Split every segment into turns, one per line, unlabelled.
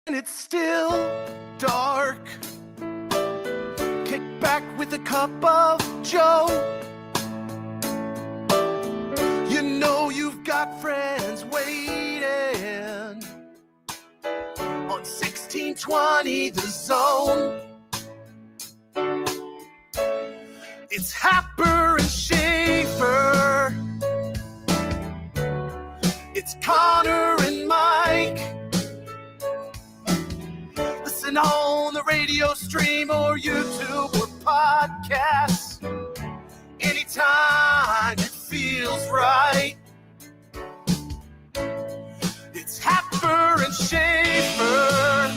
And it's still dark. Kick back with a cup of Joe. You know you've got friends waiting on 1620 The Zone. It's Happer and Schaefer. It's Connor and Mike. Listen on the radio stream or YouTube or podcasts. Anytime it feels right. It's Happer and Schaefer.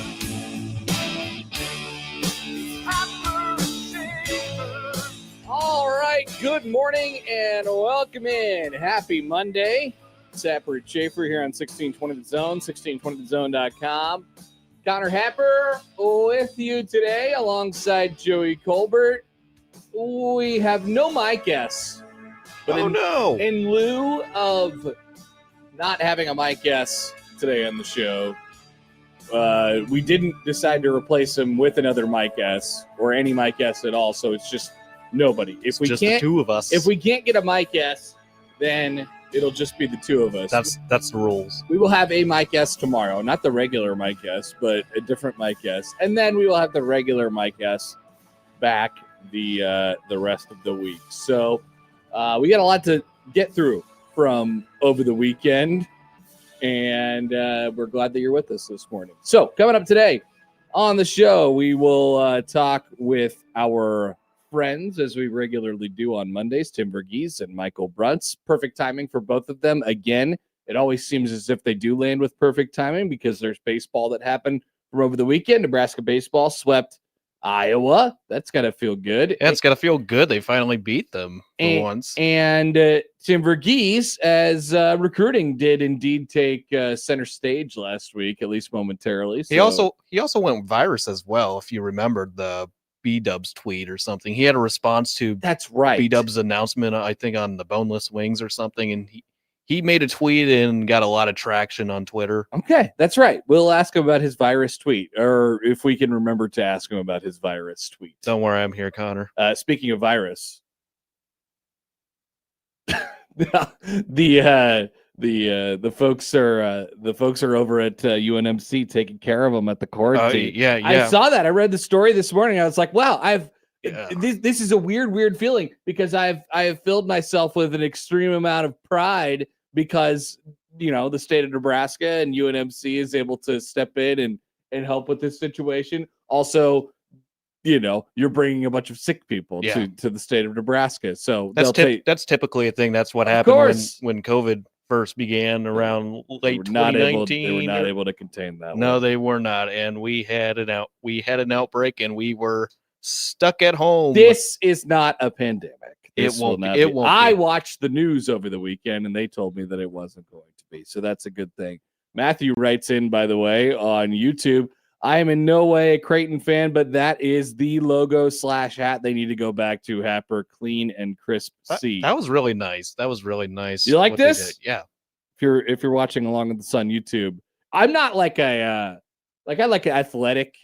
Happer and Schaefer.
All right, good morning and welcome in. Happy Monday. It's Happer and Schaefer here on 1620 The Zone, 1620thezone.com. Connor Happer with you today alongside Joey Colbert. We have no mic guests. But in lieu of not having a mic guest today on the show, we didn't decide to replace him with another mic guest or any mic guest at all. So it's just nobody. If we
just
can't,
the two of us.
If we can't get a mic guest, then it'll just be the two of us.
That's the rules.
We will have a mic guest tomorrow, not the regular mic guest, but a different mic guest, and then we will have the regular mic guest back the rest of the week. So we got a lot to get through from over the weekend, and we're glad that you're with us this morning. So coming up today on the show, we will talk with our friends, as we regularly do on Mondays, Tim Verghese and Michael Bruntz. Perfect timing for both of them. Again, it always seems as if they do land with perfect timing because there's baseball that happened from over the weekend. Nebraska baseball swept Iowa. That's got to feel good.
Yeah, it's got to feel good. They finally beat them for once.
And Tim Verghese, as recruiting did indeed take center stage last week, at least momentarily. So.
He also went virus as well, if you remembered the B-Dub's tweet or something. He had a response to
that's right
B-Dub's announcement, I think, on the Boneless Wings or something, and he made a tweet and got a lot of traction on Twitter.
Okay, that's right. We'll ask him about his virus tweet, or if we can remember to ask him about his virus tweet.
Don't worry, I'm here, Connor.
Speaking of virus, the folks are over at UNMC taking care of them at the quarantine.
Yeah.
I saw that. I read the story this morning. I was like, wow, this is a weird feeling because I have filled myself with an extreme amount of pride because, you know, the state of Nebraska and UNMC is able to step in and help with this situation. Also, you know, you're bringing a bunch of sick people to the state of Nebraska. So
that's typically a thing. That's what happened when COVID first began around late 2019.
They were not able to contain that.
No, they were not, and we had an outbreak, and we were stuck at home.
This is not a pandemic.
It won't.
I watched the news over the weekend, and they told me that it wasn't going to be. So that's a good thing. Matthew writes in, by the way, on YouTube. I am in no way a Creighton fan, but that is the logo / hat they need to go back to. Happer, clean and crisp.
That was really nice.
You like this?
Yeah.
If you're watching along with this on YouTube, I'm not like I like an athletic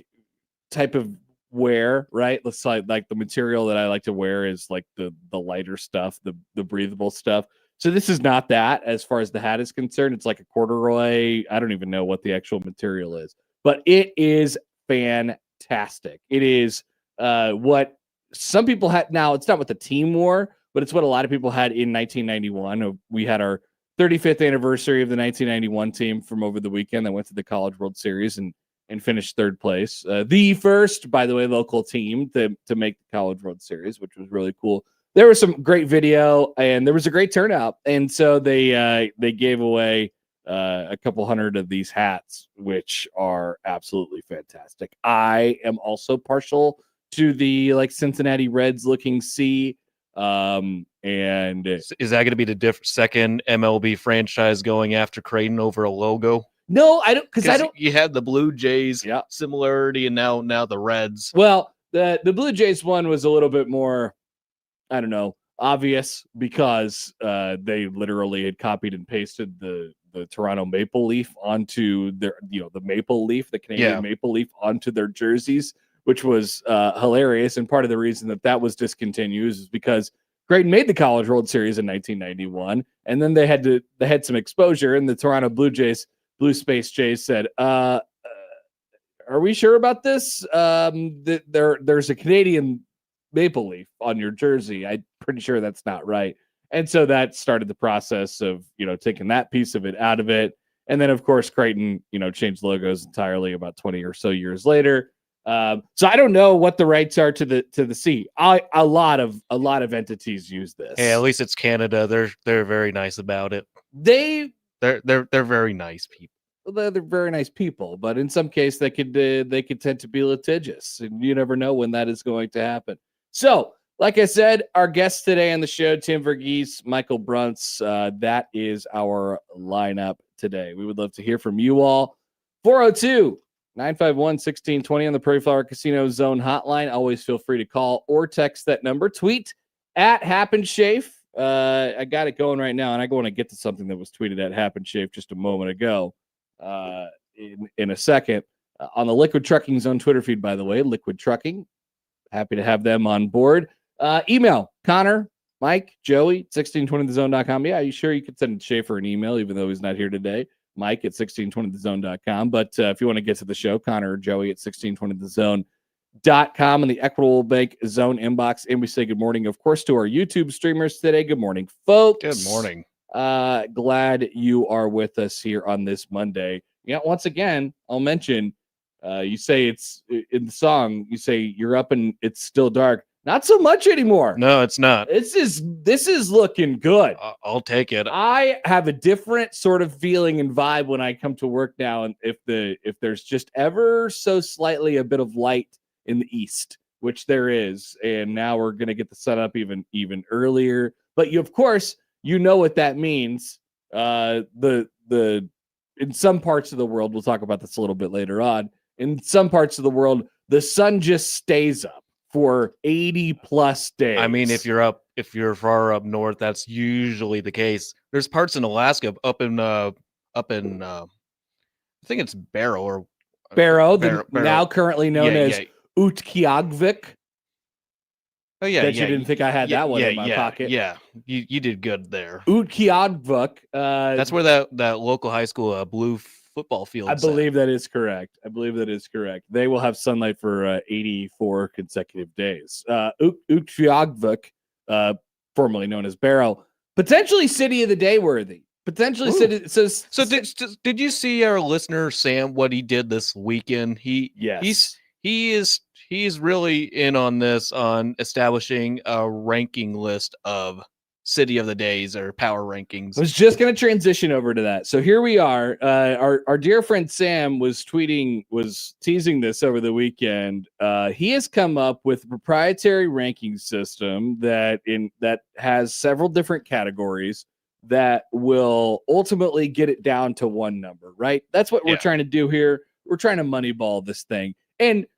type of wear, right? Let's like the material that I like to wear is like the lighter stuff, the breathable stuff. So this is not that as far as the hat is concerned. It's like a corduroy. I don't even know what the actual material is. But it is fantastic. It is what some people had. Now, it's not what the team wore, but it's what a lot of people had in 1991. We had our 35th anniversary of the 1991 team from over the weekend that went to the College World Series and finished third place. The first, by the way, local team to make the College World Series, which was really cool. There was some great video, and there was a great turnout. And so they gave away a couple hundred of these hats, which are absolutely fantastic. I am also partial to the like Cincinnati Reds looking C. And
is that going to be the second MLB franchise going after Creighton over a logo?
No, I don't, because I don't.
You had the Blue Jays similarity, and now the Reds.
Well, the Blue Jays one was a little bit more, I don't know, obvious because they literally had copied and pasted the Toronto maple leaf onto their, the maple leaf, the Canadian maple leaf onto their jerseys, which was hilarious. And part of the reason that was discontinued is because Creighton made the College World Series in 1991, and then they had some exposure, and the Toronto Blue Space Jays said, "Are we sure about this? There's a Canadian maple leaf on your jersey. I'm pretty sure that's not right." And so that started the process of taking that piece of it out of it, and then of course Creighton changed logos entirely about 20 or so years later. So I don't know what the rights are to the C. A lot of entities use this.
Hey, at least it's Canada. They're very nice about it. They're very nice people.
They're very nice people, but in some case they could tend to be litigious, and you never know when that is going to happen. So, like I said, our guests today on the show, Tim Verghese, Michael Bruntz. That is our lineup today. We would love to hear from you all. 402-951-1620 on the Prairie Flower Casino Zone hotline. Always feel free to call or text that number. Tweet at HappenSchafe. I got it going right now, and I want to get to something that was tweeted at HappenSchafe just a moment ago. In a second, on the Liquid Trucking Zone Twitter feed, by the way, Liquid Trucking. Happy to have them on board. Email Connor, Mike, Joey, 1620thezone.com. Yeah, you sure you could send Schaefer an email, even though he's not here today. Mike at 1620thezone.com. But if you want to get to the show, Connor or Joey at 1620thezone.com in the Equitable Bank Zone inbox. And we say good morning, of course, to our YouTube streamers today. Good morning, folks.
Good morning.
Glad you are with us here on this Monday. Yeah, once again, I'll mention, you say it's in the song, you say you're up and it's still dark. Not so much anymore.
No, it's not.
This is looking good.
I'll take it.
I have a different sort of feeling and vibe when I come to work now. And if there's just ever so slightly a bit of light in the east, which there is, and now we're going to get the sun up even earlier. But of course, you know what that means. In some parts of the world, we'll talk about this a little bit later on. In some parts of the world, the sun just stays up for 80 plus days.
I mean, if you're far up north, that's usually the case. There's parts in Alaska up in I think it's Barrow,
now currently known as Utqiagvik.
Oh yeah,
you didn't think I had that one in my pocket.
Yeah, you did good there.
Utqiagvik.
That's where that local high school blue football field.
I believe that is correct. They will have sunlight for 84 consecutive days. Utqiagvik, formerly known as Barrow, potentially city of the day worthy. Potentially city. So
did you see our listener Sam what he did this weekend? He's really in on this, on establishing a ranking list of city of the days or power rankings.
I was just going to transition over to that. So here we are. Our dear friend Sam was teasing this over the weekend. He has come up with a proprietary ranking system that has several different categories that will ultimately get it down to one number, right? That's what we're trying to do here. We're trying to moneyball this thing. And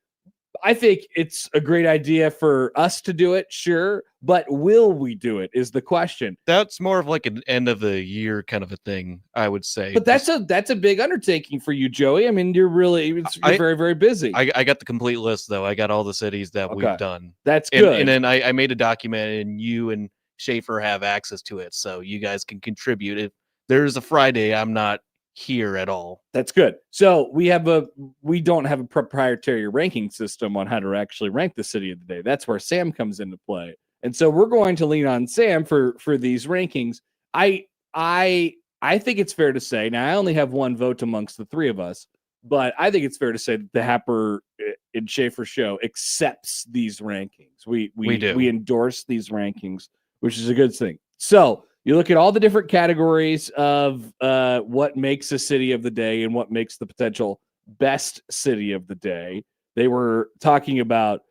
I think it's a great idea for us to do it, sure, but will we do it is the question.
That's more of like an end of the year kind of a thing, I would say.
But that's a big undertaking for you, Joey. I mean, you're very, very busy.
I got the complete list, though. I got all the cities that we've done.
That's good.
And then I made a document, and you and Schaefer have access to it, so you guys can contribute. If there's a Friday I'm not here at all.
That's good. So we don't have a proprietary ranking system on how to actually rank the city of the day. That's where Sam comes into play. And so we're going to lean on Sam for these rankings. I think it's fair to say, now I only have one vote amongst the three of us, but I think it's fair to say that the Happer and Schaefer show accepts these rankings. We do. We endorse these rankings, which is a good thing. So you look at all the different categories of what makes a city of the day and what makes the potential best city of the day. They were talking about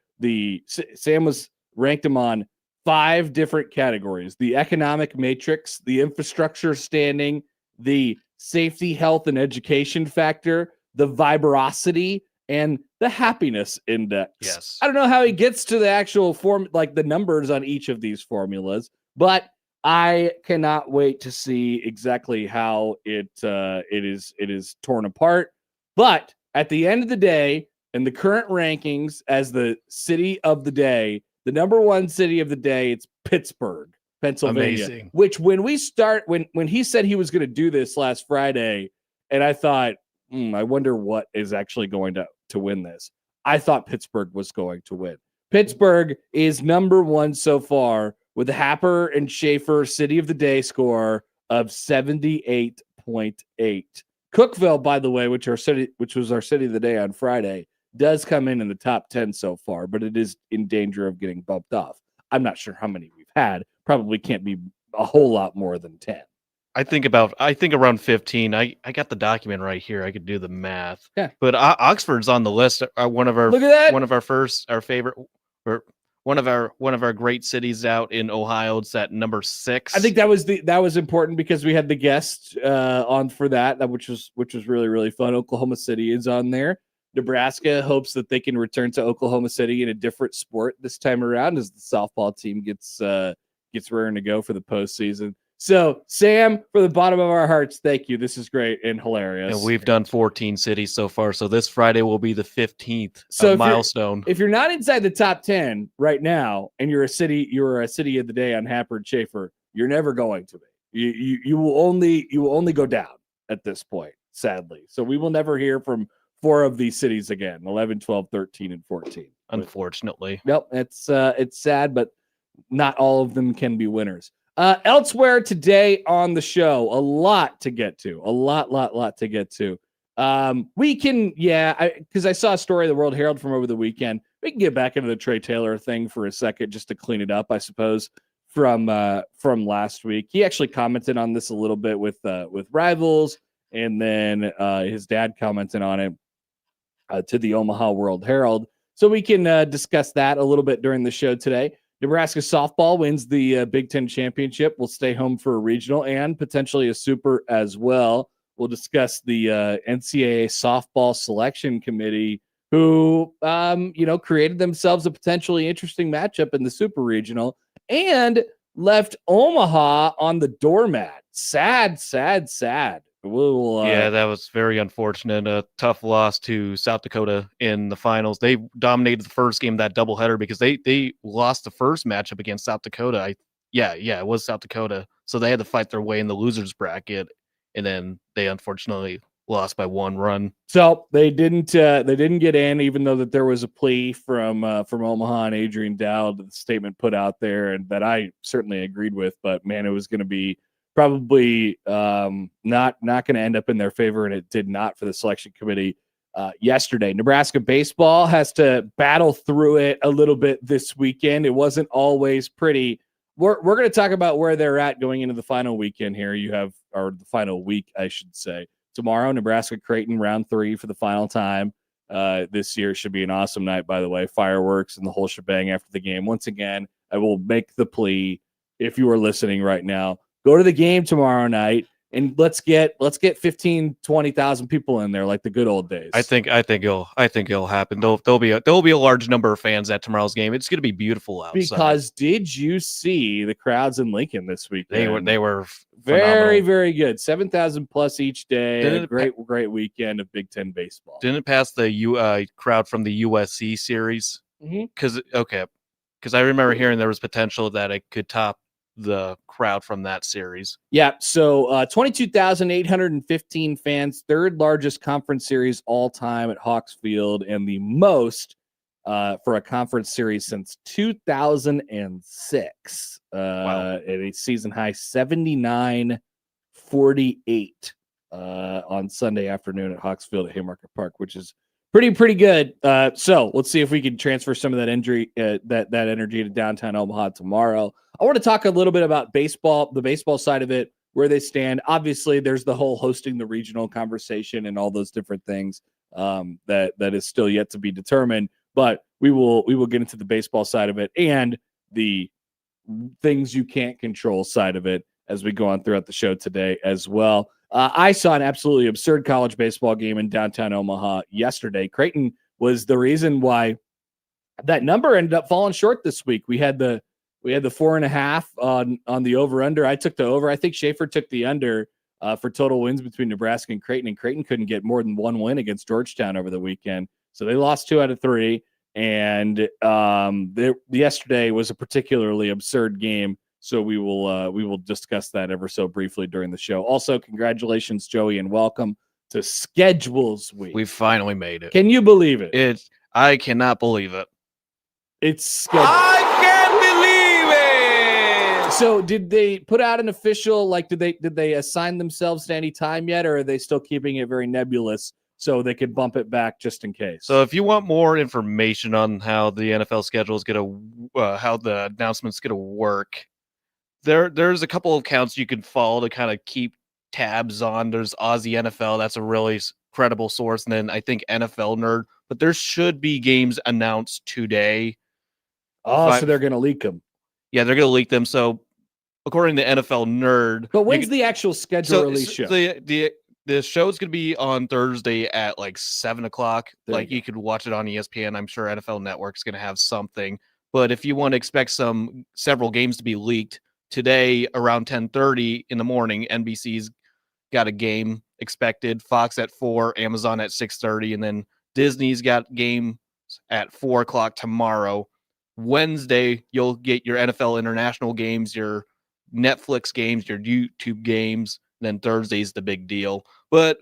Sam was ranked them on 5 different categories: the economic matrix, the infrastructure standing, the safety, health, and education factor, the vibrosity, and the happiness index.
Yes.
I don't know how he gets to the actual form, like the numbers on each of these formulas, but I cannot wait to see exactly how it is torn apart. But at the end of the day, in the current rankings as the city of the day, the number one city of the day, it's Pittsburgh, Pennsylvania.
Amazing.
Which when he said he was going to do this last Friday, and I thought, I wonder what is actually going to win this. I thought Pittsburgh was going to win. Pittsburgh is number one so far with the Happer and Schaefer City of the Day score of 78.8. Cookeville, by the way, which was our city of the day on Friday, does come in the top 10 so far, but it is in danger of getting bumped off. I'm not sure how many we've had. Probably can't be a whole lot more than 10.
I think around 15. I got the document right here. I could do the math.
Yeah.
But Oxford's on the list. One of our
Look at that.
One of our favorite, or one of our great cities out in Ohio. It's at number 6.
I think that was important because we had the guest on for that, which was really, really fun. Oklahoma City is on there. Nebraska hopes that they can return to Oklahoma City in a different sport this time around as the softball team gets raring to go for the postseason. So, Sam, for the bottom of our hearts, thank you. This is great and hilarious.
And we've done 14 cities so far, so this Friday will be the 15th milestone.
If you're not inside the top 10 right now, and you're a city of the day on Happer and Schaefer, you're never going to be. You will only go down at this point, sadly. So we will never hear from 4 of these cities again: 11, 12, 13, and 14.
Unfortunately.
Nope, it's sad, but not all of them can be winners. Elsewhere today on the show, a lot to get to. A lot to get to. We can, because I saw a story of the World Herald from over the weekend. We can get back into the Trey Taylor thing for a second just to clean it up, I suppose, from last week. He actually commented on this a little bit with Rivals, and then his dad commented on it to the Omaha World Herald. So we can discuss that a little bit during the show today. Nebraska softball wins the Big Ten championship. We'll stay home for a regional and potentially a super as well. We'll discuss the NCAA softball selection committee, who created themselves a potentially interesting matchup in the super regional and left Omaha on the doormat. Sad.
That was very unfortunate. A tough loss to South Dakota in the finals. They dominated the first game, that doubleheader, because they lost the first matchup against South Dakota. It was South Dakota. So they had to fight their way in the losers bracket, and then they unfortunately lost by 1 run.
So they didn't get in, even though that there was a plea from Omaha and Adrian Dowd, the statement put out there, and that I certainly agreed with. But man, it was going to be probably not going to end up in their favor, and it did not for the selection committee yesterday. Nebraska baseball has to battle through it a little bit this weekend. It wasn't always pretty. We're going to talk about where they're at going into the final weekend here. Or the final week, I should say. Tomorrow, Nebraska Creighton round 3 for the final time. This year should be an awesome night, by the way. Fireworks and the whole shebang after the game. Once again, I will make the plea, if you are listening right now, go to the game tomorrow night and let's get 15, 20,000 people in there like the good old days.
I think it'll happen. There'll be a large number of fans at tomorrow's game. It's going to be beautiful outside.
Because did you see the crowds in Lincoln this week?
They were
very,
phenomenal.
very good. 7,000 plus each day. Great weekend of Big Ten baseball.
Didn't it pass the crowd from the USC series? Because I remember hearing there was potential that it could top the crowd from that series.
Yeah, so 22,815 fans, third largest conference series all time at Hawks Field, and the most for a conference series since 2006. Wow. At a season high 79-48 on Sunday afternoon at Hawks Field at Haymarket Park, which is pretty good. So let's see if we can transfer some of that energy to downtown Omaha tomorrow. I want to talk a little bit about baseball, the baseball side of it, where they stand. Obviously, there's the whole hosting the regional conversation and all those different things that is still yet to be determined. But we will get into the baseball side of it and the things you can't control side of it as we go on throughout the show today as well. I saw an absolutely absurd college baseball game in downtown Omaha yesterday. Creighton was the reason why that number ended up falling short this week. We had the 4.5 on the over under. I took the over. I think Schaefer took the under for total wins between Nebraska and Creighton couldn't get more than one win against Georgetown over the weekend. So they lost 2 out of 3. And yesterday was a particularly absurd game. So we will discuss that ever so briefly during the show. Also, congratulations, Joey, and welcome to Schedules Week.
We finally made it.
Can you believe it?
I cannot believe it.
It's scheduled.
I can't believe it.
So did they put out an official, like, did they assign themselves to any time yet, or are they still keeping it very nebulous so they could bump it back just in case?
So if you want more information on how the NFL schedule is how the announcement's gonna work, there's a couple of accounts you can follow to kind of keep tabs on. There's Aussie NFL, that's a really credible source, and then I think NFL Nerd. But there should be games announced today.
So they're going to leak them.
Yeah, they're going to leak them. So according to NFL Nerd.
But when's the actual schedule release show?
The show's going to be on Thursday at like 7 o'clock. Like you could watch it on ESPN. I'm sure NFL Network's going to have something. But if you want to expect several games to be leaked today around 10:30 in the morning, NBC's got a game expected. Fox at 4, Amazon at 6:30, and then Disney's got games at 4 o'clock tomorrow. Wednesday, you'll get your NFL international games, your Netflix games, your YouTube games. And then Thursday's the big deal. But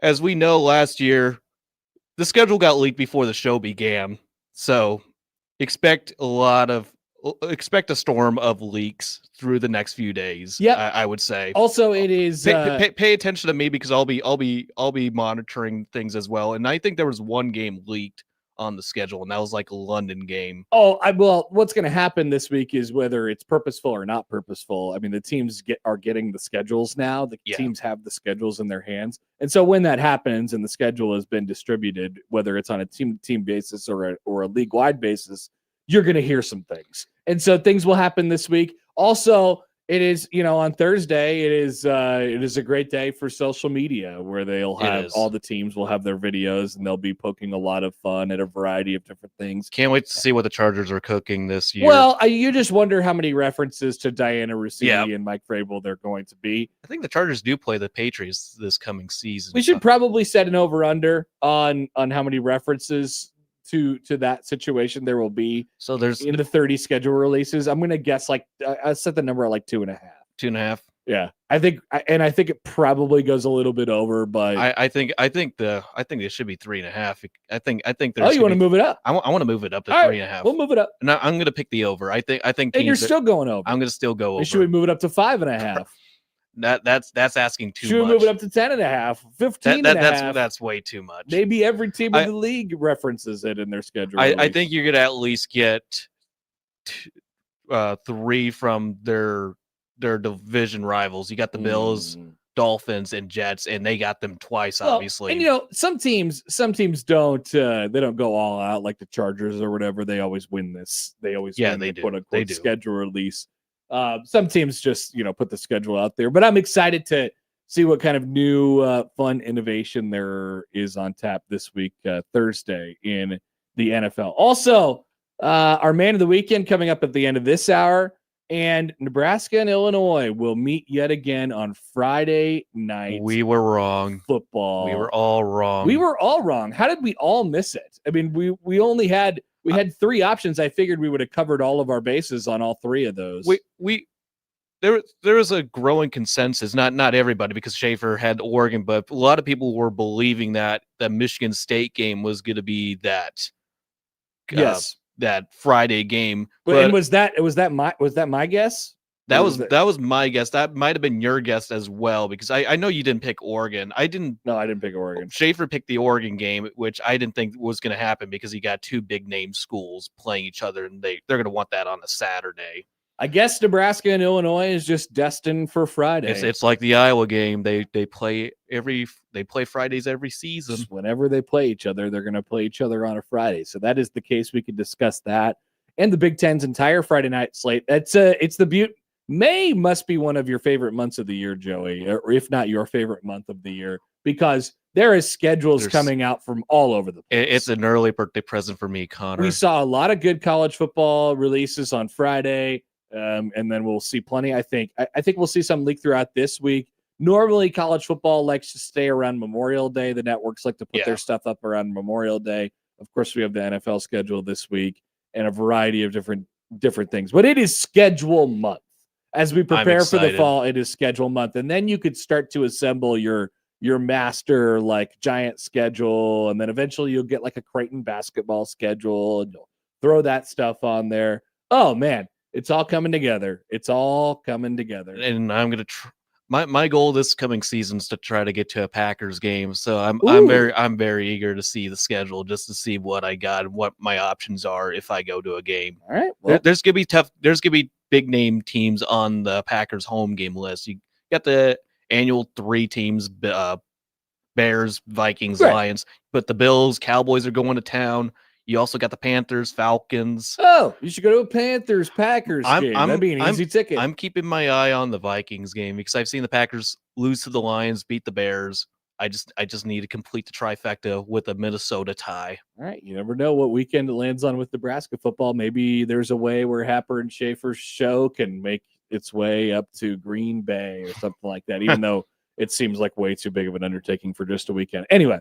as we know, last year, the schedule got leaked before the show began. So expect a storm of leaks through the next few days.
Yeah,
I would say.
Also, it is
pay attention to me because I'll be monitoring things as well. And I think there was one game leaked on the schedule, and that was like a London game.
Well, what's going to happen this week is whether it's purposeful or not purposeful. I mean, the teams are getting the schedules now. The teams have the schedules in their hands, and so when that happens and the schedule has been distributed, whether it's on a team basis or a league wide basis, you're going to hear some things, and so things will happen this week. Also, it is, on Thursday, it is a great day for social media where they'll have all the teams will have their videos and they'll be poking a lot of fun at a variety of different things.
Can't wait to see what the Chargers are cooking this year.
Well, you just wonder how many references to Diana Rossini and Mike Vrabel there are going to be.
I think the Chargers do play the Patriots this coming season.
We should probably set an over-under on how many references to that situation there will be.
So there's
in the 30 schedule releases. I'm gonna guess I set the number at like 2.5.
2.5.
Yeah, I think it probably goes a little bit over, but
I think it should be 3.5. I think
you want to move it up?
I want to move it up to 3.5.
We'll move it up.
And I'm going to pick the over. I think.
And you're still going over.
I'm going to still go over.
Should we move it up to 5.5?
That's asking too much.
Should we move it up to 10.5? 15.5?
That's way too much.
Maybe every team in the league references it in their schedule.
I think you're going to at least get 3 from their division rivals. You got the Bills, Dolphins, and Jets, and they got them twice, obviously.
And some teams don't go all out like the Chargers or whatever. They always win this. They always win
they
the
do.
quote unquote
They do.
schedule release. Some teams just put the schedule out there, but I'm excited to see what kind of new fun innovation there is on tap this week, Thursday in the NFL. Also, our man of the weekend coming up at the end of this hour. And Nebraska and Illinois will meet yet again on Friday night.
We were wrong.
Football.
We were all wrong.
We were all wrong. How did we all miss it? I mean, we had 3 options. I figured we would have covered all of our bases on all 3 of those.
There was a growing consensus, not everybody, because Schaefer had Oregon, but a lot of people were believing that the Michigan State game was going to be that.
Yes.
That Friday game.
But was that my guess?
That was my guess. That might have been your guess as well, because I know you didn't pick Oregon. I didn't
pick Oregon.
Schaefer picked the Oregon game, which I didn't think was going to happen because he got 2 big name schools playing each other, and they're going to want that on a Saturday.
I guess Nebraska and Illinois is just destined for Friday.
It's like the Iowa game. They play Fridays every season.
Just whenever they play each other, they're going to play each other on a Friday. So that is the case. We could discuss that and the Big Ten's entire Friday night slate. It's the May must be one of your favorite months of the year, Joey, or if not your favorite month of the year, because there is schedules coming out from all over the place.
It's an early birthday present for me,
We
Connor.
saw a lot of good college football releases on Friday, and then we'll see plenty. I think we'll see some leak throughout this week. Normally, college football likes to stay around Memorial Day. The networks like to put their stuff up around Memorial Day. Of course, we have the NFL schedule this week and a variety of different things. But it is schedule month. As we prepare for the fall, it is schedule month. And then you could start to assemble your master like giant schedule, and then eventually you'll get like a Creighton basketball schedule and you'll throw that stuff on there. Oh man, it's all coming together. It's all coming together.
And I'm gonna my goal this coming season is to try to get to a Packers game. So I'm very eager to see the schedule, just to see what I got and what my options are if I go to a game.
All right. Well,
there's gonna be tough. There's gonna be big name teams on the Packers home game list. You got the annual 3 teams: Bears, Vikings, Lions. But the Bills, Cowboys are going to town. You also got the Panthers, Falcons.
Oh, you should go to a Panthers Packers game. That'd be an easy ticket.
I'm keeping my eye on the Vikings game because I've seen the Packers lose to the Lions, beat the Bears. I just need to complete the trifecta with a Minnesota tie.
All right. You never know what weekend it lands on with Nebraska football. Maybe there's a way where Happer and Schaefer's show can make its way up to Green Bay or something like that, even though it seems like way too big of an undertaking for just a weekend. Anyway,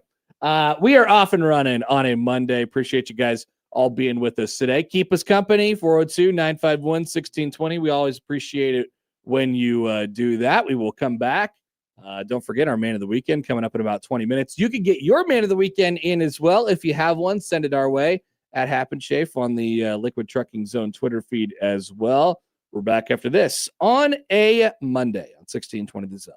we are off and running on a Monday. Appreciate you guys all being with us today. Keep us company, 402-951-1620. We always appreciate it when you do that. We will come back. Don't forget our man of the weekend coming up in about 20 minutes. You can get your man of the weekend in as well. If you have one, send it our way at Happen Schaefer on the Liquid Trucking Zone Twitter feed as well. We're back after this on a Monday on 1620 The Zone.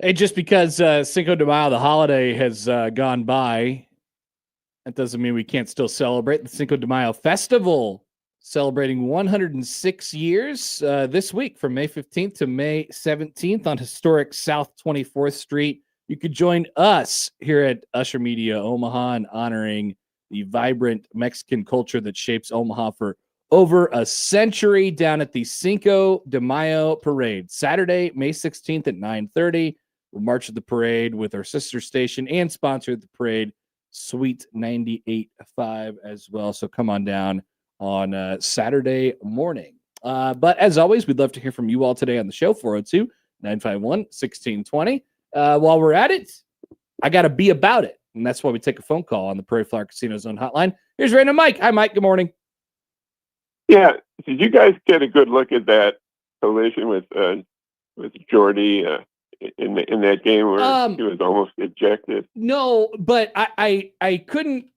Hey, just because Cinco de Mayo, the holiday, has gone by, that doesn't mean we can't still celebrate the Cinco de Mayo Festival, celebrating 106 years this week from May 15th to May 17th on historic South 24th Street. You could join us here at Usher Media Omaha in honoring the vibrant Mexican culture that shapes Omaha for over a century down at the Cinco de Mayo Parade, Saturday, May 16th at 9:30. We'll march at the parade with our sister station and sponsor the parade, Sweet 98.5 as well. So come on down on Saturday morning. But as always, we'd love to hear from you all today on the show, 402-951-1620. While we're at it, I got to be about it. And that's why we take a phone call on the Prairie Flower Casino Zone hotline. Here's random Mike. Hi, Mike. Good morning.
Yeah, did you guys get a good look at that collision with Jordy in that game where he was almost ejected?
No, but I couldn't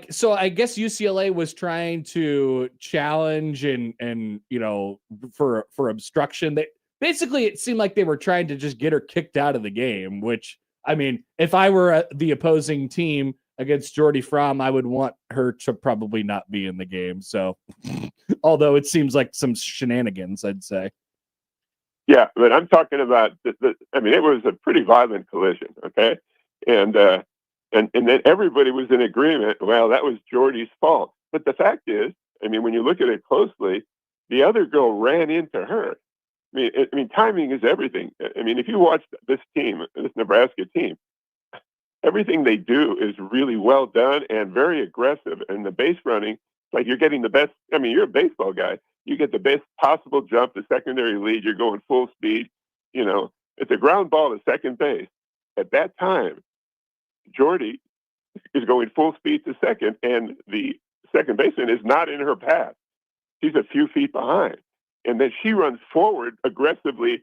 so I guess UCLA was trying to challenge and for obstruction. They basically, it seemed like they were trying to just get her kicked out of the game, which, I mean, if I were the opposing team against Jordy Fromm, I would want her to probably not be in the game. So, although it seems like some shenanigans, I'd say.
Yeah, but I'm talking about I mean, it was a pretty violent collision, okay, and then everybody was in agreement. Well, that was Jordy's fault. But the fact is, I mean, when you look at it closely, the other girl ran into her. I mean, timing is everything. I mean, if you watch this team, this Nebraska team, everything they do is really well done and very aggressive. And the base running, like you're getting the best. I mean, you're a baseball guy. You get the best possible jump, the secondary lead. You're going full speed. It's a ground ball to second base. At that time, Jordy is going full speed to second, and the second baseman is not in her path. She's a few feet behind. And then she runs forward aggressively.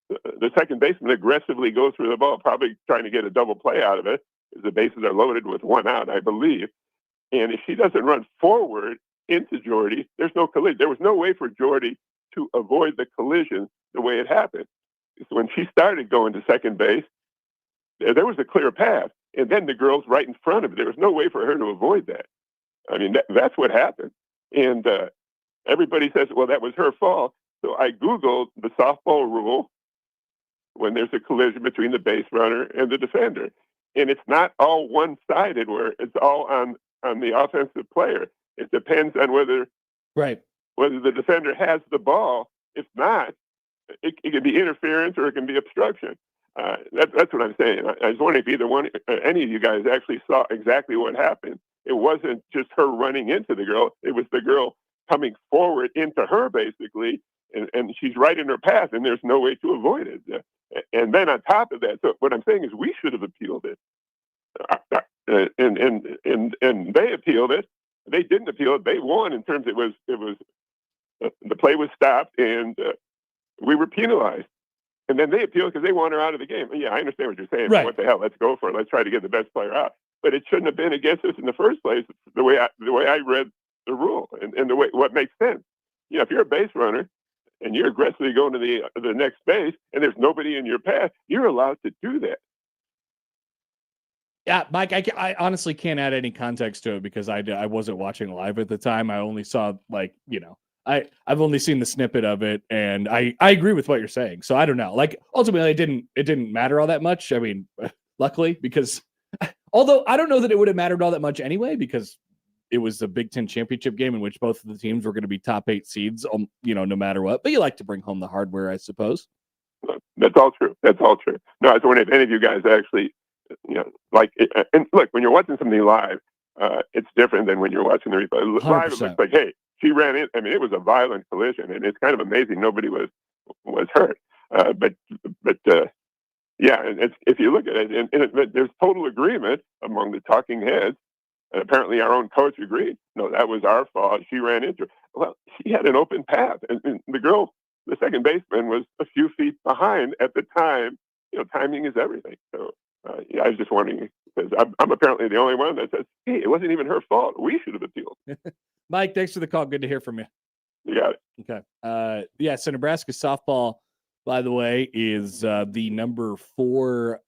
The second baseman aggressively goes for the ball, probably trying to get a double play out of it, because the bases are loaded with one out, I believe. And if she doesn't run forward into Jordy, there's no collision. There was no way for Jordy to avoid the collision the way it happened. So when she started going to second base, there was a clear path. And then the girl's right in front of it. There was no way for her to avoid that. I mean, that's what happened. And everybody says, well, that was her fault. So I Googled the softball rule when there's a collision between the base runner and the defender. And it's not all one-sided where it's all on the offensive player. It depends on whether the defender has the ball. If not, it can be interference or it can be obstruction. That's what I'm saying. I was wondering if any of you guys actually saw exactly what happened. It wasn't just her running into the girl. It was the girl coming forward into her, basically, and she's right in her path, and there's no way to avoid it. And then on top of that, so what I'm saying is we should have appealed it. And they appealed it. They didn't appeal it. They won in terms it was the play was stopped, and we were penalized. And then they appealed because they want her out of the game. Yeah, I understand what you're saying.
Right.
What the hell? Let's go for it. Let's try to get the best player out. But it shouldn't have been against us in the first place. The way I read the rule and the way what makes sense. If you're a base runner and you're aggressively going to the next base and there's nobody in your path, you're allowed to do that.
Yeah, Mike, I honestly can't add any context to it because I wasn't watching live at the time. I only saw I've only seen the snippet of it, and I agree with what you're saying. So I don't know. Like ultimately, it didn't matter all that much. I mean, luckily, because although I don't know that it would have mattered all that much anyway, because it was a Big Ten championship game in which both of the teams were going to be top 8 seeds, no matter what. But you like to bring home the hardware, I suppose.
That's all true. No, I was wondering if any of you guys actually, and look, when you're watching something live, it's different than when you're watching the replay. Live, it looks like, hey, she ran in. I mean, it was a violent collision, and it's kind of amazing nobody was hurt. Yeah, and if you look at it, and there's total agreement among the talking heads. And apparently, our own coach agreed. No, that was our fault. She ran into her. Well, she had an open path, and the girl, the second baseman, was a few feet behind at the time. Timing is everything. So, I was just wondering because I'm apparently the only one that says, "Hey, it wasn't even her fault. We should have appealed."
Mike, thanks for the call. Good to hear from you.
You got it.
Okay. So Nebraska softball by the way, is the number 4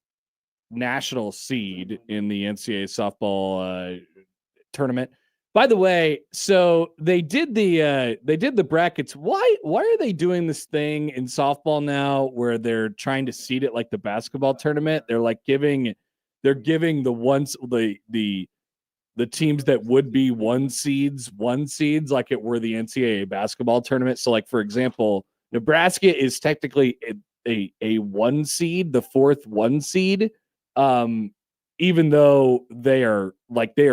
national seed in the NCAA softball tournament. By the way, so they did the brackets. Why are they doing this thing in softball now where they're trying to seed it like the basketball tournament? They're like giving the teams that would be one seeds like it were the NCAA basketball tournament. So like, for example, Nebraska is technically a 1 seed, the 4th 1 seed. Even though they are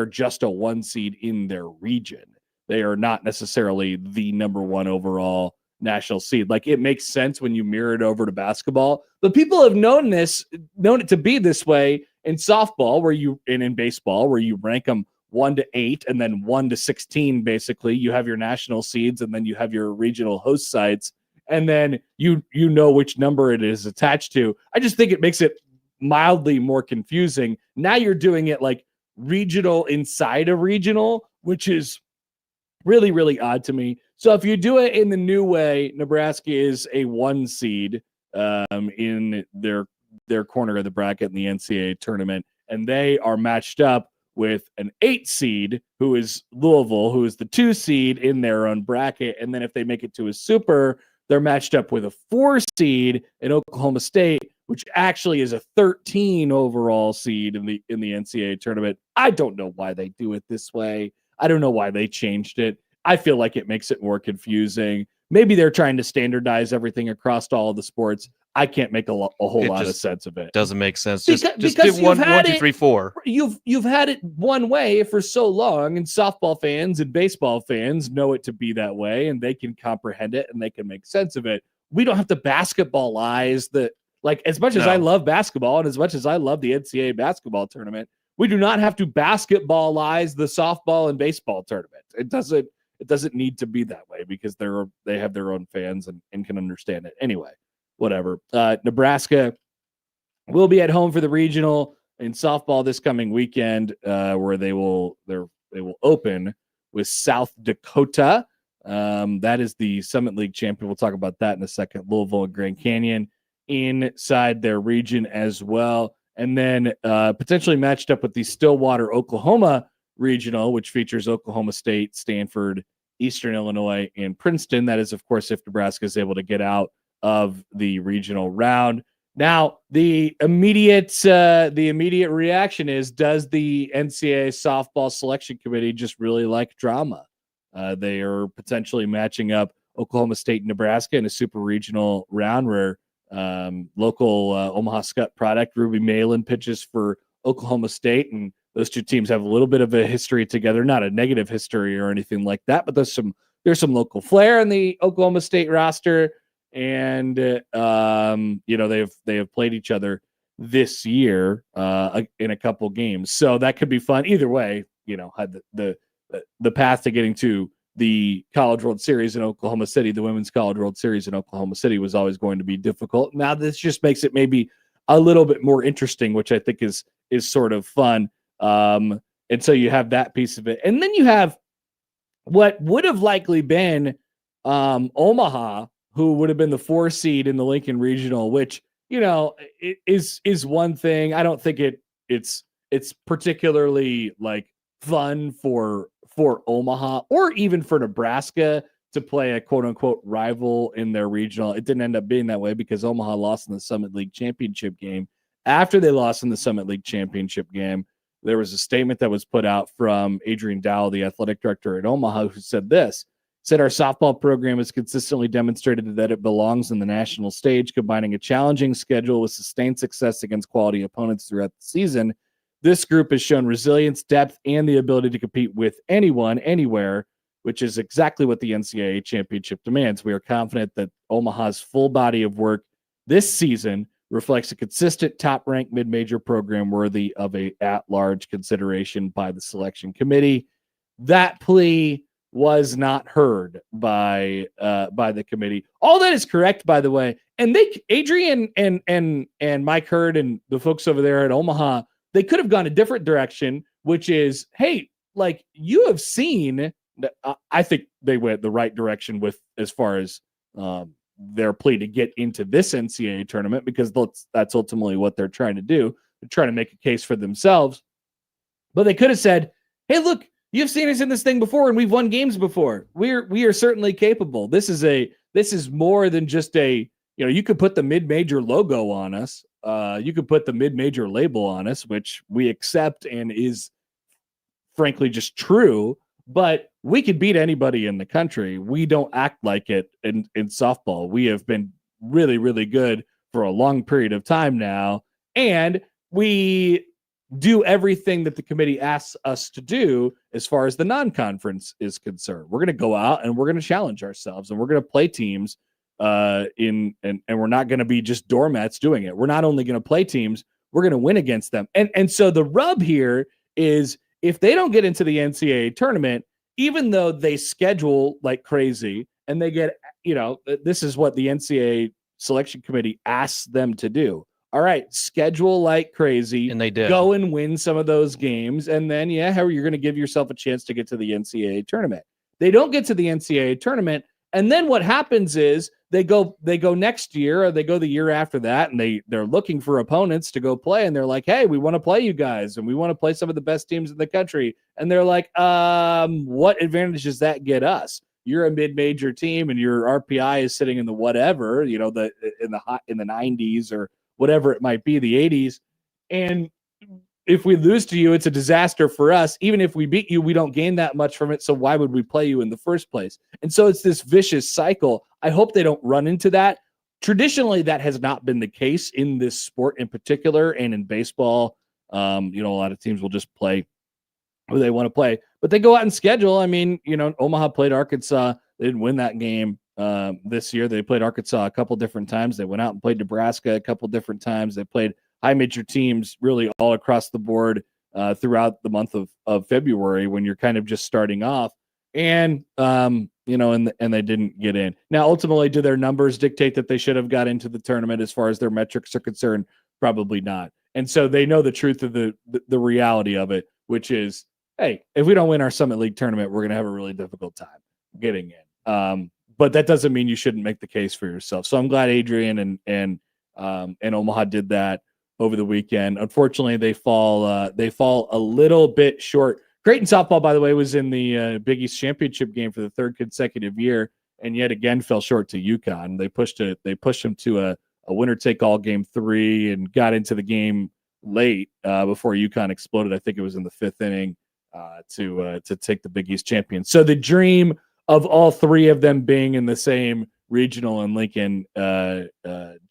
just a 1 seed in their region. They are not necessarily the number 1 overall national seed. Like, it makes sense when you mirror it over to basketball, but people have known it to be this way in softball and in baseball, where you rank them 1 to 8 and then 1 to 16. Basically, you have your national seeds and then you have your regional host sites, and then you know which number it is attached to. I just think it makes it mildly more confusing. Now you're doing it like regional inside a regional, which is really, really odd to me. So if you do it in the new way, Nebraska is a 1 seed in their corner of the bracket in the NCAA tournament, and they are matched up with an 8 seed who is Louisville, who is the 2 seed in their own bracket. And then if they make it to a super, they're matched up with a 4 seed in Oklahoma State, which actually is a 13 overall seed in the NCAA tournament. I don't know why they do it this way. I don't know why they changed it. I feel like it makes it more confusing. Maybe they're trying to standardize everything across all of the sports. I can't make a whole lot of sense of it.
Doesn't make sense.
Just
do 1, 2, 3, 4.
You've had it one way for so long, and softball fans and baseball fans know it to be that way, and they can comprehend it and they can make sense of it. We don't have to basketballize the, like, as much as I love basketball and as much as I love the NCAA basketball tournament, we do not have to basketballize the softball and baseball tournament. It doesn't need to be that way because they have their own fans and can understand it. Anyway, whatever. Nebraska will be at home for the regional in softball this coming weekend, where they will open with South Dakota. That is the Summit League champion. We'll talk about that in a second. Louisville and Grand Canyon inside their region as well. And then potentially matched up with the Stillwater, Oklahoma regional, which features Oklahoma State, Stanford, Eastern Illinois, and Princeton. That is, of course, if Nebraska is able to get out of the regional round. Now, the immediate reaction is, does the NCAA softball selection committee just really like drama? They are potentially matching up Oklahoma State and Nebraska in a super regional round where local Omaha Scott product Ruby Malin pitches for Oklahoma State, and those two teams have a little bit of a history together, not a negative history or anything like that, but there's some local flair in the Oklahoma State roster, and they have played each other this year in a couple games, so that could be fun. Either way, had the path to getting to the College World Series in Oklahoma City, the Women's College World Series in Oklahoma City, was always going to be difficult. Now this just makes it maybe a little bit more interesting, which I think is sort of fun. And so you have that piece of it. And then you have what would have likely been Omaha, who would have been the 4 seed in the Lincoln Regional, which, is one thing. I don't think it's particularly like fun for Omaha or even for Nebraska to play a quote unquote rival in their regional. It didn't end up being that way because Omaha lost in the Summit League championship game. After they lost in the Summit League championship game, there was a statement that was put out from Adrian Dowell, the athletic director at Omaha, who said our softball program has consistently demonstrated that it belongs in the national stage, combining a challenging schedule with sustained success against quality opponents throughout the season. This group has shown resilience, depth, and the ability to compete with anyone, anywhere, which is exactly what the NCAA championship demands. We are confident that Omaha's full body of work this season reflects a consistent top-ranked mid-major program worthy of a at-large consideration by the selection committee. That plea was not heard by the committee. All that is correct, by the way. And Adrian and Mike Hurd and the folks over there at Omaha, they could have gone a different direction, which is, hey, like, you have seen. I think they went the right direction with as far as their plea to get into this NCAA tournament, because that's ultimately what they're trying to do. They're trying to make a case for themselves. But they could have said, hey, look, you've seen us in this thing before, and we've won games before. We are certainly capable. This is more than just a, you could put the mid-major logo on us. You could put the mid-major label on us, which we accept and is frankly just true, but we could beat anybody in the country. We don't act like it in softball. We have been really, really good for a long period of time now, and we do everything that the committee asks us to do as far as the non-conference is concerned. We're going to go out and we're going to challenge ourselves, and we're going to play teams and we're not going to be just doormats doing it. We're not only going to play teams, we're going to win against them. And so the rub here is, if they don't get into the NCAA tournament, even though they schedule like crazy and they get, this is what the NCAA selection committee asks them to do. All right, schedule like crazy,
and they did.
Go and win some of those games, and then you're going to give yourself a chance to get to the NCAA tournament. They don't get to the NCAA tournament, and then what happens is they go next year, or they go the year after that, and they're looking for opponents to go play, and they're like, hey, we want to play you guys, and we want to play some of the best teams in the country. And they're like, what advantage does that get us? You're a mid-major team, and your RPI is sitting in the whatever, in the 90s or whatever it might be, the 80s. And if we lose to you, it's a disaster for us. Even if we beat you, we don't gain that much from it. So why would we play you in the first place? And so it's this vicious cycle. I hope they don't run into that. Traditionally, that has not been the case in this sport in particular, and in baseball. A lot of teams will just play who they want to play, but they go out and schedule. I mean, Omaha played Arkansas. They didn't win that game this year. They played Arkansas a couple different times. They went out and played Nebraska a couple different times. They played high major teams really all across the board throughout the month of February, when you're kind of just starting off. And and they didn't get in. Now, ultimately, do their numbers dictate that they should have got into the tournament as far as their metrics are concerned? Probably not. And so they know the truth of the reality of it, which is, hey, if we don't win our Summit League tournament, we're going to have a really difficult time getting in. But that doesn't mean you shouldn't make the case for yourself. So I'm glad Adrian and Omaha did that over the weekend. Unfortunately, they fall a little bit short. Creighton softball, by the way, was in the Big East championship game for the third consecutive year, and yet again fell short to UConn. They pushed them to a winner-take-all game 3 and got into the game late before UConn exploded. I think it was in the 5th inning to take the Big East champion. So the dream of all three of them being in the same regional in Lincoln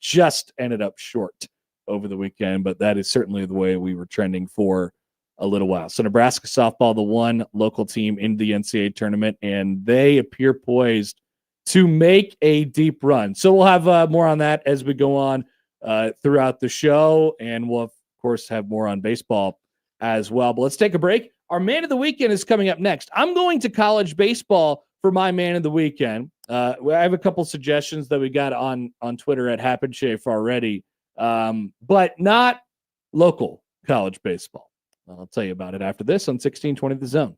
just ended up short over the weekend, but that is certainly the way we were trending for a little while. So Nebraska softball, the one local team in the NCAA tournament, and they appear poised to make a deep run. So we'll have more on that as we go on throughout the show, and we'll, of course, have more on baseball as well. But let's take a break. Our man of the weekend is coming up next. I'm going to college baseball for my man of the weekend. I have a couple suggestions that we got on Twitter at Happer Schaefer already, but not local college baseball. I'll tell you about it after this on 1620 The Zone.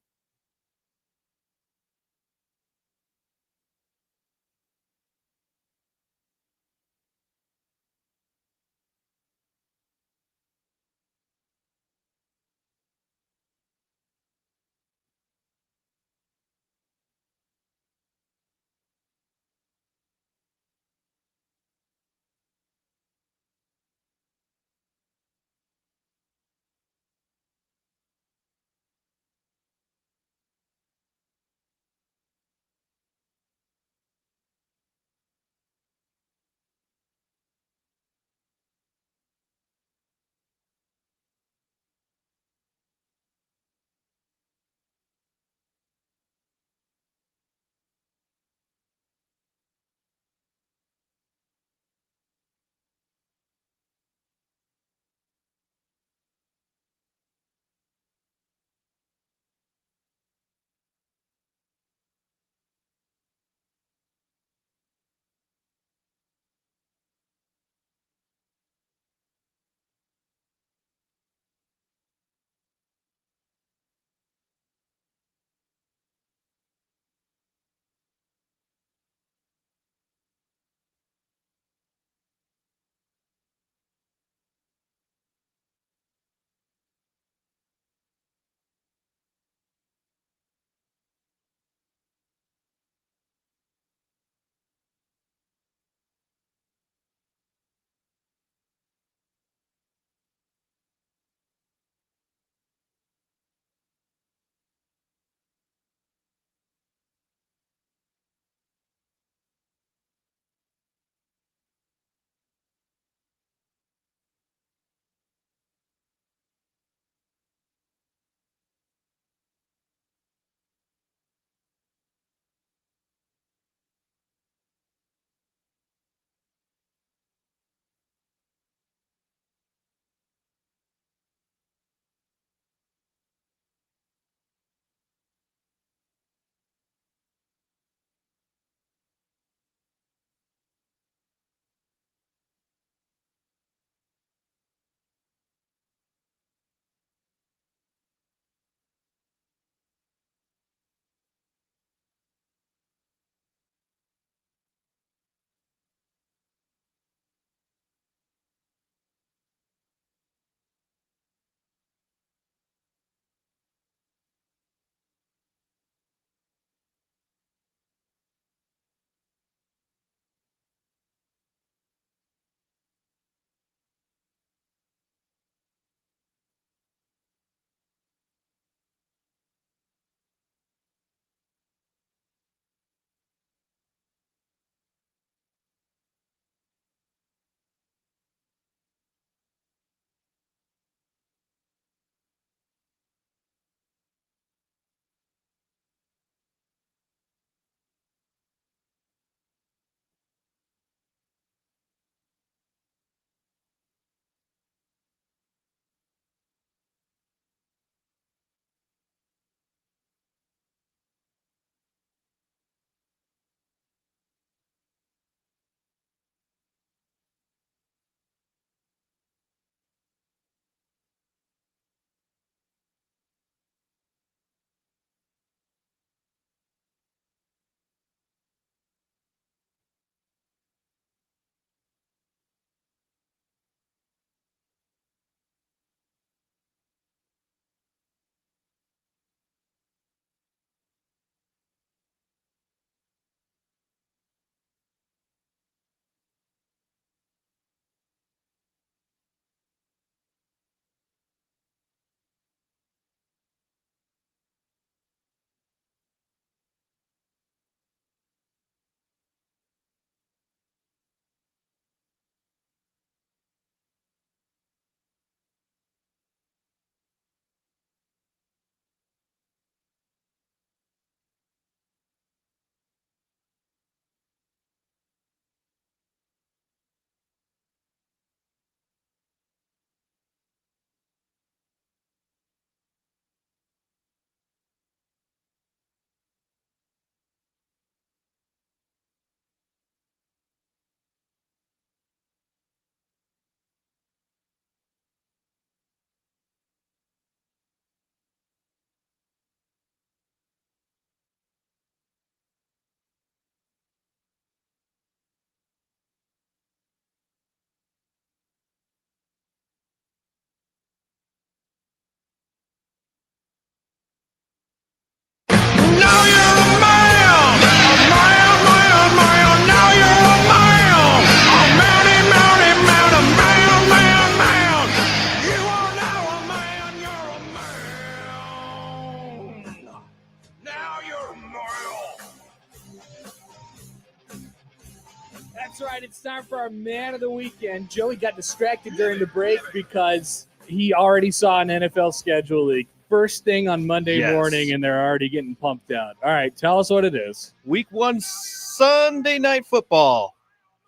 it's time for our man of the weekend. Joey got distracted during the break because he already saw an NFL schedule leak first thing on Monday morning, and they're already getting pumped out. All right, tell us what it is.
Week 1 Sunday Night Football.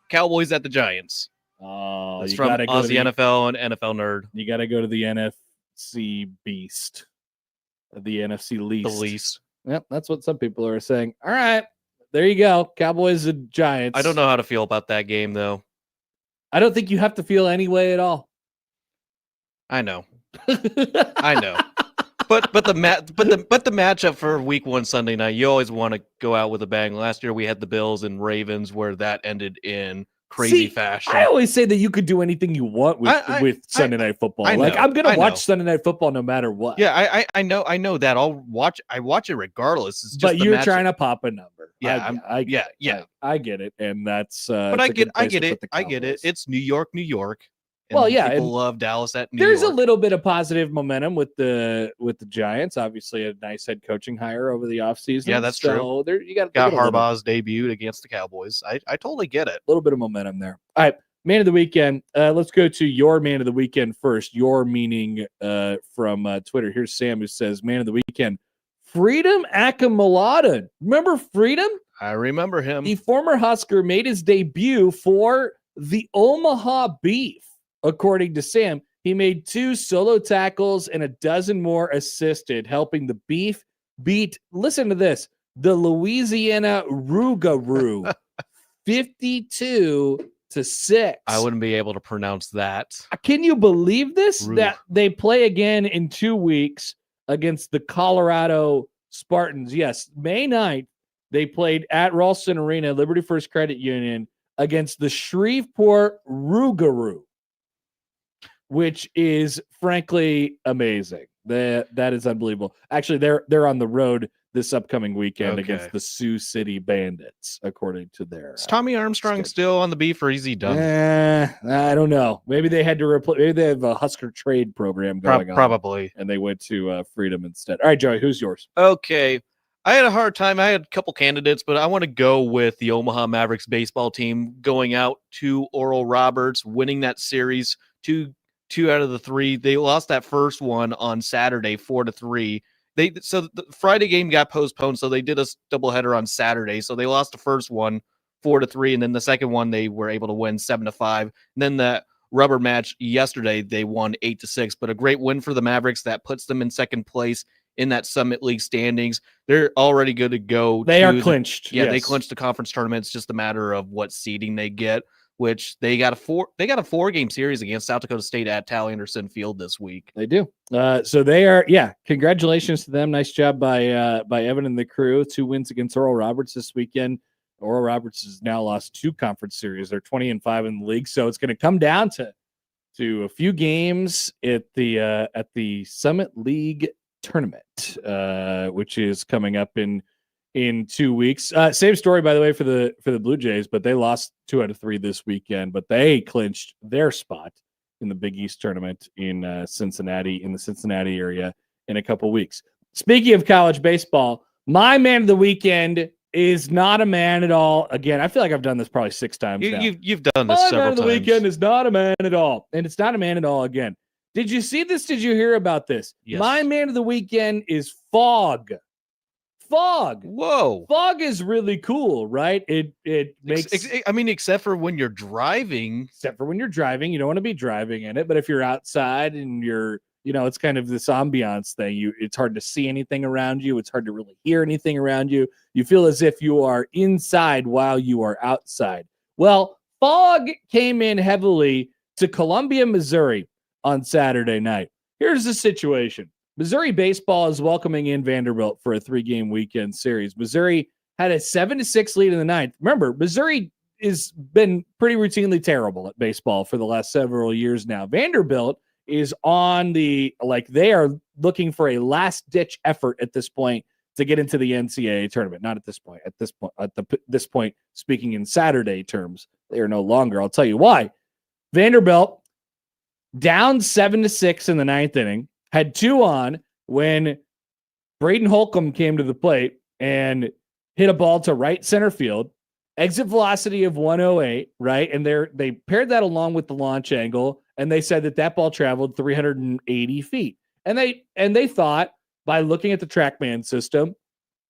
Cowboys at the Giants.
Oh,
It's
you
from
gotta go
Aussie NFL and NFL Nerd.
You got to go to the NFC Beast, the NFC Least.
The least.
Yep, that's what some people are saying. All right, there you go. Cowboys and Giants.
I don't know how to feel about that game, though.
I don't think you have to feel any way at all.
I know. I know. But the matchup for Week 1 Sunday night, you always want to go out with a bang. Last year we had the Bills and Ravens, where that ended in crazy fashion.
I always say that you could do anything you want with Sunday Night Football. I'm gonna watch Sunday Night Football no matter what.
Yeah, I know that. I watch it regardless. It's just
but you're trying to pop a number.
Yeah,
I get it, and that's.
But I get it. It's New York.
And
people love Dallas at New
York. There's a little bit of positive momentum with the Giants. Obviously, a nice head coaching hire over the offseason.
Yeah, that's true.
There you got
Harbaugh's debuted against the Cowboys. I totally get it.
A little bit of momentum there. All right, man of the weekend. Let's go to your man of the weekend first. Your meaning from Twitter. Here's Sam who says, "Man of the weekend, Freedom Akamaladen. Remember Freedom?
I remember him.
The former Husker made his debut for the Omaha Beef." According to Sam, he made 2 solo tackles and a dozen more assisted, helping the Beef beat, listen to this, the Louisiana Rougarou 52-6.
I wouldn't be able to pronounce that.
Can you believe this? That they play again in 2 weeks against the Colorado Spartans. Yes, May 9th, they played at Ralston Arena, Liberty First Credit Union, against the Shreveport Rougarou, which is frankly amazing. That is unbelievable. Actually, they're on the road this upcoming weekend against the Sioux City Bandits, according to their.
Is Tommy Armstrong still on the Beef, or is he done?
I don't know. Maybe they had to replace. Maybe they have a Husker trade program going on.
Probably,
and they went to Freedom instead. All right, Joey, who's yours?
Okay. I had a hard time. I had a couple candidates, but I want to go with the Omaha Mavericks baseball team going out to Oral Roberts, winning that series 2 out of the 3. They lost that first one on Saturday 4-3. So the Friday game got postponed, so they did a doubleheader on Saturday. So they lost the first one 4-3, and then the second one they were able to win 7-5. And then that rubber match yesterday they won 8-6. But a great win for the Mavericks that puts them in second place in that Summit League standings. They're already good to go.
They are clinched.
They clinched the conference tournament. It's just a matter of what seeding they get, which they got a 4-game series against South Dakota State at Tal Anderson Field this week.
They do. So they are, congratulations to them. Nice job by Evan and the crew. 2 wins against Oral Roberts this weekend. Oral Roberts has now lost 2 conference series. They're 20-5 in the league. So it's going to come down to a few games at the Summit League tournament, which is coming up in 2 weeks. Same story, by the way, for the Blue Jays, but they lost 2 out of 3 this weekend, but they clinched their spot in the Big East tournament in Cincinnati, in the Cincinnati area, in a couple weeks. Speaking of college baseball, my man of the weekend is not a man at all. Again, I feel like I've done this probably 6 times now.
You've done this
several times. My
man
man of the weekend is not a man at all, and it's not a man at all again. Did you see this? Did you hear about this?
Yes.
My man of the weekend is Fog.
Whoa.
Fog is really cool, right? It makes
except for when you're driving.
Except for when you're driving, you don't want to be driving in it. But if you're outside and you're, it's kind of this ambiance thing. It's hard to see anything around you. It's hard to really hear anything around you. You feel as if you are inside while you are outside. Well, Fog came in heavily to Columbia, Missouri on Saturday night. Here's the situation. Missouri baseball is welcoming in Vanderbilt for a 3-game weekend series. Missouri had a 7-6 lead in the 9th. Remember, Missouri has been pretty routinely terrible at baseball for the last several years now. Vanderbilt is on they are looking for a last-ditch effort at this point to get into the NCAA tournament. Not at this point. At this point, speaking in Saturday terms, they are no longer. I'll tell you why. Vanderbilt down 7-6 in the 9th inning. Had 2 on when Braden Holcomb came to the plate and hit a ball to right center field. exit velocity of 108, right? And they paired that along with the launch angle, and they said that ball traveled 380 feet. And they thought, by looking at the TrackMan system,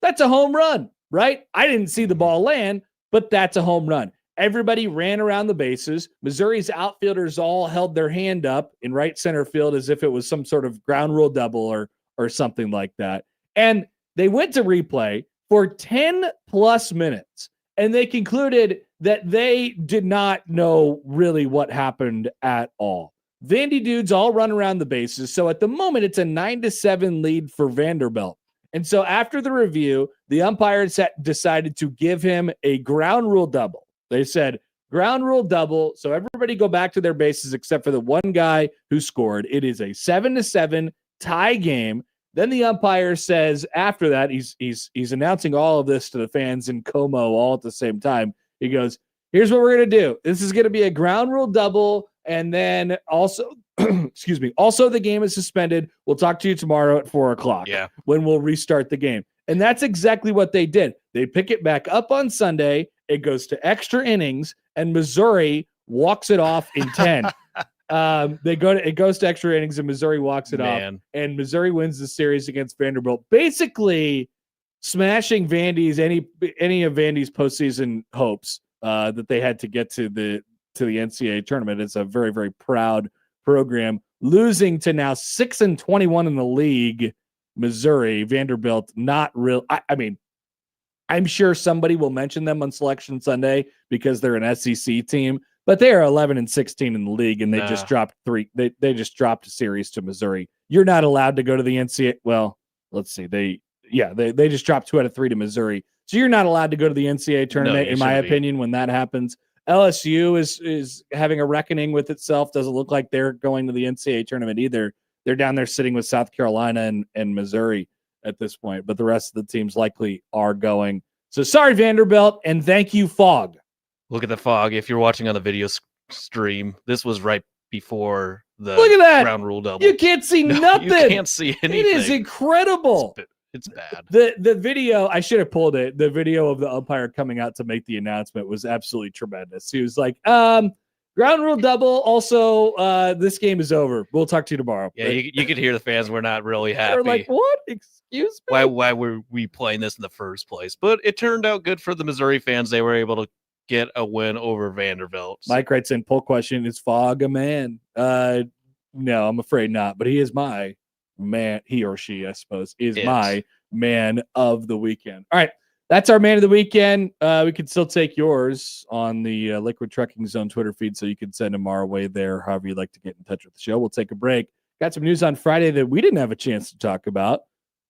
that's a home run, right? I didn't see the ball land, but that's a home run. Everybody ran around the bases. Missouri's outfielders all held their hand up in right center field as if it was some sort of ground rule double or something like that. And they went to replay for 10 plus minutes, and they concluded that they did not know really what happened at all. Vandy dudes all run around the bases. So at the moment, it's a 9-7 lead for Vanderbilt. And so after the review, the umpires decided to give him a ground rule double. They said, ground rule double. So everybody go back to their bases except for the one guy who scored. It is a 7-7 tie game. Then the umpire says after that, he's announcing all of this to the fans in Como all at the same time. He goes, here's what we're going to do. This is going to be a ground rule double. And then also, excuse me, also the game is suspended. We'll talk to you tomorrow at 4:00 when we'll restart the game. And that's exactly what they did. They pick it back up on Sunday. It goes to extra innings, and Missouri walks it off in 10. It goes to extra innings, and Missouri walks it off, and Missouri wins the series against Vanderbilt, basically smashing any of Vandy's postseason hopes that they had to get to the NCAA tournament. It's a very, very proud program, losing to now 6-21 in the league. Missouri, Vanderbilt, not real. I mean, I'm sure somebody will mention them on Selection Sunday because they're an SEC team, but they are 11-16 in the league, and they just dropped three. They just dropped a series to Missouri. You're not allowed to go to the NCAA. Well, let's see. They just dropped 2 out of 3 to Missouri, so you're not allowed to go to the NCAA tournament, in my opinion. When that happens, LSU is having a reckoning with itself. Doesn't look like they're going to the NCAA tournament either. They're down there sitting with South Carolina and Missouri at this point, but the rest of the teams likely are going. So sorry, Vanderbilt, and thank you, Fog.
Look at the fog. If you're watching on the video stream, this was right before the
Look at that
ground rule double.
You can't see nothing.
You can't see anything.
It is incredible.
It's bad.
The video, I should have pulled it. The video of the umpire coming out to make the announcement was absolutely tremendous. He was like, ground rule double. Also, this game is over. We'll talk to you tomorrow.
Yeah, you could hear the fans were not really happy.
They're like, what? Excuse me?
Why were we playing this in the first place? But it turned out good for the Missouri fans. They were able to get a win over Vanderbilt.
Mike writes in, poll question, is Fog a man? No, I'm afraid not. But he is my man. He or she, I suppose, is my man of the weekend. All right. That's our man of the weekend. We can still take yours on the Liquid Trucking Zone Twitter feed, so you can send them our way there, however you'd like to get in touch with the show. We'll take a break. Got some news on Friday that we didn't have a chance to talk about.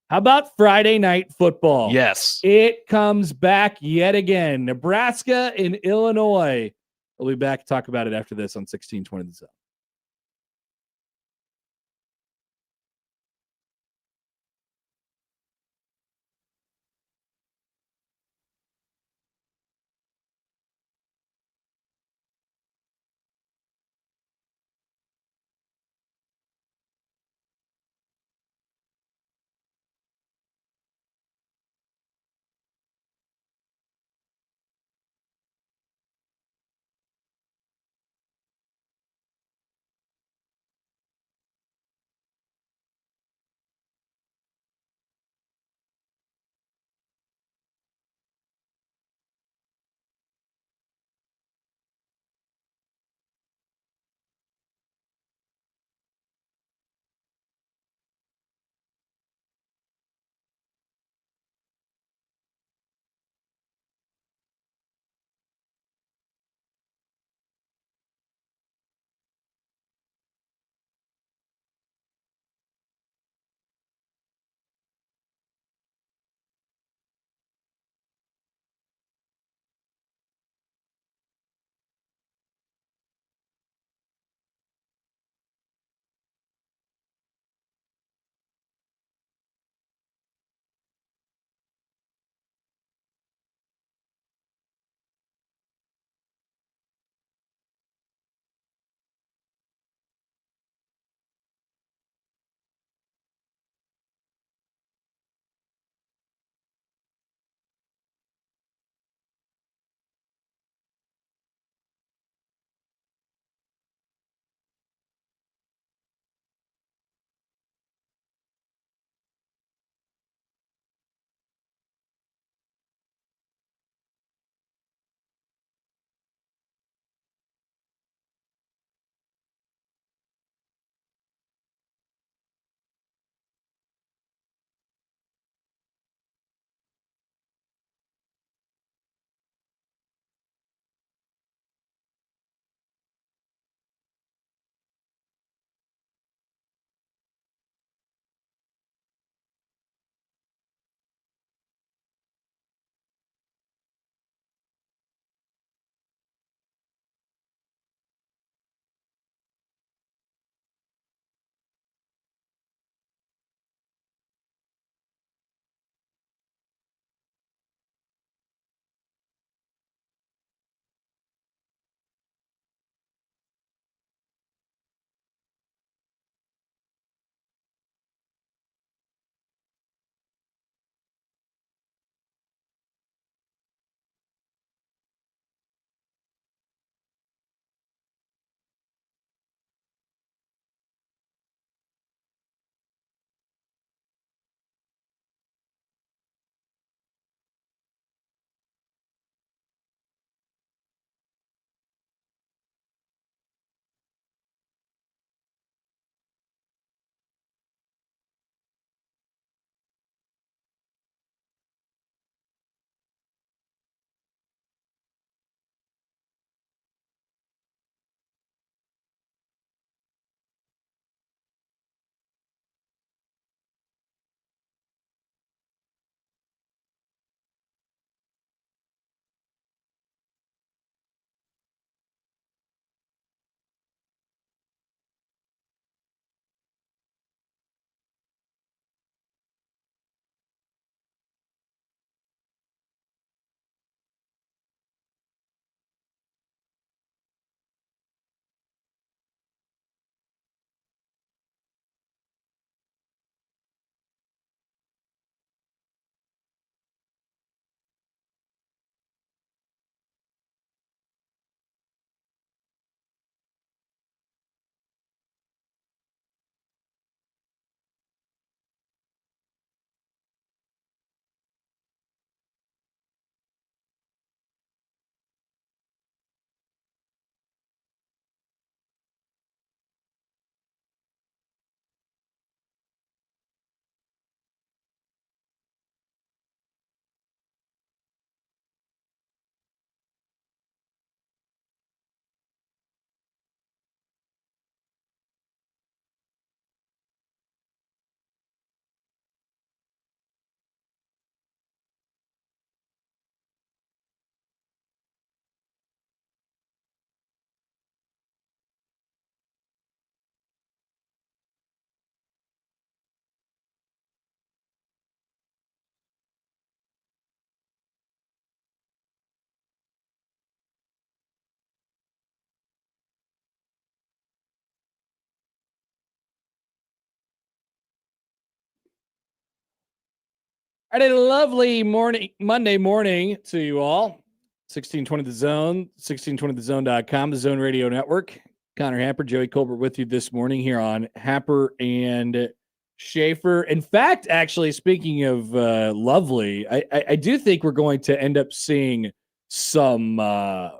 How about Friday night football?
Yes.
It comes back yet again. Nebraska and Illinois. We'll be back to talk about it after this on 1620 The Zone. All right, a lovely Monday morning to you all. 1620 The Zone, 1620thezone.com, the Zone Radio Network. Connor Happer, Joey Colbert with you this morning here on Happer and Schaefer. In fact, actually, speaking of lovely, I do think we're going to end up seeing some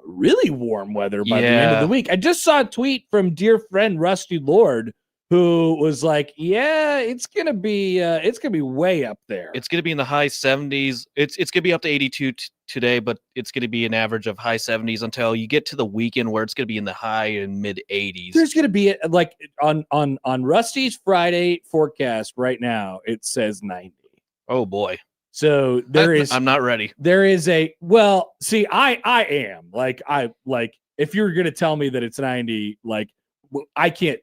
really warm weather by the end of the week. I just saw a tweet from dear friend Rusty Lord, who was like, "Yeah, it's gonna be way up there.
It's gonna be in the high 70s. It's gonna be up to 82 today, but it's gonna be an average of high 70s until you get to the weekend where it's gonna be in the high and mid 80s.
There's gonna be like on Rusty's Friday forecast right now. It says 90.
Oh boy.
So
I'm not ready.
There is a well. See, I am like if you're gonna tell me that it's 90, like I can't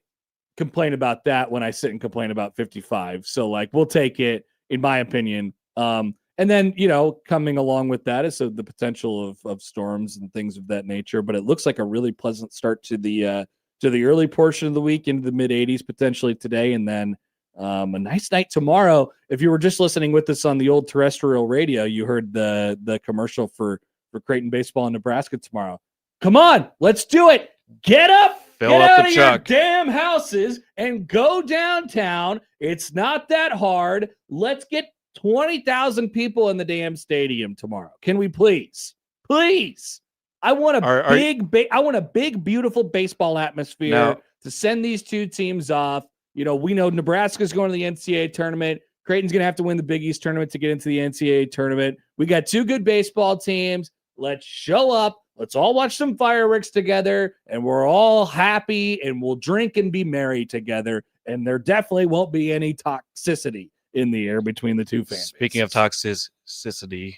complain about that when I sit and complain about 55. So like we'll take it, in my opinion. And then coming along with that is the potential of storms and things of that nature. But it looks like a really pleasant start to the early portion of the week into the mid 80s potentially today, and then a nice night tomorrow. If you were just listening with us on the old terrestrial radio, you heard the commercial for Creighton baseball in Nebraska tomorrow. Come on, let's do it. Get up.
Fill
Get
up
out
the
of
truck.
your damn houses and go downtown. It's not that hard. Let's get 20,000 people in the damn stadium tomorrow. Can we please? Please. I want a big, beautiful baseball atmosphere to send these two teams off. We know Nebraska's going to the NCAA tournament. Creighton's going to have to win the Big East tournament to get into the NCAA tournament. We got two good baseball teams. Let's show up. Let's all watch some fireworks together, and we're all happy, and we'll drink and be merry together, and there definitely won't be any toxicity in the air between the two fans.
Speaking of toxicity,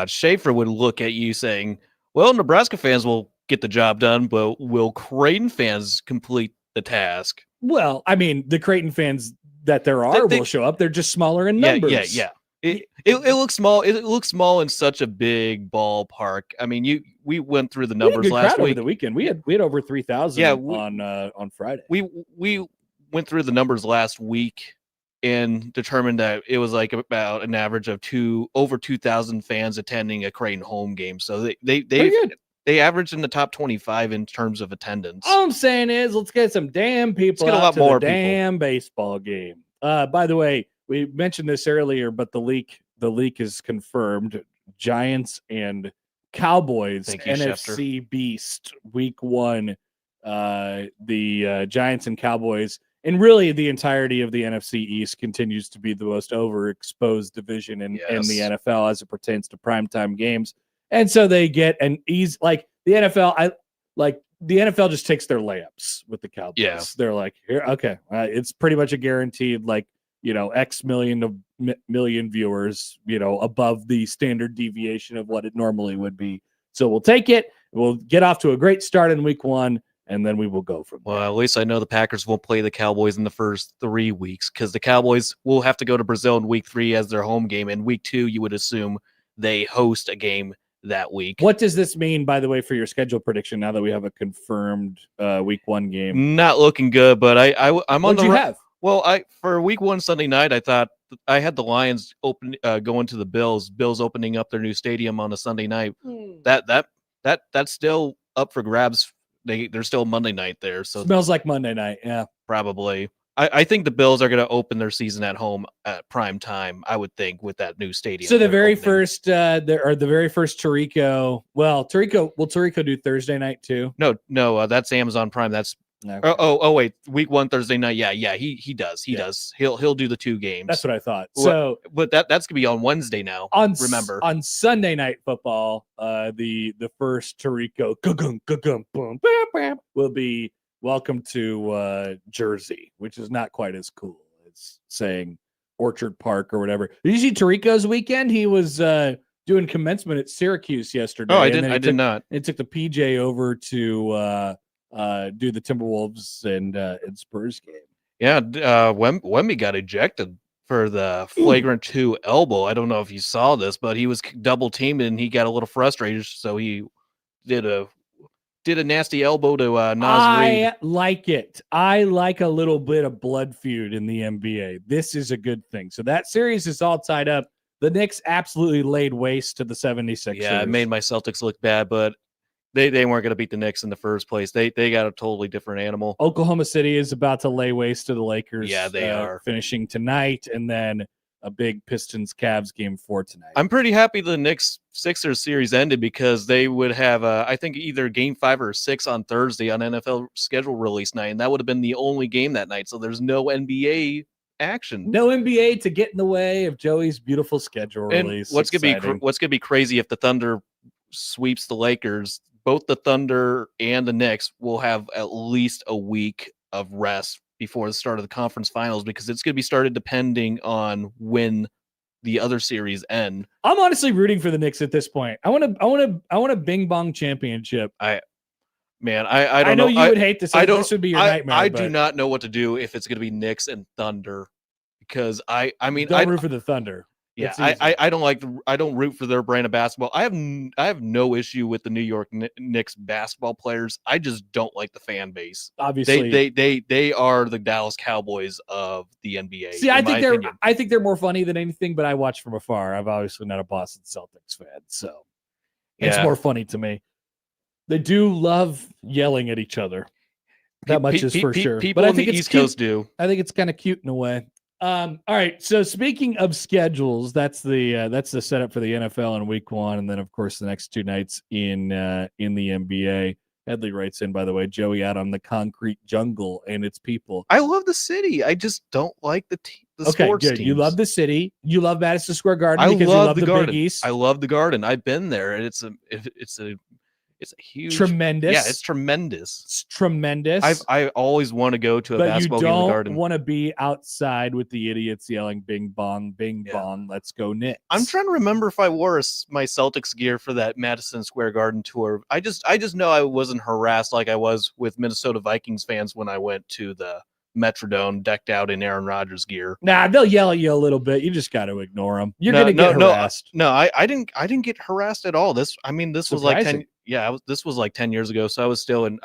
Schaefer would look at you saying, well, Nebraska fans will get the job done, but will Creighton fans complete the task?
Well, I mean, the Creighton fans that there are will show up. They're just smaller in numbers.
Yeah. It looks small. It looks small in such a big ballpark. I mean, we went through the numbers last week.
Over the weekend. We had over 3,000 on Friday.
We went through the numbers last week and determined that it was like about an average of over 2,000 fans attending a Creighton home game. So they averaged in the top 25 in terms of attendance.
All I'm saying is, let's get some damn people out to the damn baseball game. By the way, we mentioned this earlier, but the leak is confirmed. Giants and Cowboys, NFC Schefter. Beast, week 1. The Giants and Cowboys, and really the entirety of the NFC East continues to be the most overexposed division in the NFL as it pertains to primetime games. And so they get an easy, like the NFL, the NFL just takes their layups with the Cowboys.
Yeah.
They're like, here, okay, it's pretty much a guaranteed, X million viewers, above the standard deviation of what it normally would be. So we'll take it. We'll get off to a great start in week 1, and then we will go from there.
Well, at least I know the Packers won't play the Cowboys in the first 3 weeks, because the Cowboys will have to go to Brazil in week 3 as their home game. And week 2, you would assume they host a game that week.
What does this mean, by the way, for your schedule prediction now that we have a confirmed week 1 game?
Not looking good, but I'm on
What'd you have?
Well, for week 1 Sunday night, I thought I had the Lions going to the Bills. Bills opening up their new stadium on a Sunday night. That's still up for grabs. They're still Monday night there, so
smells like Monday night. Yeah,
probably. I think the Bills are going to open their season at home at prime time, I would think, with that new stadium.
So the very first Tirico. Well, Tirico do Thursday night too?
No, that's Amazon Prime. That's
okay.
Wait, week 1 Thursday night. Yeah, he does. He does. He'll do the 2 games.
That's what I thought. So,
but that's gonna be on Wednesday now. Remember,
on Sunday night football, the first Tirico will be welcome to Jersey, which is not quite as cool as saying Orchard Park or whatever. Did you see Tirico's weekend? He was doing commencement at Syracuse yesterday.
Oh, I did not.
It took the PJ over to do the Timberwolves and Spurs game.
Yeah, Wemby got ejected for the flagrant 2 elbow. I don't know if you saw this, but he was double teamed and he got a little frustrated, so he did a nasty elbow to Naz Reid.
I like it. I like a little bit of blood feud in the NBA. This is a good thing. So that series is all tied up The Knicks absolutely laid waste to the 76ers.
Yeah, it made my Celtics look bad, but they weren't going to beat the Knicks in the first place. They got a totally different animal.
Oklahoma City is about to lay waste to the Lakers.
Yeah, they are.
Finishing tonight, and then a big Pistons-Cavs game 4 tonight.
I'm pretty happy the Knicks-Sixers series ended because they would have, I think, either Game 5 or 6 on Thursday on NFL schedule release night, and that would have been the only game that night, so there's no NBA action.
No NBA to get in the way of Joey's beautiful schedule release.
What's gonna be crazy if the Thunder sweeps the Lakers? Both the Thunder and the Knicks will have at least a week of rest before the start of the conference finals because it's going to be started depending on when the other series end.
I'm honestly rooting for the Knicks at this point. I want a Bing Bong championship.
I don't know.
I know you would hate this. This would be your nightmare.
I do not know what to do if it's going to be Knicks and Thunder because I
root for the Thunder.
Yeah, I don't root for their brand of basketball. I have no issue with the New York Knicks basketball players. I just don't like the fan base.
Obviously,
they are the Dallas Cowboys of the NBA.
See, I think they're more funny than anything, but I watch from afar. I'm obviously not a Boston Celtics fan, so it's more funny to me. They do love yelling at each other. That much is for sure.
People
but I
on
think
the East Coast do.
I think it's kind of cute in a way. All right. So speaking of schedules, that's the setup for the NFL in week 1, and then of course the next 2 nights in the NBA. Headley writes in, by the way, Joey out on the concrete jungle and its people.
I love the city. I just don't like the sports
good.
teams.
You love the city. You love Madison Square Garden because you love the
Garden.
Big East.
I love the Garden. I've been there, and it's a huge,
tremendous.
Yeah, it's tremendous.
It's tremendous.
I always want to go to a basketball game in the Garden.
You don't want to be outside with the idiots yelling "Bing bong, bing bong, let's go Knicks."
I'm trying to remember if I wore my Celtics gear for that Madison Square Garden tour. I just know I wasn't harassed like I was with Minnesota Vikings fans when I went to the Metrodome decked out in Aaron Rodgers gear.
Nah, they'll yell at you a little bit. You just got to ignore them. You're gonna get harassed.
No, I didn't get harassed at all. This was like 10. Yeah, this was like 10 years ago, so I was still in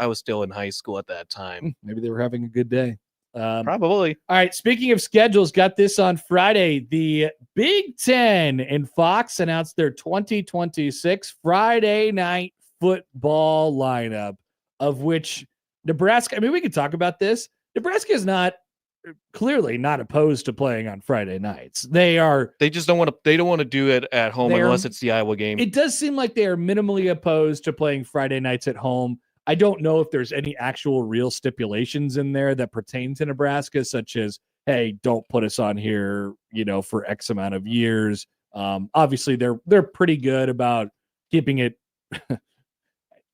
high school at that time.
Maybe they were having a good day.
Probably.
All right. Speaking of schedules, got this on Friday. The Big Ten and Fox announced their 2026 Friday night football lineup, of which Nebraska. I mean, we could talk about this. Nebraska is clearly not opposed to playing on Friday nights. They just don't want to. They don't want to do it at home unless it's the Iowa game. It does seem like they are minimally opposed to playing Friday nights at home. I don't know if there's any actual real stipulations in there that pertain to Nebraska, such as, hey, don't put us on here, for X amount of years. Obviously, they're pretty good about keeping it.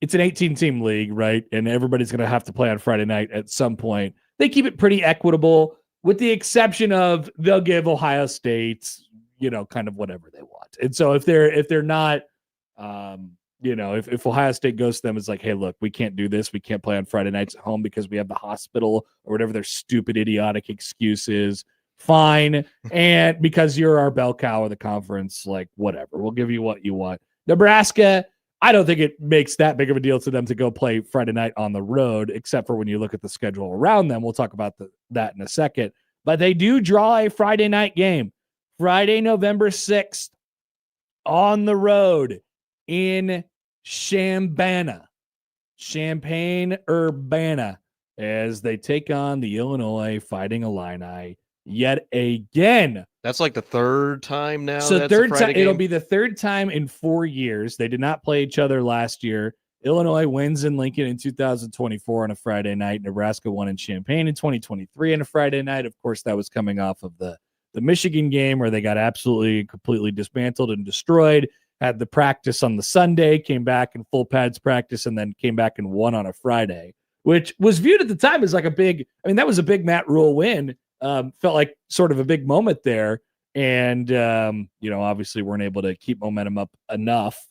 It's an 18-team league, right? And everybody's going to have to play on Friday night at some point. They keep it pretty equitable, with the exception of they'll give Ohio State, kind of whatever they want. And so if they're not, if Ohio State goes to them, it's like, hey, look, we can't do this. We can't play on Friday nights at home because we have the hospital or whatever their stupid, idiotic excuse is. Fine. And because you're our bell cow of the conference, like whatever, we'll give you what you want. Nebraska, I don't think it makes that big of a deal to them to go play Friday night on the road, except for when you look at the schedule around them. We'll talk about that in a second. But they do draw a Friday night game, Friday, November 6th, on the road in Champaign-Urbana, as they take on the Illinois Fighting Illini yet again.
That's like the third time now.
So third time, it'll be the third time in 4 years. They did not play each other last year. Illinois wins in Lincoln in 2024 on a Friday night. Nebraska won in Champaign in 2023 on a Friday night. Of course, that was coming off of the Michigan game where they got absolutely completely dismantled and destroyed. Had the practice on the Sunday, came back in full pads practice, and then came back and won on a Friday, which was viewed at the time as like that was a big Matt Rule win. Felt like sort of a big moment there. And, obviously weren't able to keep momentum up enough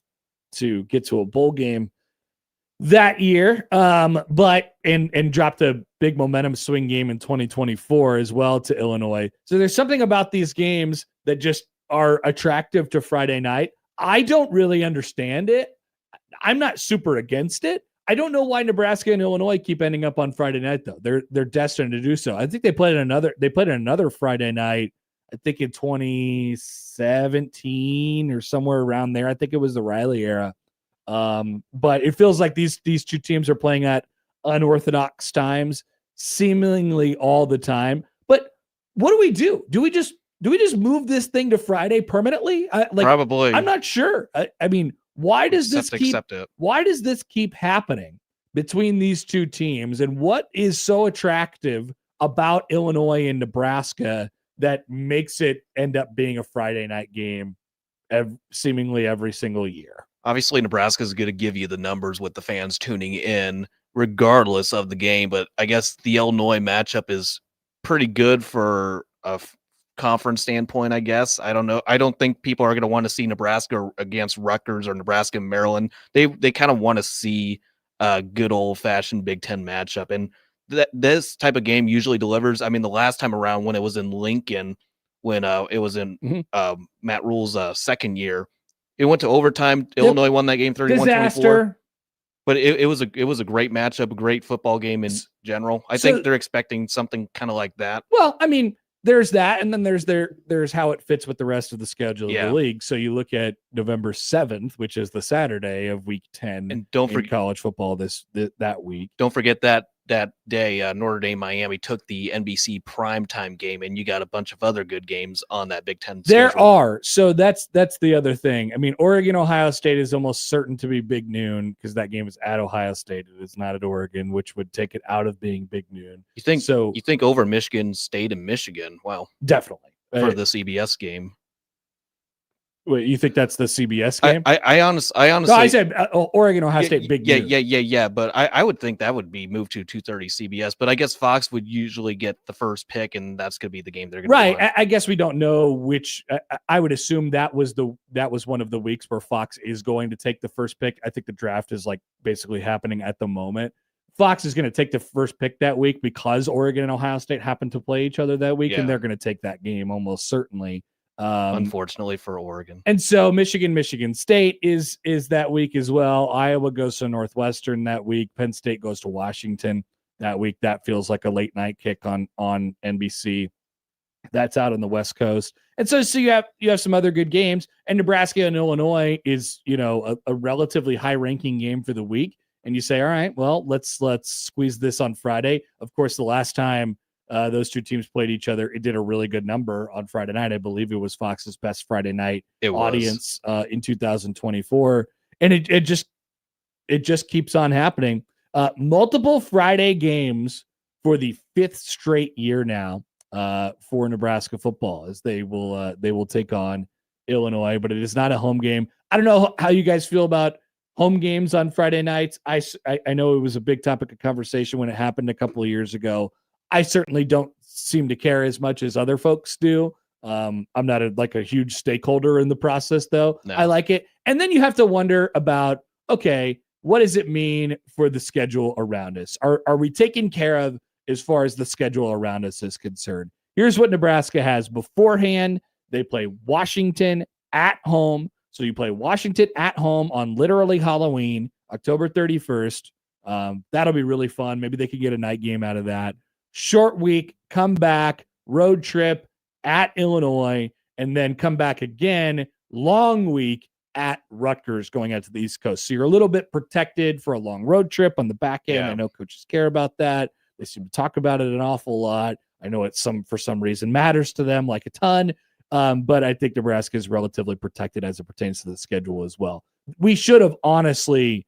to get to a bowl game that year. But dropped a big momentum swing game in 2024 as well to Illinois. So there's something about these games that just are attractive to Friday night. I don't really understand it. I'm not super against it. I don't know why Nebraska and Illinois keep ending up on Friday night, though. They're destined to do so. I think they played another Friday night I think in 2017 or somewhere around there. I think it was the Riley era. But it feels like these two teams are playing at unorthodox times, seemingly all the time. But what do we do? Do we just move this thing to Friday permanently?
Probably.
I'm not sure. I mean, why does this keep happening between these two teams? And what is so attractive about Illinois and Nebraska that makes it end up being a Friday night game seemingly every single year?
Obviously, Nebraska is going to give you the numbers with the fans tuning in, regardless of the game. But I guess the Illinois matchup is pretty good for a conference standpoint, I guess. I don't know. I don't think people are going to want to see Nebraska against Rutgers or Nebraska and Maryland. They kind of want to see a good old-fashioned Big Ten matchup. And this type of game usually delivers. I mean, the last time around when it was in Lincoln, when it was in Matt Rule's second year, it went to overtime. Illinois won that game 31-24. But it was a great matchup, a great football game in general. I think they're expecting something kind of like that.
Well, I mean, there's that, and then there's how it fits with the rest of the schedule of the league. So you look at November 7th, which is the Saturday of Week 10,
and don't forget
college football that week.
Don't forget that day, Notre Dame Miami took the NBC primetime game, and you got a bunch of other good games on that Big Ten schedule.
There are. So that's the other thing. I mean, Oregon, Ohio State is almost certain to be big noon because that game is at Ohio State. It's not at Oregon, which would take it out of being big noon.
You think over Michigan State and Michigan? Well,
definitely
for the CBS game.
Wait, you think that's the CBS game?
I honestly.
No, I said Oregon, Ohio State, big.
Yeah. But I would think that would be moved to 2:30 CBS. But I guess Fox would usually get the first pick, and that's going to be the game they're going to.
Right. I guess we don't know which. I would assume that was one of the weeks where Fox is going to take the first pick. I think the draft is like basically happening at the moment. Fox is going to take the first pick that week because Oregon and Ohio State happen to play each other that week, and they're going to take that game almost certainly.
Unfortunately for Oregon.
And so Michigan State is that week as well. Iowa goes to Northwestern that week. Penn State goes to Washington that week. That feels like a late night kick on NBC. That's out on the West Coast. And so you have some other good games. And Nebraska and Illinois is, a relatively high ranking game for the week. And you say, all right, well, let's squeeze this on Friday. Of course, the last time those two teams played each other, it did a really good number on Friday night. I believe it was Fox's best Friday night audience in 2024. And it just keeps on happening. Multiple Friday games for the fifth straight year now for Nebraska football, as they will take on Illinois, but it is not a home game. I don't know how you guys feel about home games on Friday nights. I know it was a big topic of conversation when it happened a couple of years ago. I certainly don't seem to care as much as other folks do. I'm not a huge stakeholder in the process, though. No. I like it. And then you have to wonder about, okay, what does it mean for the schedule around us? Are we taken care of as far as the schedule around us is concerned? Here's what Nebraska has beforehand. They play Washington at home. So you play Washington at home on literally Halloween, October 31st. That'll be really fun. Maybe they could get a night game out of that. Short week, come back, road trip at Illinois, and then come back again, long week at Rutgers going out to the East Coast. So you're a little bit protected for a long road trip on the back end. Yeah. I know coaches care about that. They seem to talk about it an awful lot. I know for some reason matters to them like a ton. But I think Nebraska is relatively protected as it pertains to the schedule as well. We should have honestly,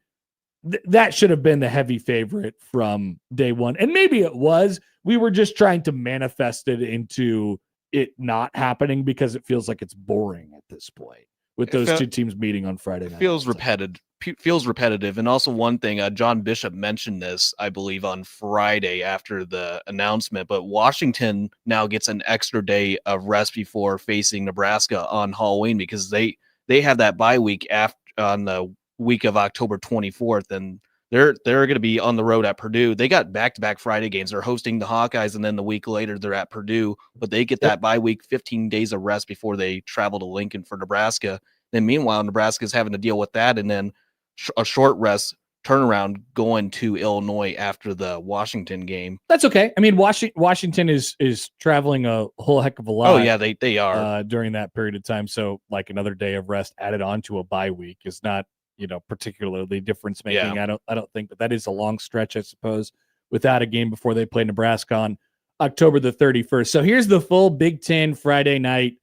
that should have been the heavy favorite from day one. And maybe it was. We were just trying to manifest it into it not happening because it feels like it's boring at this point with those two teams meeting on Friday night.
Feels repetitive. And also one thing, John Bishop mentioned this, I believe, on Friday after the announcement, but Washington now gets an extra day of rest before facing Nebraska on Halloween because they have that bye week on the week of October 24th, and they're going to be on the road at Purdue. They got back-to-back Friday games. They're hosting the Hawkeyes, and then the week later they're at Purdue, but they get that bye week, 15 days of rest before they travel to Lincoln for Nebraska. Then meanwhile, Nebraska's having to deal with that, and then a short rest turnaround going to Illinois after the Washington game.
That's okay. I mean, Washington is traveling a whole heck of a lot.
Oh yeah, they are
during that period of time. So like another day of rest added on to a bye week is not, particularly difference making.
Yeah.
I don't think, but that is a long stretch, I suppose, without a game before they play Nebraska on October the 31st. So here's the full Big Ten Friday night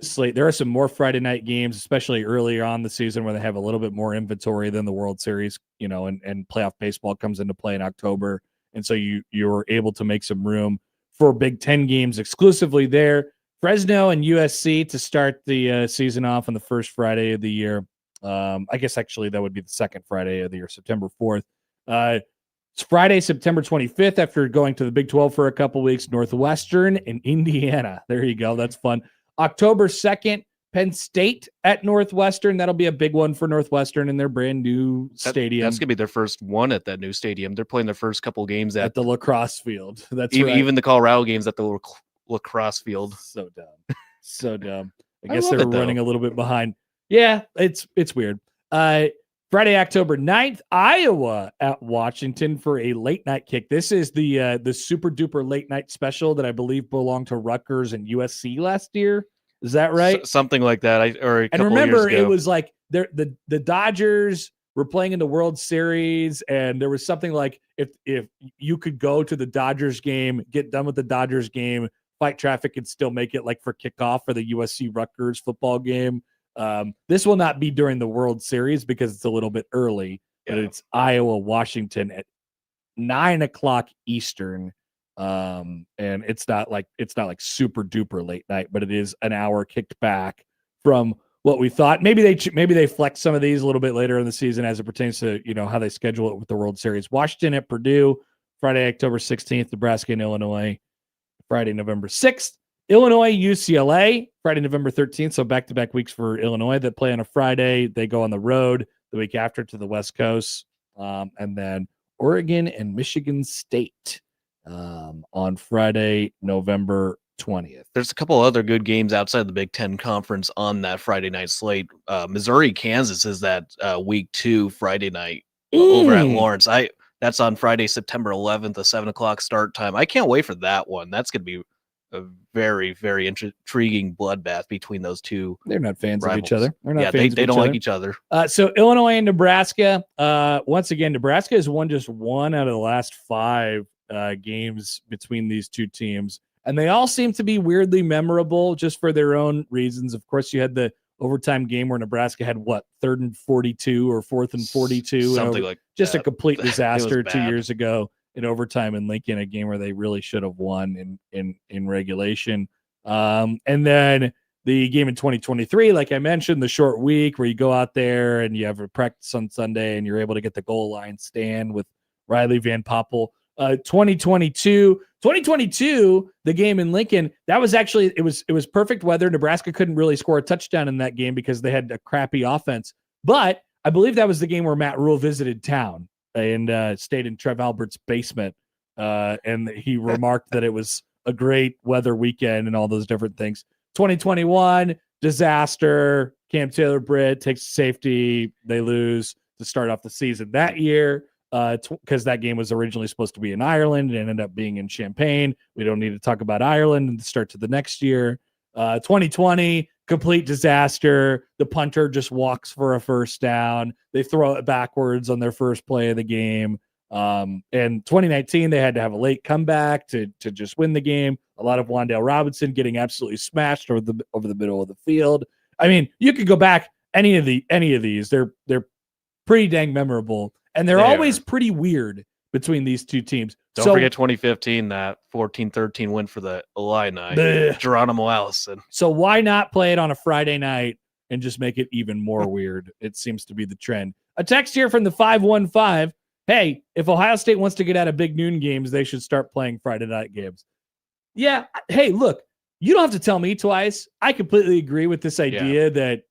slate. There are some more Friday night games, especially earlier on the season where they have a little bit more inventory than the World Series, and playoff baseball comes into play in October. And so you're able to make some room for Big Ten games exclusively there. Fresno and USC to start the season off on the first Friday of the year. I guess actually that would be the second Friday of the year, September 4th. It's Friday, September 25th, after going to the Big 12 for a couple weeks, Northwestern and Indiana. There you go. That's fun. October 2nd, Penn State at Northwestern. That'll be a big one for Northwestern in their brand new stadium.
That's going to be their first one at that new stadium. They're playing their first couple games at
the lacrosse field. That's
even,
right.
Even the Colorado games at the lacrosse field.
So dumb. So dumb. I
I
guess
love
they're
it, though.
running a little bit behind. Yeah, it's weird. Friday, October 9th, Iowa at Washington for a late night kick. This is the super duper late night special that I believe belonged to Rutgers and USC last year. Is that right?
Something like that.
And remember, it was like the Dodgers were playing in the World Series, and there was something like if you could go to the Dodgers game, get done with the Dodgers game, fight traffic, and still make it like for kickoff for the USC Rutgers football game. This will not be during the World Series because it's a little bit early, but it's Iowa, Washington at 9:00 Eastern. And it's not like super duper late night, but it is an hour kicked back from what we thought. Maybe they flex some of these a little bit later in the season as it pertains to, how they schedule it with the World Series. Washington at Purdue, Friday, October 16th, Nebraska and Illinois, Friday, November 6th. Illinois, UCLA, Friday, November 13th. So back-to-back weeks for Illinois that play on a Friday. They go on the road the week after to the West Coast. And then Oregon and Michigan State on Friday, November 20th.
There's a couple other good games outside the Big Ten Conference on that Friday night slate. Missouri, Kansas is that week 2 Friday night over at Lawrence. That's on Friday, September 11th, a 7:00 start time. I can't wait for that one. That's going to be a very, very intriguing bloodbath between those two.
They're not fans
rivals.
of each other. They're not
yeah,
fans
they
of
don't
each
like
other.
each other.
So Illinois and Nebraska. Once again, Nebraska has won just one out of the last 5 games between these two teams, and they all seem to be weirdly memorable just for their own reasons. Of course, you had the overtime game where Nebraska had 3rd and 42 or 4th and 42,
Something like
just
that.
a complete disaster 2
bad.
years ago in overtime in Lincoln, a game where they really should have won in regulation. And then the game in 2023, like I mentioned, the short week where you go out there and you have a practice on Sunday and you're able to get the goal line stand with Riley Van Poppel. 2022, the game in Lincoln, that was actually, it was perfect weather. Nebraska couldn't really score a touchdown in that game because they had a crappy offense. But I believe that was the game where Matt Rule visited town and stayed in Trev Albert's basement. And he remarked that it was a great weather weekend and all those different things. 2021, disaster. Cam Taylor-Britt takes safety. They lose to start off the season that year because that game was originally supposed to be in Ireland and ended up being in Champaign. We don't need to talk about Ireland and the start to the next year. 2020, complete disaster. The punter just walks for a first down. They throw it backwards on their first play of the game. And 2019, they had to have a late comeback to just win the game. A lot of Wan'Dale Robinson getting absolutely smashed over the middle of the field. I mean, you could go back any of these. They're pretty dang memorable, and they're always pretty weird between these two teams.
Don't forget 2015, that 14-13 win for the Illini. Geronimo Allison.
So why not play it on a Friday night and just make it even more weird? It seems to be the trend. A text here from the 515. Hey, if Ohio State wants to get out of big noon games, they should start playing Friday night games. Yeah. Hey, look, you don't have to tell me twice. I completely agree with this idea that,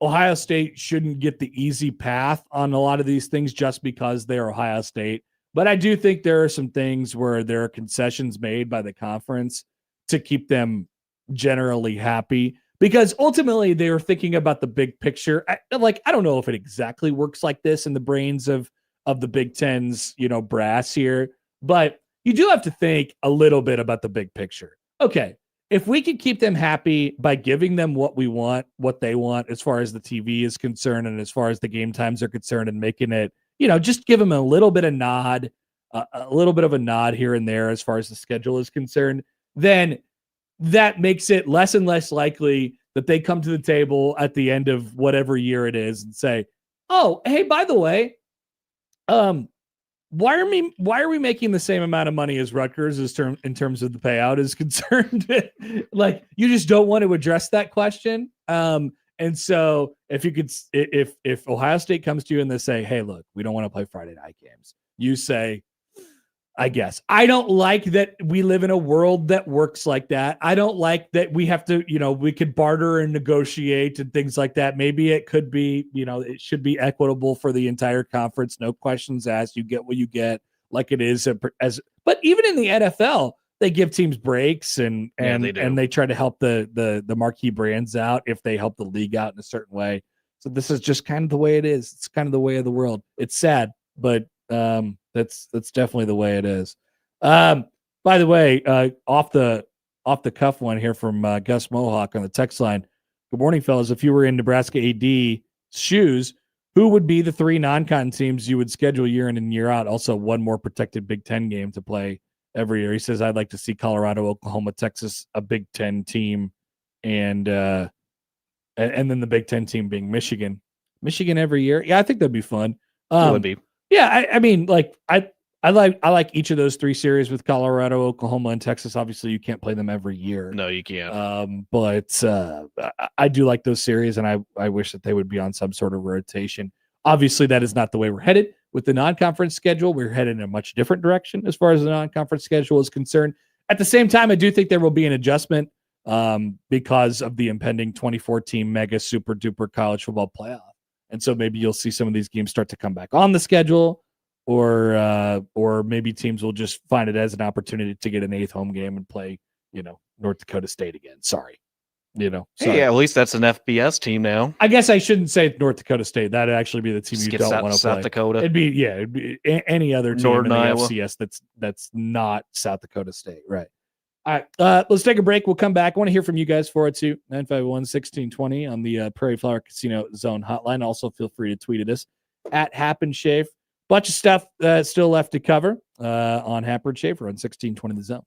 Ohio State shouldn't get the easy path on a lot of these things just because they're Ohio State. But I do think there are some things where there are concessions made by the conference to keep them generally happy. because ultimately they were thinking about the big picture. I don't know if it exactly works like this in the brains of the Big Ten's, brass here, but you do have to think a little bit about the big picture. Okay, if we could keep them happy by giving them what we want, what they want, as far as the TV is concerned, and as far as the game times are concerned, and making it, just give them a little bit of nod, a little bit of a nod here and there as far as the schedule is concerned, then that makes it less and less likely that they come to the table at the end of whatever year it is and say, "Oh, hey, by the way, why are we making the same amount of money as Rutgers in terms of the payout is concerned?" Like, you just don't want to address that question. And so if Ohio State comes to you and they say, "Hey, look, we don't want to play Friday night games," you say, I guess. I don't like that we live in a world that works like that. I don't like that we have to, we could barter and negotiate and things like that. Maybe it could be, it should be equitable for the entire conference. No questions asked. You get what you get, like it is but even in the NFL, they give teams breaks and they try to help the marquee brands out if they help the league out in a certain way. So this is just kind of the way it is. It's kind of the way of the world. It's sad, but that's definitely the way it is. By the way, off the cuff one here from Gus Mohawk on the text line. Good morning, fellas. If you were in Nebraska AD shoes, who would be the 3 non-con teams you would schedule year in and year out? Also, one more protected Big Ten game to play every year. He says, I'd like to see Colorado, Oklahoma, Texas, a Big Ten team, and then the Big Ten team being Michigan. Michigan every year. Yeah, I think that'd be fun.
It would be.
Yeah, I mean, like I like each of those 3 series with Colorado, Oklahoma, and Texas. Obviously, you can't play them every year.
No, you can't.
But I do like those series, and I wish that they would be on some sort of rotation. Obviously, that is not the way we're headed with the non-conference schedule. We're headed in a much different direction as far as the non-conference schedule is concerned. At the same time, I do think there will be an adjustment because of the impending 2014 mega super duper college football playoff. And so maybe you'll see some of these games start to come back on the schedule, or maybe teams will just find it as an opportunity to get an 8th home game and play, North Dakota State again. Sorry.
Hey, at least that's an FBS team now.
I guess I shouldn't say North Dakota State. That'd actually be the team you don't want to play.
South Dakota.
It'd be any other team
Northern
in the
Iowa.
FCS that's not South Dakota State. Right. All right, let's take a break. We'll come back. I want to hear from you guys. 402-951-1620 on the Prairie Flower Casino Zone hotline. Also, feel free to tweet at us at Happen Schaefer. Bunch of stuff still left to cover on Happer and Schaefer on 1620 The Zone.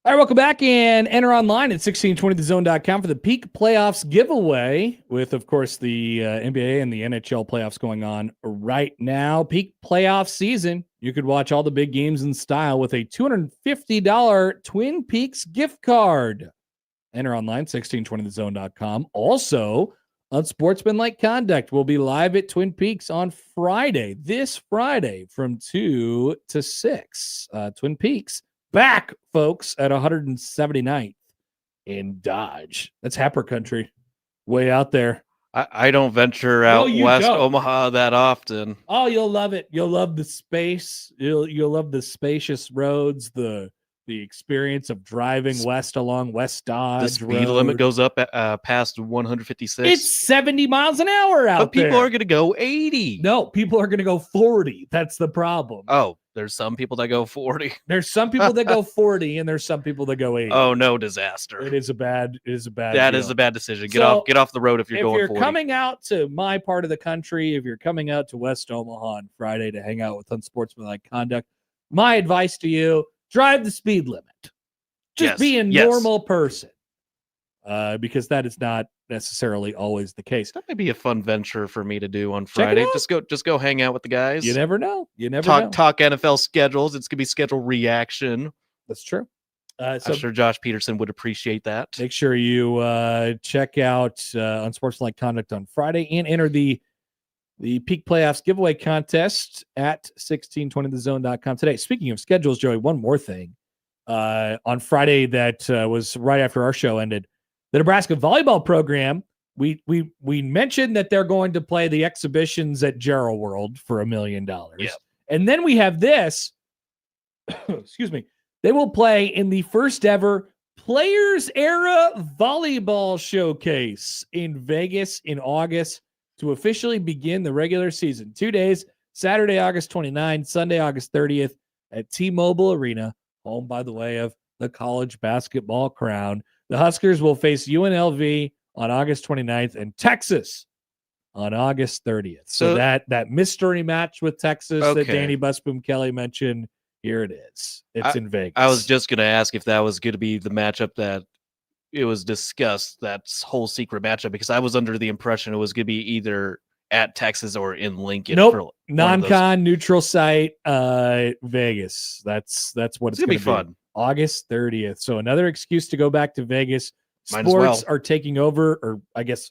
All right, welcome back and enter online at 1620thezone.com for the Peak Playoffs giveaway with, of course, the NBA and the NHL playoffs going on right now. Peak playoff season. You could watch all the big games in style with a $250 Twin Peaks gift card. Enter online, 1620thezone.com. Also, Unsportsmanlike Conduct will be live at Twin Peaks on Friday, this Friday from 2 to 6. Twin Peaks. Back, folks, at 179th in Dodge. That's Happer country, way out there.
I don't venture out west Omaha that often.
Oh, you'll love it. You'll love the space. You'll love the spacious roads, the experience of driving west along West Dodge.
The speed limit goes up past 156.
It's 70 miles an hour out there.
But people are going to go 80.
No, people are going to go 40. That's the problem.
Oh, there's some people that go 40.
There's some people that go 40, and there's some people that go 80.
Oh, no, disaster.
It is a bad
That
deal.
is a bad decision. Get off the road if you're going 40.
If you're coming out to my part of the country, if you're coming out to West Omaha on Friday to hang out with Unsportsmanlike Conduct, my advice to you, drive the speed limit. Just be a normal person. Because that is not necessarily always the case.
That might be a fun venture for me to do on Friday. Just go hang out with the guys.
You never know.
Talk NFL schedules. It's gonna be schedule reaction.
That's true.
I'm sure Josh Peterson would appreciate that.
Make sure you check out Unsportsmanlike Conduct on Friday and enter the Peak Playoffs giveaway contest at 1620thezone.com today. Speaking of schedules, Joey, one more thing. On Friday, that was right after our show ended, the Nebraska volleyball program, we mentioned that they're going to play the exhibitions at Gerald World for $1 million.
Yeah.
And then we have this, excuse me, they will play in the first ever Players Era Volleyball Showcase in Vegas in August to officially begin the regular season. 2 days, Saturday, August 29th, Sunday, August 30th at T-Mobile Arena, home, by the way, of the college basketball crown. The Huskers will face UNLV on August 29th and Texas on August 30th. So that mystery match with Texas that Danny Busboom Kelly mentioned, here it is. It's in Vegas.
I was just going to ask if that was going to be the matchup that it was discussed, that whole secret matchup, because I was under the impression it was going to be either at Texas or in Lincoln.
Nope. Non-con, neutral site, Vegas. That's what it's going to be.
Fun.
August 30th. So another excuse to go back to Vegas.
Might as well.
Sports are taking over, or I guess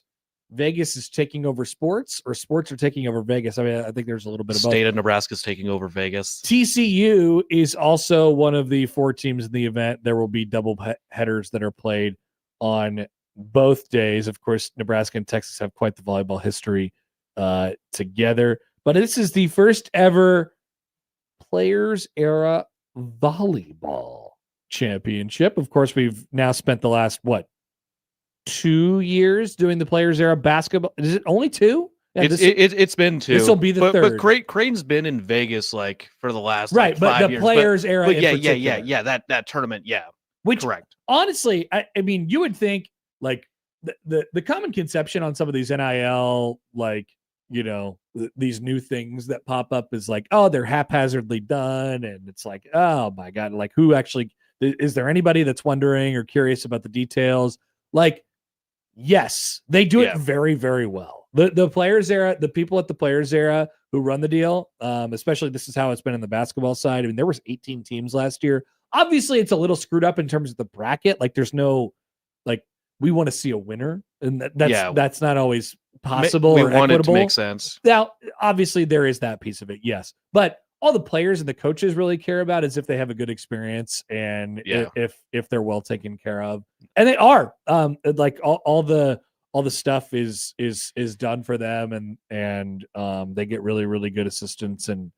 Vegas is taking over sports, or sports are taking over Vegas. I mean, I think there's a little bit of both.
State of Nebraska is taking over Vegas.
TCU is also one of the 4 teams in the event. There will be double headers that are played on both days. Of course, Nebraska and Texas have quite the volleyball history together. But this is the first ever Players Era Volleyball Championship. Of course, we've now spent the last 2 years doing the Players Era basketball. Is it only 2? Yeah,
it's been 2.
This will be the third.
But Creighton's been in Vegas like for the last
but
5
the
years.
Players Era.
But yeah. That tournament,
Which,
correct.
Honestly, I mean, you would think like the common conception on some of these NIL, like, you know, these new things that pop up is like, oh, they're haphazardly done, and it's like, oh my god, like who actually is there anybody that's wondering or curious about the details? Like, yes, they do it very, very well. The Players Era, the people at the Players Era who run the deal, especially this is how it's been in the basketball side. I mean, there was 18 teams last year. Obviously, it's a little screwed up in terms of the bracket. Like, there's no, like, we want to see a winner, and that's not always possible.
We
or
want
equitable.
it to make sense.
Now, obviously, there is that piece of it, yes, but all the players and the coaches really care about is if they have a good experience and if they're well taken care of, and they are. Like all the stuff is done for them, and they get really, really good assistance and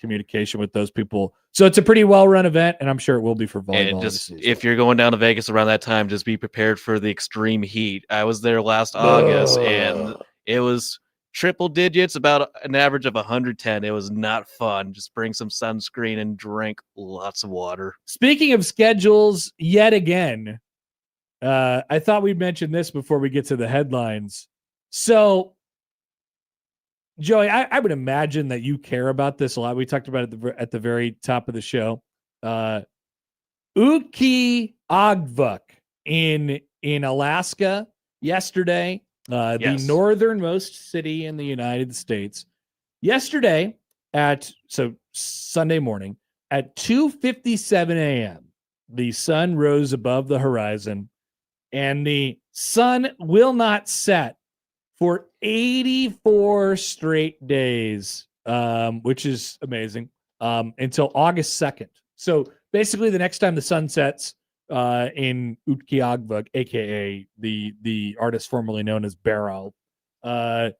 communication with those people. So it's a pretty well run event, and I'm sure it will be for volleyball.
And just if you're going down to Vegas around that time, just be prepared for the extreme heat. I was there last August, and it was triple digits, about an average of 110. It was not fun. Just bring some sunscreen and drink lots of water.
Speaking of schedules, yet again, I thought we'd mention this before we get to the headlines. So, Joey, I would imagine that you care about this a lot. We talked about it at the very top of the show. Utqiagvik in Alaska yesterday, the northernmost city in the United States. Yesterday Sunday morning at 2:57 a.m., the sun rose above the horizon, and the sun will not set for 84 straight days, which is amazing, until August 2nd. So basically, the next time the sun sets in Utqiagvik, aka the artist formerly known as Barrow, we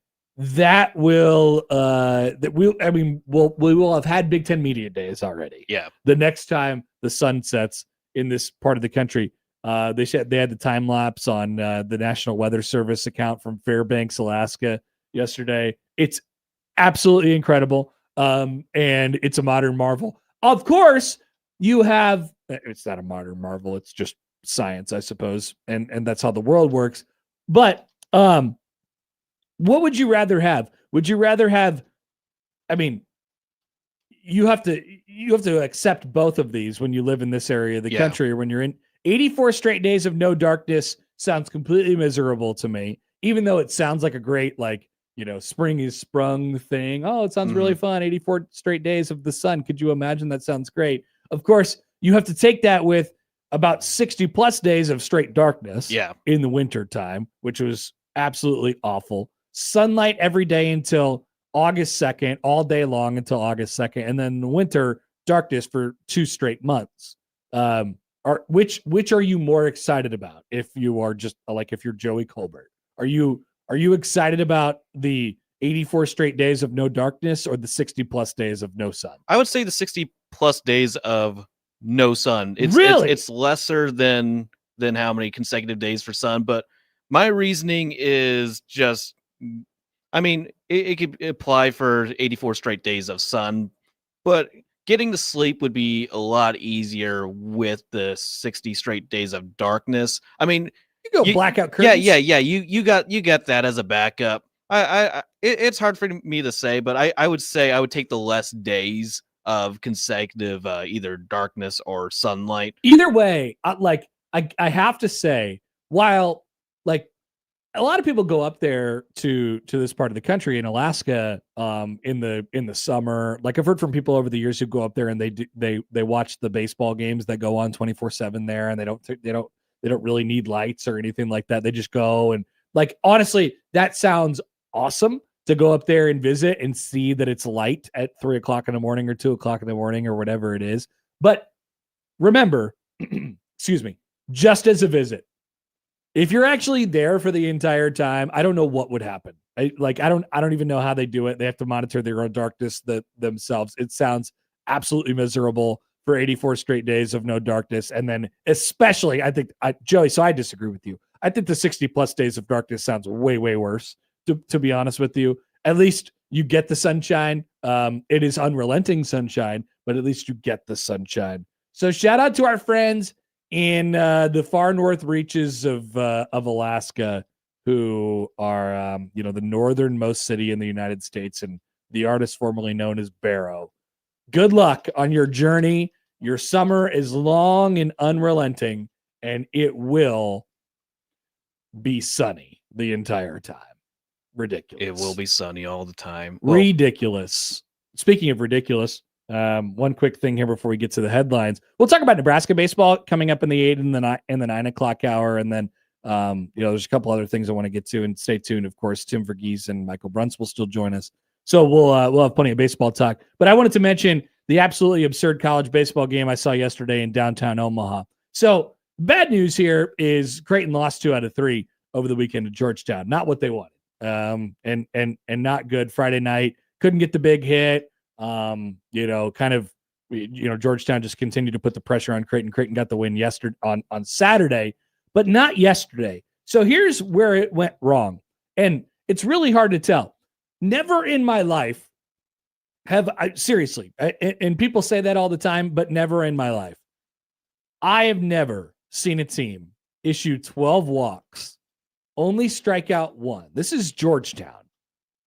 will have had Big Ten Media Days already.
Yeah.
The next time the sun sets in this part of the country, they had the time lapse on the National Weather Service account from Fairbanks, Alaska yesterday. It's absolutely incredible. And it's a modern marvel. Of course, it's not a modern marvel. It's just science, I suppose. And that's how the world works. But, what would you rather have? Would you rather have, you have to accept both of these when you live in this area of the country, or when you're in 84 straight days of no darkness. Sounds completely miserable to me, even though it sounds like a great, spring is sprung thing. Oh, it sounds really fun. 84 straight days of the sun. Could you imagine? That sounds great. Of course, you have to take that with about 60 plus days of straight darkness in the winter time, which was absolutely awful. Sunlight every day until August 2nd, all day long until August 2nd, and then the winter darkness for 2 straight months. Which are you more excited about? If you are just if you're Joey Colbert, are you excited about the 84 straight days of no darkness, or the 60 plus days of no sun?
I would say the 60 plus days of no sun. It's lesser than how many consecutive days for sun, but my reasoning is just, it could apply for 84 straight days of sun, but getting to sleep would be a lot easier with the 60 straight days of darkness. You
go blackout curtains.
Yeah. You got that as a backup. It's hard for me to say, but I would say I would take the less days of consecutive either darkness or sunlight.
Either way, I have to say, while a lot of people go up there to this part of the country in Alaska in the summer. I've heard from people over the years who go up there and they watch the baseball games that go on 24/7 there, and they don't really need lights or anything like that. They just go, and honestly, that sounds awesome to go up there and visit and see that it's light at 3 o'clock in the morning or 2 o'clock in the morning or whatever it is. But remember, excuse me, just as a visit, if you're actually there for the entire time, I don't know what would happen. I don't even know how they do it. They have to monitor their own darkness themselves. It sounds absolutely miserable for 84 straight days of no darkness. And then especially, I think, Joey, so I disagree with you. I think the 60 plus days of darkness sounds way, way worse, to be honest with you. At least you get the sunshine. It is unrelenting sunshine, but at least you get the sunshine. So shout out to our friends in the far north reaches of Alaska, who are the northernmost city in the United States, and the artist formerly known as Barrow. Good luck on your journey. Your summer is long and unrelenting, and it will be sunny the entire time. Ridiculous.
It will be sunny all the time.
Ridiculous. Speaking of ridiculous, one quick thing here before we get to the headlines. We'll talk about Nebraska baseball coming up in the 8 and the 9 o'clock hour, and then there's a couple other things I want to get to. And stay tuned, of course. Tim Verghese and Michael Bruns will still join us, so we'll have plenty of baseball talk. But I wanted to mention the absolutely absurd college baseball game I saw yesterday in downtown Omaha. So bad news here is Creighton lost 2 out of 3 over the weekend to Georgetown. Not what they wanted, and not good. Friday night couldn't get the big hit. Georgetown just continued to put the pressure on Creighton. Creighton got the win yesterday on Saturday, but not yesterday. So here's where it went wrong. And it's really hard to tell. Never in my life have I seriously, and people say that all the time, but never in my life, I have never seen a team issue 12 walks, only strike out 1. This is Georgetown.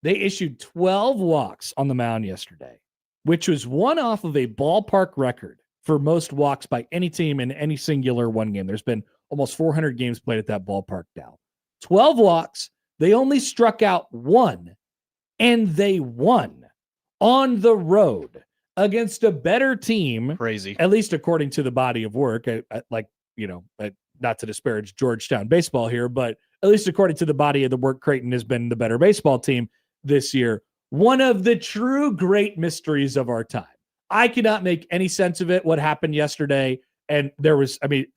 They issued 12 walks on the mound yesterday, which was one off of a ballpark record for most walks by any team in any singular one game. There's been almost 400 games played at that ballpark now. 12 walks. They only struck out one, and they won on the road against a better team.
Crazy.
At least according to the body of work. Not to disparage Georgetown baseball here, but at least according to the body of the work, Creighton has been the better baseball team this year. One of the true great mysteries of our time. I cannot make any sense of it, what happened yesterday. And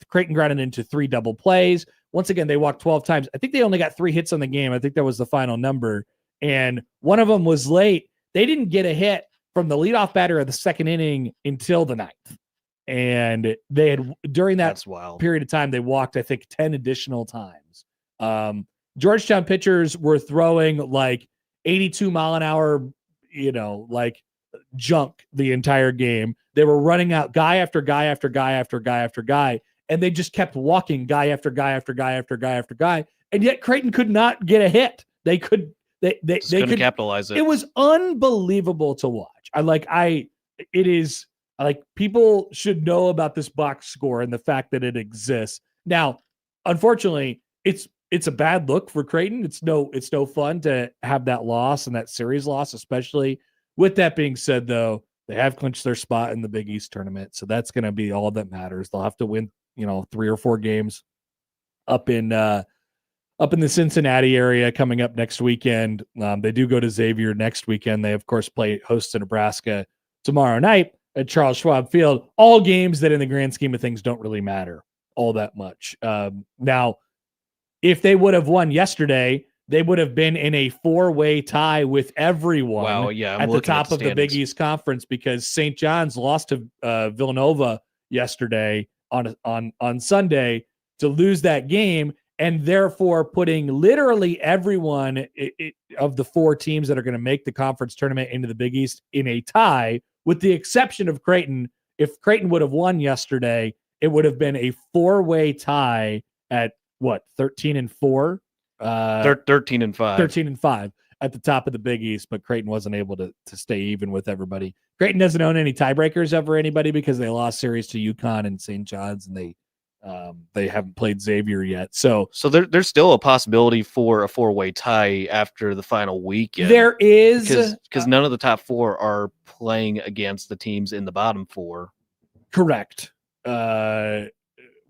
Creighton grounded into 3 double plays. Once again, they walked 12 times. I think they only got 3 hits on the game. I think that was the final number. And one of them was late. They didn't get a hit from the leadoff batter of the second inning until the 9th. And they had, during that period of time, they walked, I think, 10 additional times. Georgetown pitchers were throwing like 82 mile an hour, like junk the entire game. They were running out guy after guy after guy after guy after guy, and they just kept walking guy after guy after guy after guy after guy. And yet Creighton could not get a hit. They couldn't
capitalize it.
It was unbelievable to watch. People should know about this box score and the fact that it exists. Now, unfortunately, it's a bad look for Creighton. It's no fun to have that loss and that series loss, especially. With that being said, though, they have clinched their spot in the Big East tournament, so that's going to be all that matters. They'll have to win, 3 or 4 games up in the Cincinnati area coming up next weekend. They do go to Xavier next weekend. They, of course, play host to Nebraska tomorrow night at Charles Schwab Field. All games that in the grand scheme of things don't really matter all that much. Now, if they would have won yesterday, they would have been in a 4-way tie with everyone at the top of the Big East Conference, because St. John's lost to Villanova yesterday on Sunday to lose that game, and therefore putting literally everyone of the 4 teams that are going to make the conference tournament into the Big East in a tie, with the exception of Creighton. If Creighton would have won yesterday, it would have been a 4-way tie at 13-4?
13-5.
13-5 at the top of the Big East, but Creighton wasn't able to stay even with everybody. Creighton doesn't own any tiebreakers over anybody because they lost series to UConn and St. John's, and they haven't played Xavier yet. So
there's still a possibility for a 4-way tie after the final weekend.
There is,
because none of the top 4 are playing against the teams in the bottom 4.
Correct.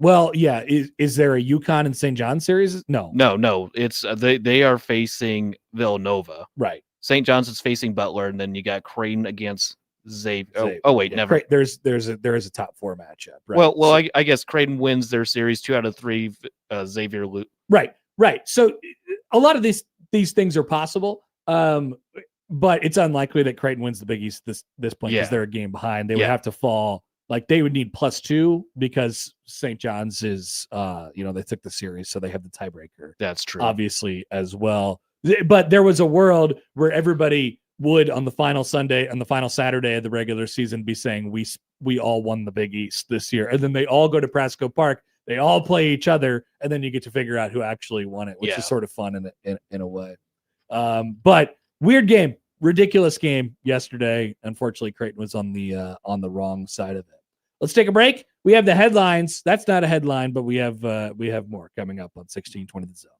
Well, yeah. Is there a UConn and St. John series? No.
It's they are facing Villanova.
Right.
St. John's is facing Butler, and then you got Creighton against Xavier. Oh wait, never.
There is a top 4 matchup. Right?
Well, I guess Creighton wins their series 2 out of 3. Xavier lose.
Right. So a lot of these things are possible. But it's unlikely that Creighton wins the Big East this point, because they're a game behind. They would have to fall. Like, they would need +2 because St. John's is, they took the series, so they have the tiebreaker.
That's true.
Obviously, as well. But there was a world where everybody would, on the final Saturday of the regular season, be saying, we all won the Big East this year. And then they all go to Prasco Park. They all play each other, and then you get to figure out who actually won it, which is sort of fun in a way. But weird game, ridiculous game yesterday. Unfortunately, Creighton was on the wrong side of it. Let's take a break. We have the headlines. That's not a headline, but we have more coming up on 1620 The Zone.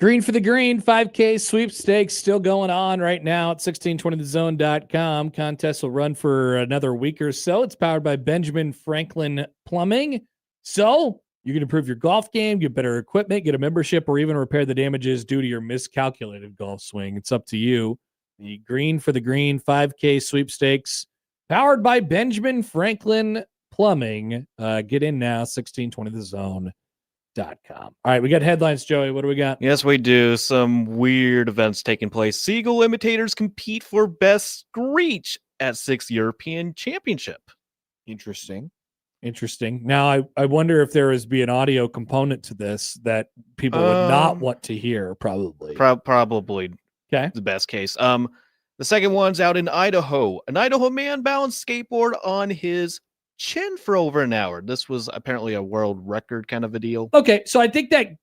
Green for the Green 5K sweepstakes still going on right now at 1620thezone.com. Contest will run for another week or so. It's powered by Benjamin Franklin Plumbing. So you can improve your golf game, get better equipment, get a membership, or even repair the damages due to your miscalculated golf swing. It's up to you. The Green for the Green 5K sweepstakes powered by Benjamin Franklin Plumbing. Get in now, 1620thezone.com. All right, we got headlines, Joey. What do we got?
Yes, we do. Some weird events taking place. Seagull imitators compete for best screech at 6th European Championship.
Interesting. Now, I wonder if there is be an audio component to this that people would not want to hear, probably.
Probably.
Okay.
The best case. The second one's out in Idaho. An Idaho man balanced skateboard on his chin for over an hour. This was apparently a world record kind of a deal.
Okay, so I think that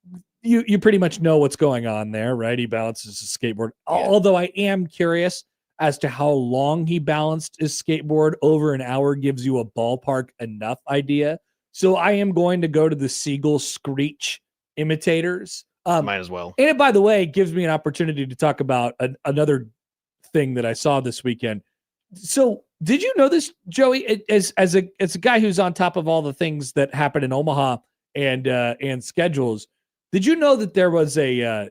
you pretty much know what's going on there, right? He balances his skateboard. Yeah. Although I am curious as to how long he balanced his skateboard. Over an hour gives you a ballpark enough idea. So I am going to go to the Seagull Screech imitators.
Might as well.
And it, by the way, gives me an opportunity to talk about another thing that I saw this weekend. So did you know this, Joey, as a guy who's on top of all the things that happen in Omaha and schedules? Did you know that there was a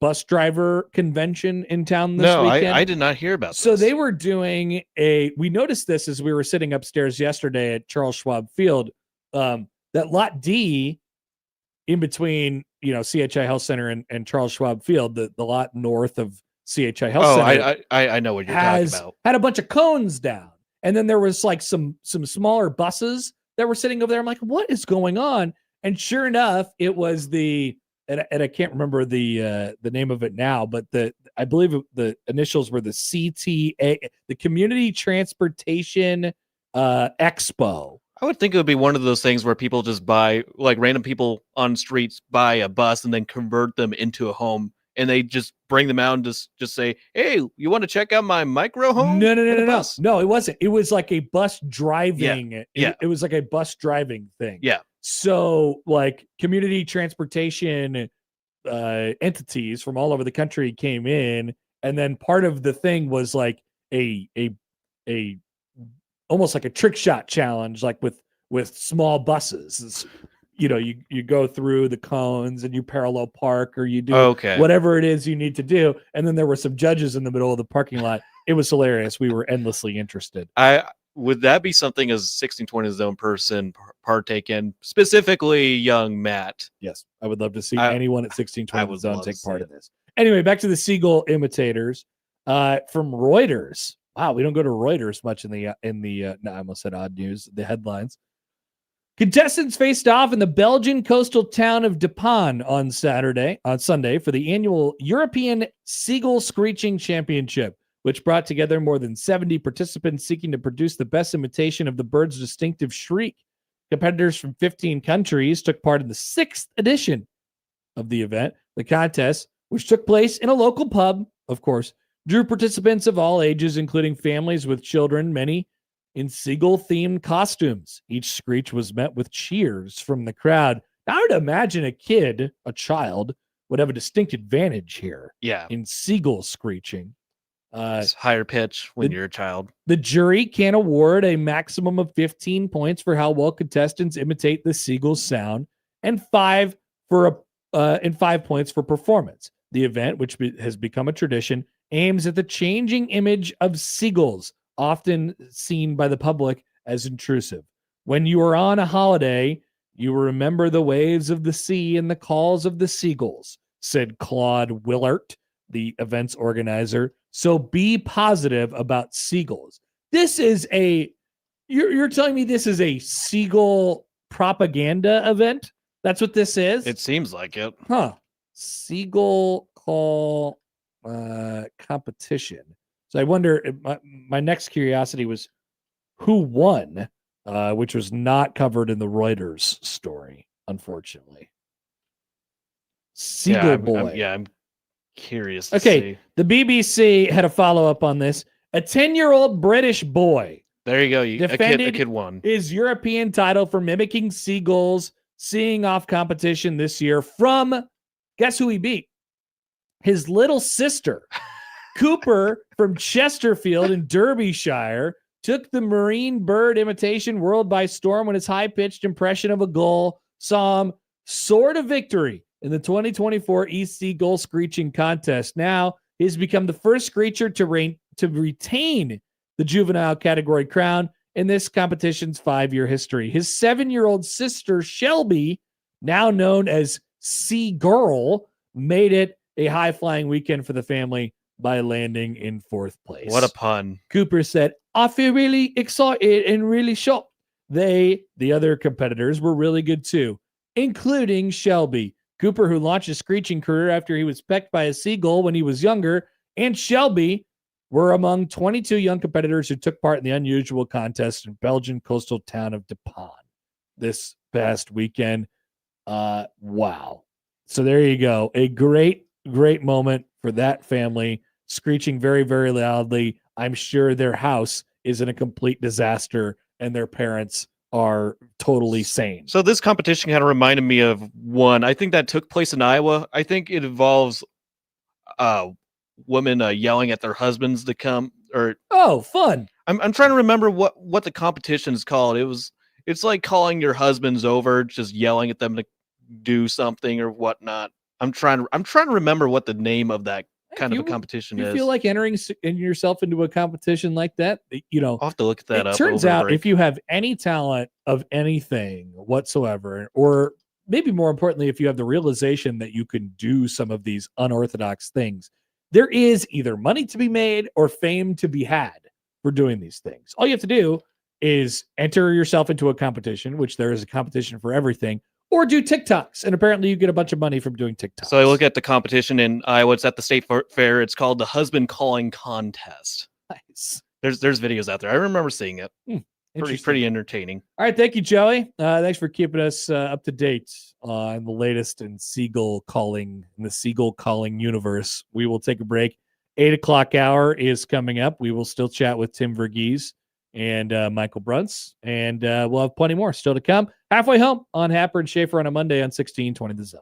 bus driver convention in town this weekend?
No, I did not hear about this.
So they were doing we noticed this as we were sitting upstairs yesterday at Charles Schwab Field, that lot D in between, CHI Health Center and Charles Schwab Field, the lot north of CHI Health Center.
I know what you're talking about.
Had a bunch of cones down. And then there was like some smaller buses that were sitting over there. I'm like, what is going on? And sure enough, it was and I can't remember the name of it now, but I believe the initials were the CTA, the Community Transportation Expo.
I would think it would be one of those things where people just buy, like random people on streets buy a bus and then convert them into a home, and they just bring them out and just say, "Hey, you want to check out my micro home?"
No, it wasn't. It was like a bus driving.
Yeah.
It was like a bus driving thing.
Yeah.
So like community transportation entities from all over the country came in, and then part of the thing was like a almost like a trick shot challenge, like with small buses. It's, you go through the cones and you parallel park, or you do whatever it is you need to do. And then there were some judges in the middle of the parking lot. It was hilarious. We were endlessly interested.
Would that be something as a 1620 zone person partake in, specifically young Matt?
Yes, I would love to see anyone at 1620 zone take part in this. Anyway, back to the Seagull imitators from Reuters. Wow, we don't go to Reuters much in the I almost said odd news, the headlines. Contestants faced off in the Belgian coastal town of Depon on Sunday for the annual European Seagull Screeching Championship, which brought together more than 70 participants seeking to produce the best imitation of the bird's distinctive shriek. Competitors from 15 countries took part in the 6th edition of the event. The contest, which took place in a local pub, of course, drew participants of all ages, including families with children, many in seagull-themed costumes. Each screech was met with cheers from the crowd. Now, I would imagine a child, would have a distinct advantage here.
Yeah.
In seagull screeching.
It's higher pitch when you're a child.
The jury can award a maximum of 15 points for how well contestants imitate the seagull's sound, and 5 points for performance. The event, which has become a tradition, aims at the changing image of seagulls, often seen by the public as intrusive. When you are on a holiday, you remember the waves of the sea and the calls of the seagulls, said Claude Willert, the event's organizer. So be positive about seagulls. This is you're telling me this is a seagull propaganda event? That's what this is?
It seems like it.
Huh. Seagull call competition. So I wonder, my next curiosity was who won, which was not covered in the Reuters story, unfortunately. Seagull boy.
I'm curious to see.
Okay, the BBC had a follow-up on this. A 10-year-old British boy.
There you go. A kid won.
His European title for mimicking seagulls, seeing off competition this year from, guess who he beat? his little sister, Cooper from Chesterfield in Derbyshire, took the Marine bird imitation world by storm when his high-pitched impression of a goal saw him soar to victory in the 2024 EC Goal Screeching Contest. Now, he's become the first screecher to retain the juvenile category crown in this competition's 5-year history. His 7-year-old sister, Shelby, now known as Sea Girl, made it a high-flying weekend for the family by landing in 4th place.
What a pun.
Cooper said, I feel really excited and really shocked. The other competitors, were really good too, including Shelby. Cooper, who launched his screeching career after he was pecked by a seagull when he was younger, and Shelby were among 22 young competitors who took part in the unusual contest in Belgian coastal town of De Pan this past weekend. Wow. So there you go. A great moment for that family, screeching very, very loudly. I'm sure their house is in a complete disaster and their parents are totally sane.
So this competition kind of reminded me of one, I think that took place in Iowa. I think it involves women yelling at their husbands to come, or
oh, fun.
I'm trying to remember what the competition is called. It's like calling your husbands over, just yelling at them to do something or whatnot. I'm trying to remember what the name of that kind of a competition
you
is.
Feel like entering yourself into a competition like that?
I'll have to look that up.
It turns out if you have any talent of anything whatsoever, or maybe more importantly, if you have the realization that you can do some of these unorthodox things, there is either money to be made or fame to be had for doing these things. All you have to do is enter yourself into a competition, which there is a competition for everything, or do TikToks. And apparently you get a bunch of money from doing TikToks.
So I look at the competition in Iowa. It's at the state fair. It's called the Husband Calling Contest.
Nice.
There's videos out there. I remember seeing it. Pretty entertaining.
All right. Thank you, Joey. Thanks for keeping us up to date on the latest in the seagull calling universe. We will take a break. 8:00 hour is coming up. We will still chat with Tim Verghese and Michael Bruntz, and we'll have plenty more still to come. Halfway home on Happer and Schaefer on a Monday on 1620 The Zone.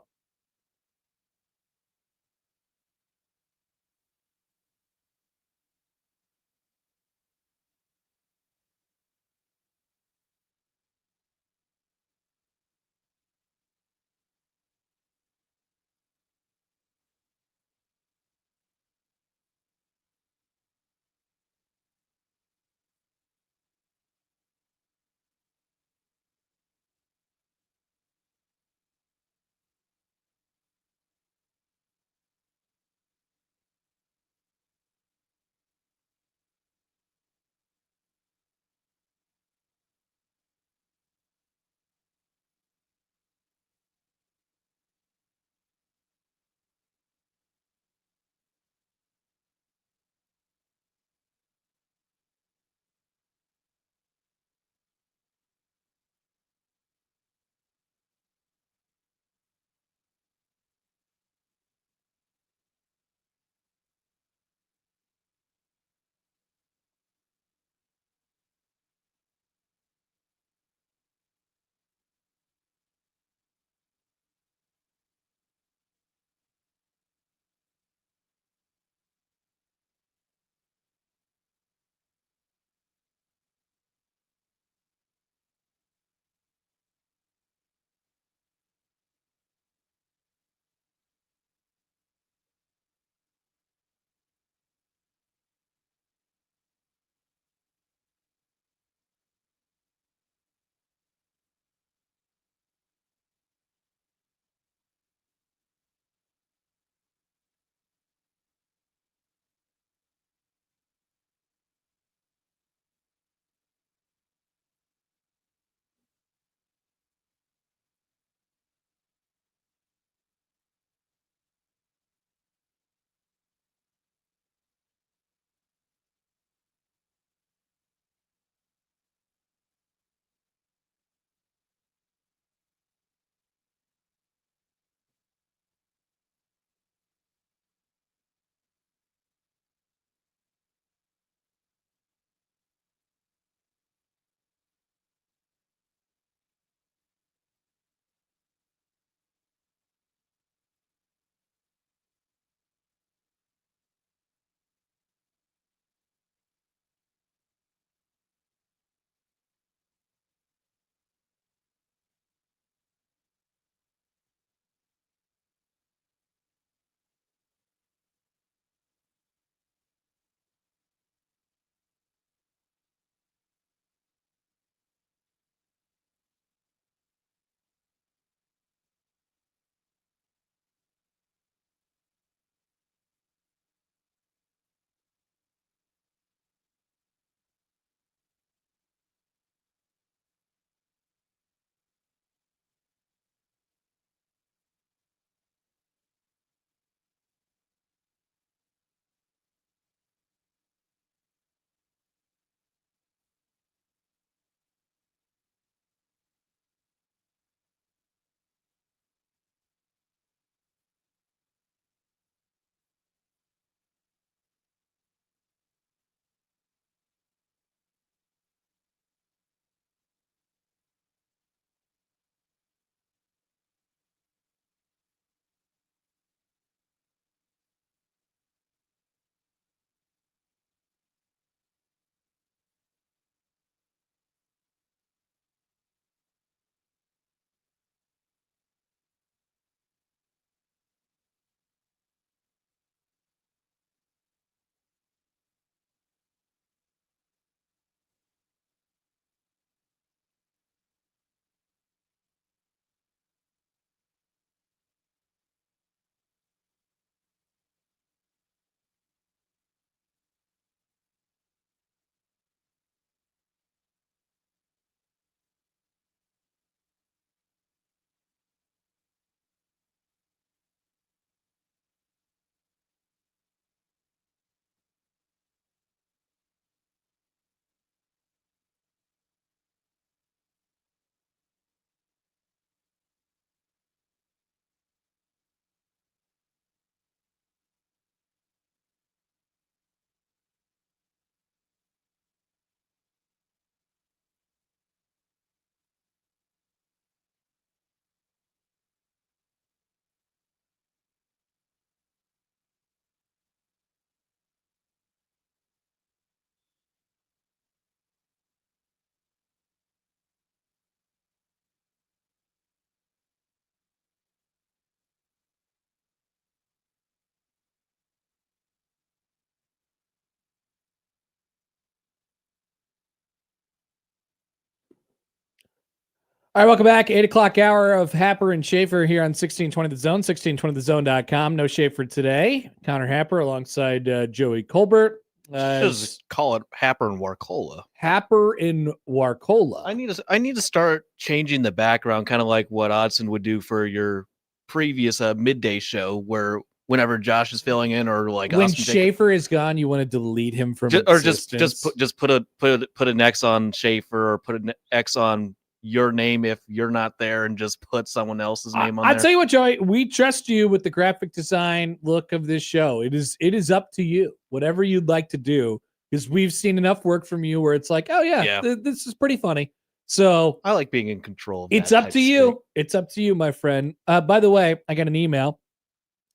All right, welcome back. 8 o'clock hour of Happer and Schaefer here on 1620 The Zone, 1620thezone.com. No Schaefer today. Connor Happer alongside Joey Colbert.
Just call it Happer and Warcola.
Happer in Warcola.
I need to start changing the background, kind of like what Odson would do for your previous midday show, where whenever Josh is filling in, or like
when
Austin
Schaefer is gone, you want to delete him from
just put an X on Schaefer, or put an X on your name if you're not there, and just put someone else's name on there.
I'll tell you what, Joey, we trust you with the graphic design look of this show. It is up to you, whatever you'd like to do, because we've seen enough work from you where it's like, oh yeah. This is pretty funny. So
I like being in control of
it's up to you. It's up to you, my friend. By the way, I got an email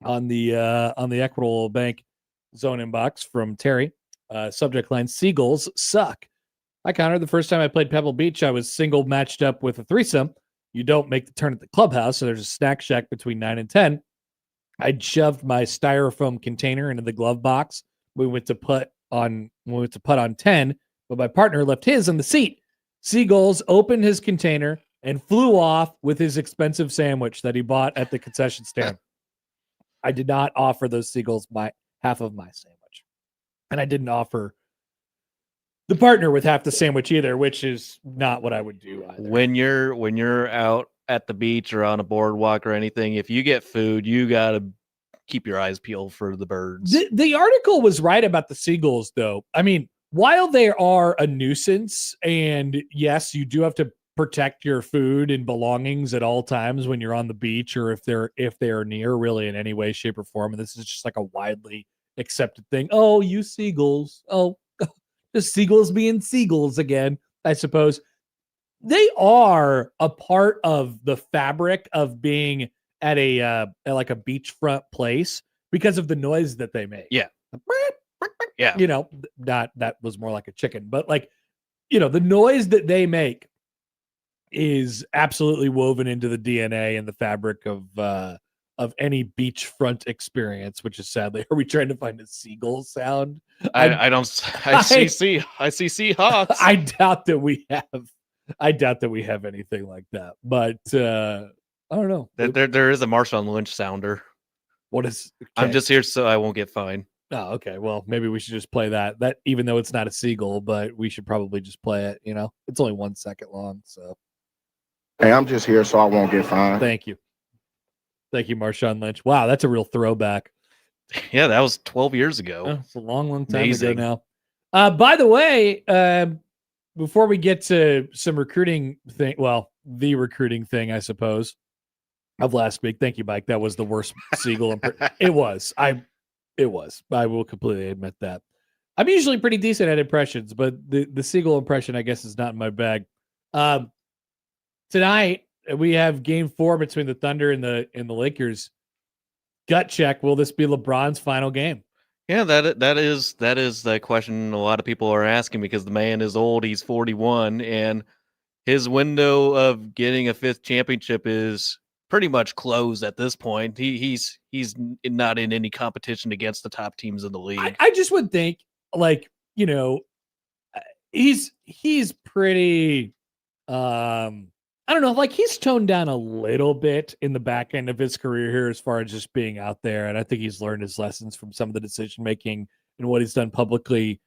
on the Equitable Bank Zone inbox from Terry. Subject line: Seagulls suck. Hi, Connor. The first time I played Pebble Beach, I was single matched up with a threesome. You don't make the turn at the clubhouse, so there's a snack shack between 9 and 10. I shoved my styrofoam container into the glove box. We went to putt on 10, but my partner left his on the seat. Seagulls opened his container and flew off with his expensive sandwich that he bought at the concession stand. I did not offer those seagulls half of my sandwich, and I didn't offer the partner with half the sandwich either, which is not what I would do either.
When you're out at the beach or on a boardwalk or anything, if you get food, you gotta keep your eyes peeled for the birds.
The article was right about the seagulls, though. I mean, while they are a nuisance, and yes, you do have to protect your food and belongings at all times when you're on the beach, or if they are near, really, in any way, shape, or form. And this is just like a widely accepted thing. Oh, you seagulls. Oh, just seagulls being seagulls again, I suppose. They are a part of the fabric of being at like a beachfront place because of the noise that they make.
Yeah.
Yeah. That was more like a chicken, but like, the noise that they make is absolutely woven into the DNA and the fabric of any beachfront experience, which is sadly, are we trying to find a seagull sound?
I see Seahawks.
I doubt that we have anything like that, but I don't know.
There is a Marshawn Lynch sounder.
What is? Okay.
I'm just here so I won't get fined.
Oh, okay. Well, maybe we should just play that. That, even though it's not a seagull, but we should probably just play it. It's only 1 second long. So,
hey, I'm just here so I won't get fined.
Thank you, Marshawn Lynch. Wow, that's a real throwback.
Yeah, that was 12 years ago.
Oh, it's a long time ago now. By the way, before we get to some recruiting thing, well, the recruiting thing, I suppose, of last week. Thank you, Mike. That was the worst seagull. It was. I will completely admit that. I'm usually pretty decent at impressions, but the seagull impression, I guess, is not in my bag. Tonight we have Game 4 between the Thunder and the Lakers. Gut check: will this be LeBron's final game?
Yeah, that is the question a lot of people are asking, because the man is old. He's 41, and his window of getting a 5th championship is pretty much closed at this point. He's not in any competition against the top teams in the league.
I just would think, like, he's pretty I don't know, like, he's toned down a little bit in the back end of his career here as far as just being out there, and I think he's learned his lessons from some of the decision making and what he's done publicly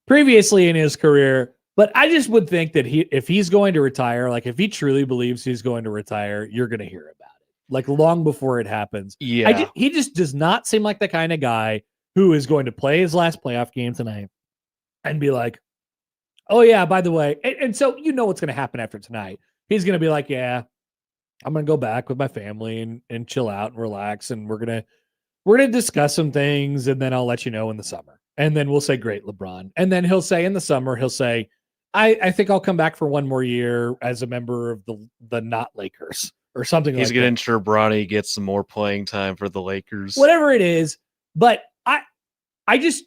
previously in his career. But I just would think that if he's going to retire, like, if he truly believes he's going to retire, you're going to hear about it, like, long before it happens.
Yeah,
he just does not seem like the kind of guy who is going to play his last playoff game tonight and be like, oh yeah, by the way, and so what's going to happen after tonight. He's going to be like, yeah, I'm going to go back with my family and chill out and relax, and we're going to discuss some things, and then I'll let you know in the summer. And then we'll say, great, LeBron. And then he'll say in the summer, I think I'll come back for one more year as a member of the not Lakers or something like that.
He's going to ensure Bronny gets some more playing time for the Lakers.
Whatever it is. But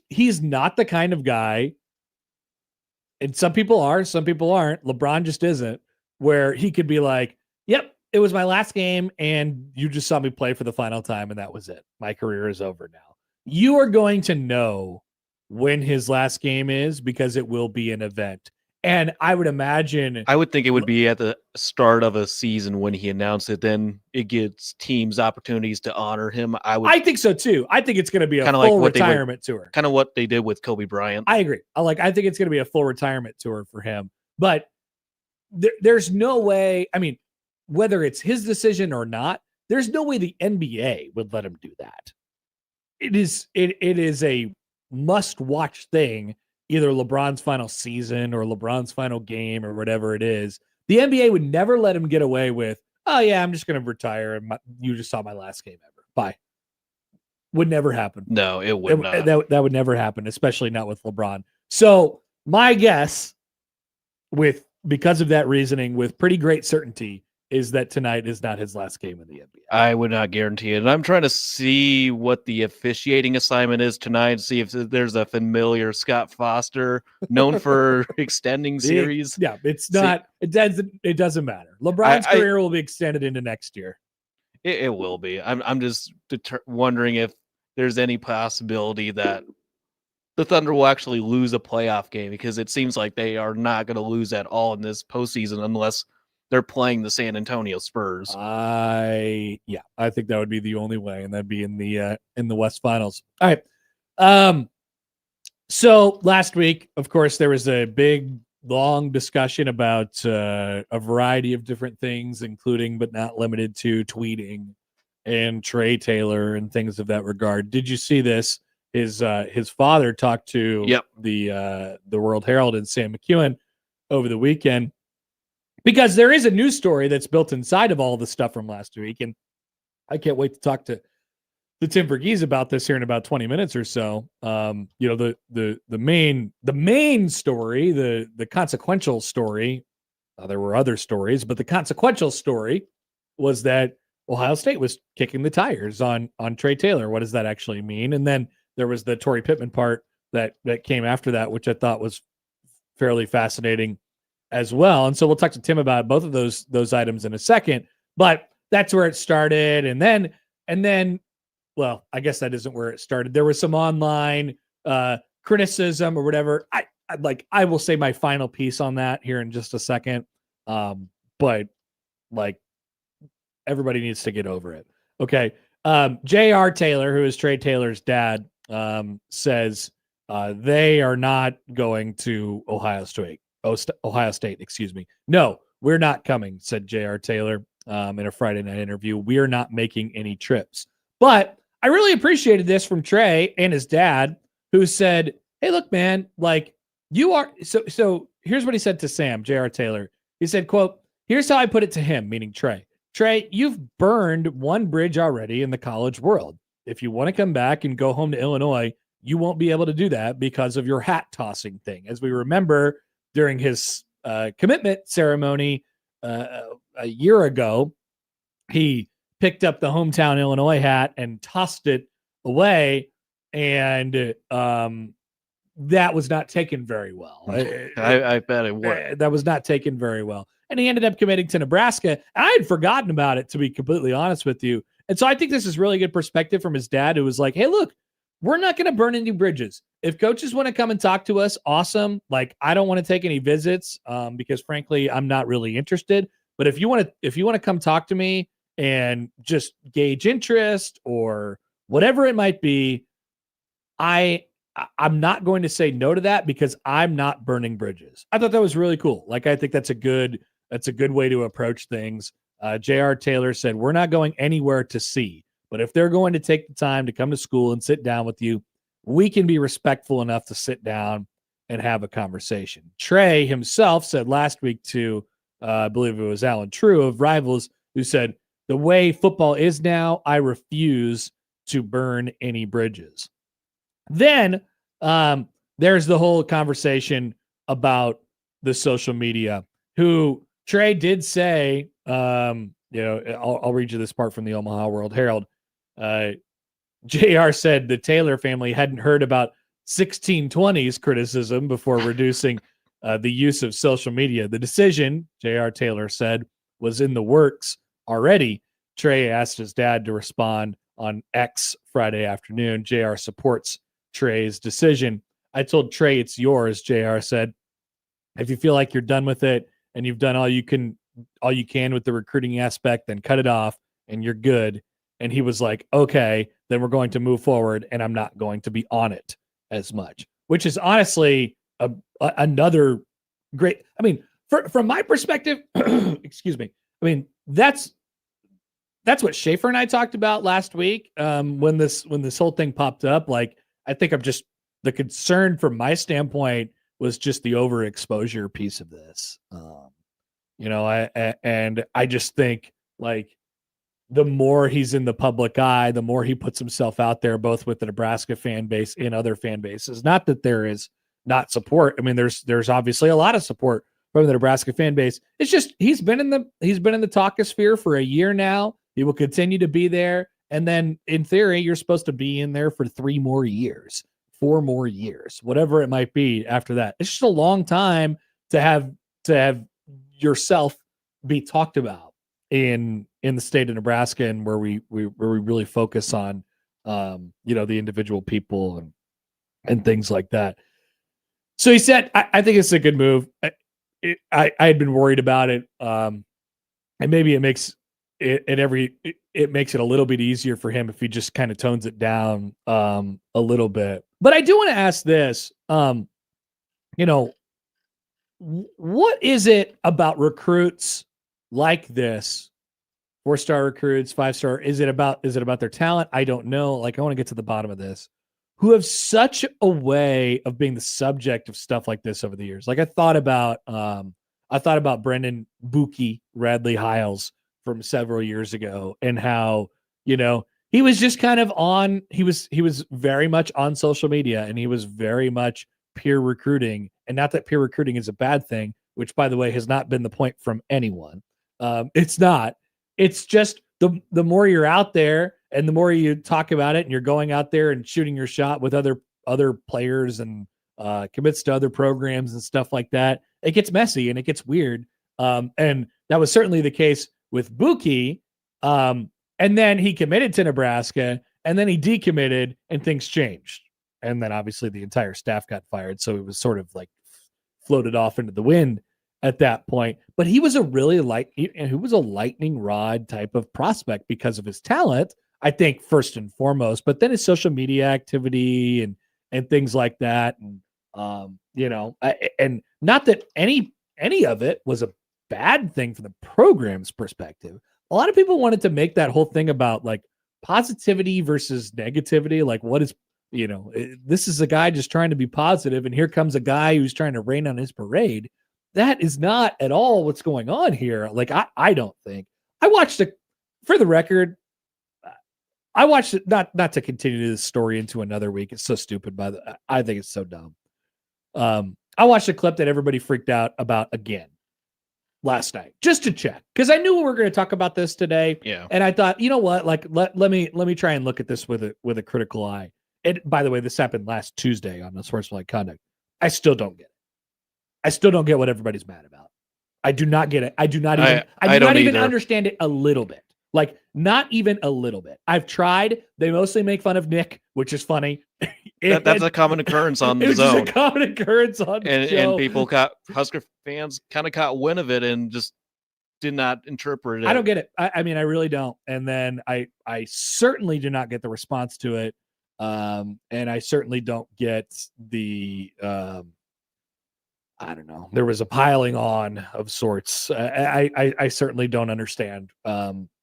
he's not the kind of guy, and some people are, some people aren't. LeBron just isn't, where he could be like, yep, it was my last game, and you just saw me play for the final time, and that was it. My career is over now. You are going to know when his last game is, because it will be an event. And I would imagine
I would think it would be at the start of a season when he announced it. Then it gives teams opportunities to honor him.
I think so too. I think it's going to be a
Kinda like
full
what they would-
retirement tour.
kind of what they did with Kobe Bryant.
I agree. I think it's going to be a full retirement tour for him. But there's no way. I mean, whether it's his decision or not, there's no way the NBA would let him do that. It is a must-watch thing. Either LeBron's final season or LeBron's final game or whatever it is. The NBA would never let him get away with, oh yeah, I'm just going to retire and you just saw my last game ever. Bye. Would never happen.
No, it would not.
That would never happen, especially not with LeBron. So my guess, because of that reasoning, with pretty great certainty, is that tonight is not his last game in the NBA.
I would not guarantee it. And I'm trying to see what the officiating assignment is tonight, see if there's a familiar Scott Foster known for extending series.
Yeah, it's not. It doesn't matter. LeBron's career will be extended into next year.
It will be. I'm just wondering if there's any possibility that the Thunder will actually lose a playoff game, because it seems like they are not going to lose at all in this postseason unless they're playing the San Antonio Spurs.
I think that would be the only way, and that'd be in the West Finals. All right. So last week, of course, there was a big, long discussion about a variety of different things, including but not limited to tweeting and Trey Taylor and things of that regard. Did you see this? His father talked to the World Herald and Sam McEwen over the weekend, because there is a news story that's built inside of all the stuff from last week. And I can't wait to talk to Tim Verghese about this here in about 20 minutes or so. The main story, the consequential story, there were other stories, but the consequential story was that Ohio State was kicking the tires on Trey Taylor. What does that actually mean? And then there was the Torrey Pittman part that came after that, which I thought was fairly fascinating as well. And so we'll talk to Tim about both of those items in a second, but that's where it started. And then, well, I guess that isn't where it started. There was some online criticism or whatever. I will say my final piece on that here in just a second. But like, everybody needs to get over it. Okay. J.R. Taylor, who is Trey Taylor's dad, says they are not going to Ohio State, excuse me. No, we're not coming, said J.R. Taylor in a Friday night interview. We are not making any trips. But I really appreciated this from Trey and his dad, who said, hey, look, man, like you are. So here's what he said to Sam, J.R. Taylor. He said, quote, here's how I put it to him, meaning Trey. Trey, you've burned one bridge already in the college world. If you want to come back and go home to Illinois, you won't be able to do that because of your hat tossing thing. As we remember, during his commitment ceremony a year ago, he picked up the hometown Illinois hat and tossed it away, and that was not taken very well.
I bet it was.
That was not taken very well. And he ended up committing to Nebraska. And I had forgotten about it, to be completely honest with you. And so I think this is really good perspective from his dad, who was like, hey, look, we're not going to burn any bridges. If coaches want to come and talk to us, awesome. Like, I don't want to take any visits because frankly, I'm not really interested. But if you want to come talk to me and just gauge interest or whatever it might be, I'm not going to say no to that, because I'm not burning bridges. I thought that was really cool. Like, I think that's a good way to approach things. J.R. Taylor said, we're not going anywhere to see, but if they're going to take the time to come to school and sit down with you, we can be respectful enough to sit down and have a conversation. Trey himself said last week to, I believe it was Alan True of Rivals, who said, the way football is now, I refuse to burn any bridges. Then there's the whole conversation about the social media, who Trey did say, I'll read you this part from the Omaha World Herald. JR said the Taylor family hadn't heard about 1620's criticism before reducing the use of social media. The decision, JR Taylor said, was in the works already. Trey asked his dad to respond on X Friday afternoon. JR supports Trey's decision. I told Trey it's yours, JR said. If you feel like you're done with it and you've done all you can with the recruiting aspect, then cut it off and you're good. And he was like, okay, then we're going to move forward and I'm not going to be on it as much, which is honestly another great, I mean, from my perspective, excuse me. I mean, that's what Schaefer and I talked about last week. When this whole thing popped up, like, I think the concern from my standpoint was just the overexposure piece of this. I just think, like, the more he's in the public eye, the more he puts himself out there, both with the Nebraska fan base and other fan bases. Not that there is not support. I mean, there's obviously a lot of support from the Nebraska fan base. It's just he's been in the talkosphere for a year now. He will continue to be there, and then in theory, you're supposed to be in there for 3 more years, 4 more years, whatever it might be after that. It's just a long time to have yourself be talked about in the state of Nebraska, and where we really focus on the individual people and things like that. So he said, I think it's a good move. I had been worried about it, and maybe it makes it makes it a little bit easier for him if he just kind of tones it down a little bit. But I do want to ask this, what is it about recruits like this, 4-star recruits, 5-star? Is it about their talent? I don't know. Like, I want to get to the bottom of this. Who have such a way of being the subject of stuff like this over the years. Like, I thought about Brendan Buki Radley Hiles from several years ago, and how, he was just kind of on, he was very much on social media, and he was very much peer recruiting. And not that peer recruiting is a bad thing, which, by the way, has not been the point from anyone. It's not. It's just the more you're out there and the more you talk about it, and you're going out there and shooting your shot with other players and commits to other programs and stuff like that, it gets messy and it gets weird. And that was certainly the case with Buki. And then he committed to Nebraska, and then he decommitted, and things changed. And then obviously the entire staff got fired. So it was sort of like floated off into the wind at that point. But he was a lightning rod type of prospect because of his talent, I think, first and foremost, but then his social media activity and things like that. And, and not that any of it was a bad thing from the program's perspective. A lot of people wanted to make that whole thing about, like, positivity versus negativity. Like, what is, this is a guy just trying to be positive, and here comes a guy who's trying to rain on his parade. That is not at all what's going on here. Like, I don't think. I watched it, for the record. I watched it not to continue this story into another week. It's so stupid. I think it's so dumb. I watched a clip that everybody freaked out about again last night, just to check, because I knew we were going to talk about this today.
Yeah.
And I thought, you know what? Like, let me try and look at this with a critical eye. And by the way, this happened last Tuesday on the Sportsmanlike Conduct. I still don't get it. I still don't get what everybody's mad about. I do not get it. I do not even understand it a little bit. Like, not even a little bit. I've tried. They mostly make fun of Nick, which is funny.
That's a common occurrence on the zone.
It's a common occurrence on the show.
And people Husker fans kind of caught wind of it and just did not interpret it.
I don't get it. I mean, I really don't. And then I certainly do not get the response to it. And I certainly don't get the I don't know. There was a piling on of sorts. I certainly don't understand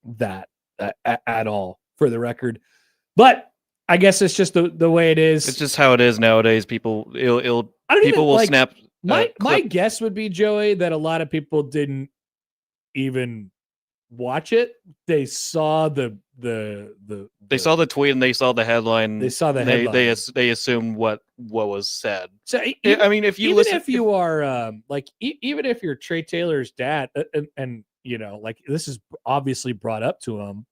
that at all, for the record. But I guess it's just the way it is.
It's just how it is nowadays. People will snap.
My guess would be, Joey, that a lot of people didn't even watch it. They saw they saw the tweet and they saw the headline. They saw the headline.
They assumed what was said.
So
I mean, if you listen,
if you are even if you're Trey Taylor's dad, and like, this is obviously brought up to him,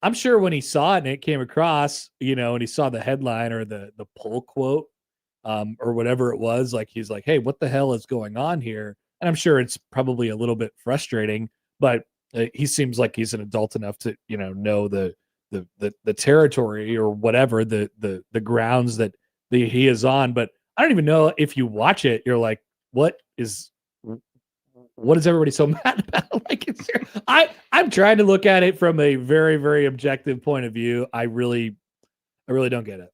I'm sure when he saw it and it came across, and he saw the headline or the poll quote, or whatever it was, like, he's like, hey, what the hell is going on here? And I'm sure it's probably a little bit frustrating, but he seems like he's an adult enough to, know the territory or whatever, the grounds that he is on. But I don't even know if you watch it, you're like, what is what is everybody so mad about? Like, I'm trying to look at it from a very, very objective point of view. I really don't get it.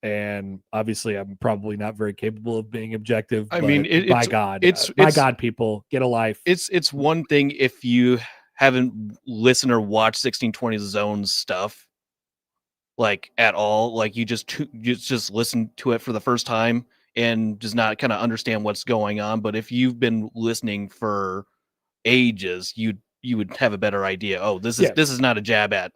And obviously, I'm probably not very capable of being objective.
I mean,
by God, people, get a life.
It's one thing if you haven't listened or watched 1620 Zone's stuff, like at all, like you just listen to it for the first time and just not kind of understand what's going on. But if you've been listening for ages, you would have a better idea. Oh, this is not a jab at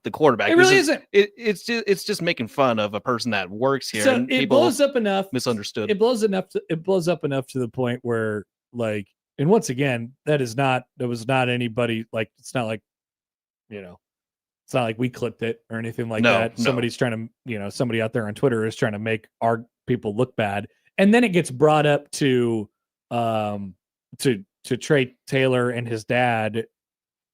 the quarterback.
It really isn't.
It's just making fun of a person that works here.
So
and
it
people
blows up enough.
Misunderstood.
It blows up enough to the point where, like, and once again, that was not anybody, like, it's not like, it's not like we clipped it or anything like that.
No.
Somebody's trying to, somebody out there on Twitter is trying to make our people look bad. And then it gets brought up to Trey Taylor and his dad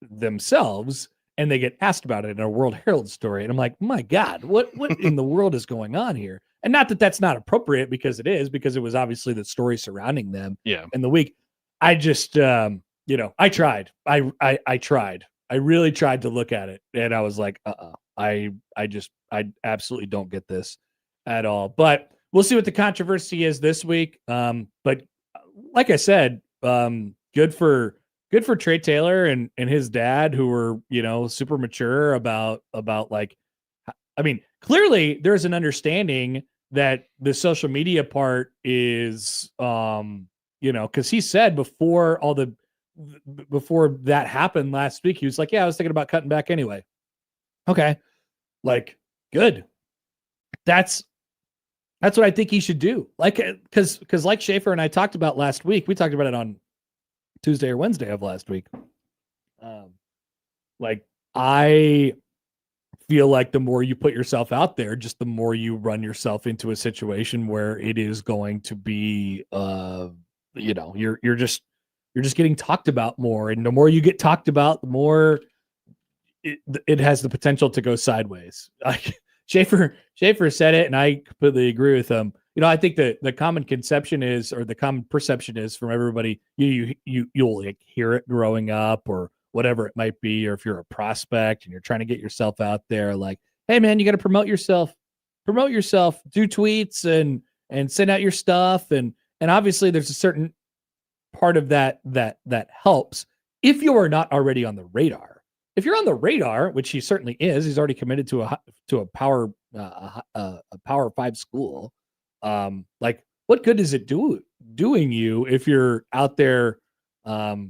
themselves, and they get asked about it in a World Herald story. And I'm like, my God, what in the world is going on here? And not that that's not appropriate, because it is, because it was obviously the story surrounding them in the week. I just, I tried. I tried. I really tried to look at it, and I was like, I absolutely don't get this at all. But we'll see what the controversy is this week. But like I said, good for Trey Taylor and his dad, who were, super mature about like, I mean, clearly there's an understanding that the social media part is, because he said before that happened last week, he was like, yeah, I was thinking about cutting back anyway. Okay. Like, good. That's what I think he should do. Like, cause like Schaefer and I talked about last week, we talked about it on Tuesday or Wednesday of last week. Like, I feel like the more you put yourself out there, just the more you run yourself into a situation where it is going to be, you're just getting talked about more, and the more you get talked about, the more it has the potential to go sideways. Like Schaefer said it, and I completely agree with him. I think that the common conception is, or the common perception is from everybody, you'll like hear it growing up or whatever it might be, or if you're a prospect and you're trying to get yourself out there, like, hey man, you got to promote yourself, do tweets and send out your stuff, and obviously there's a certain part of that helps if you are not already on the radar. If you're on the radar, which he certainly is, he's already committed to a Power 5 school. Like, what good is it doing you if you're out there, all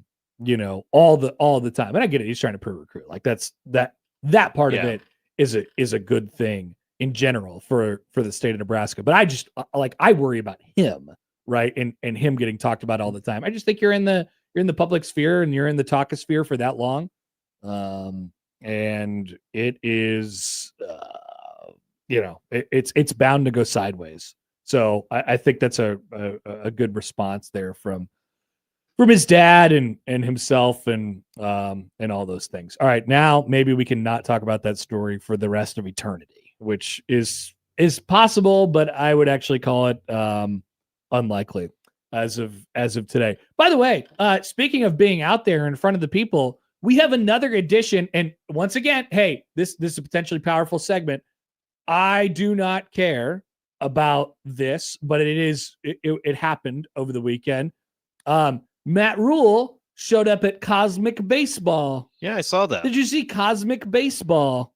the time? And I get it. He's trying to pre-recruit. Like, that part of it is a good thing in general for the state of Nebraska. But I just I worry about him, right? And him getting talked about all the time. I just think you're in the public sphere and you're in the talkosphere for that long. And it is, it's bound to go sideways. So I think that's a good response there from his dad and himself and all those things. All right, now maybe we can not talk about that story for the rest of eternity, which is possible, but I would actually call it unlikely as of today. By the way, speaking of being out there in front of the people, we have another edition, and once again, hey, this is a potentially powerful segment. I do not care about this, but it happened over the weekend. Matt Rule showed up at Cosmic Baseball.
Yeah, I saw that.
Did you see Cosmic Baseball?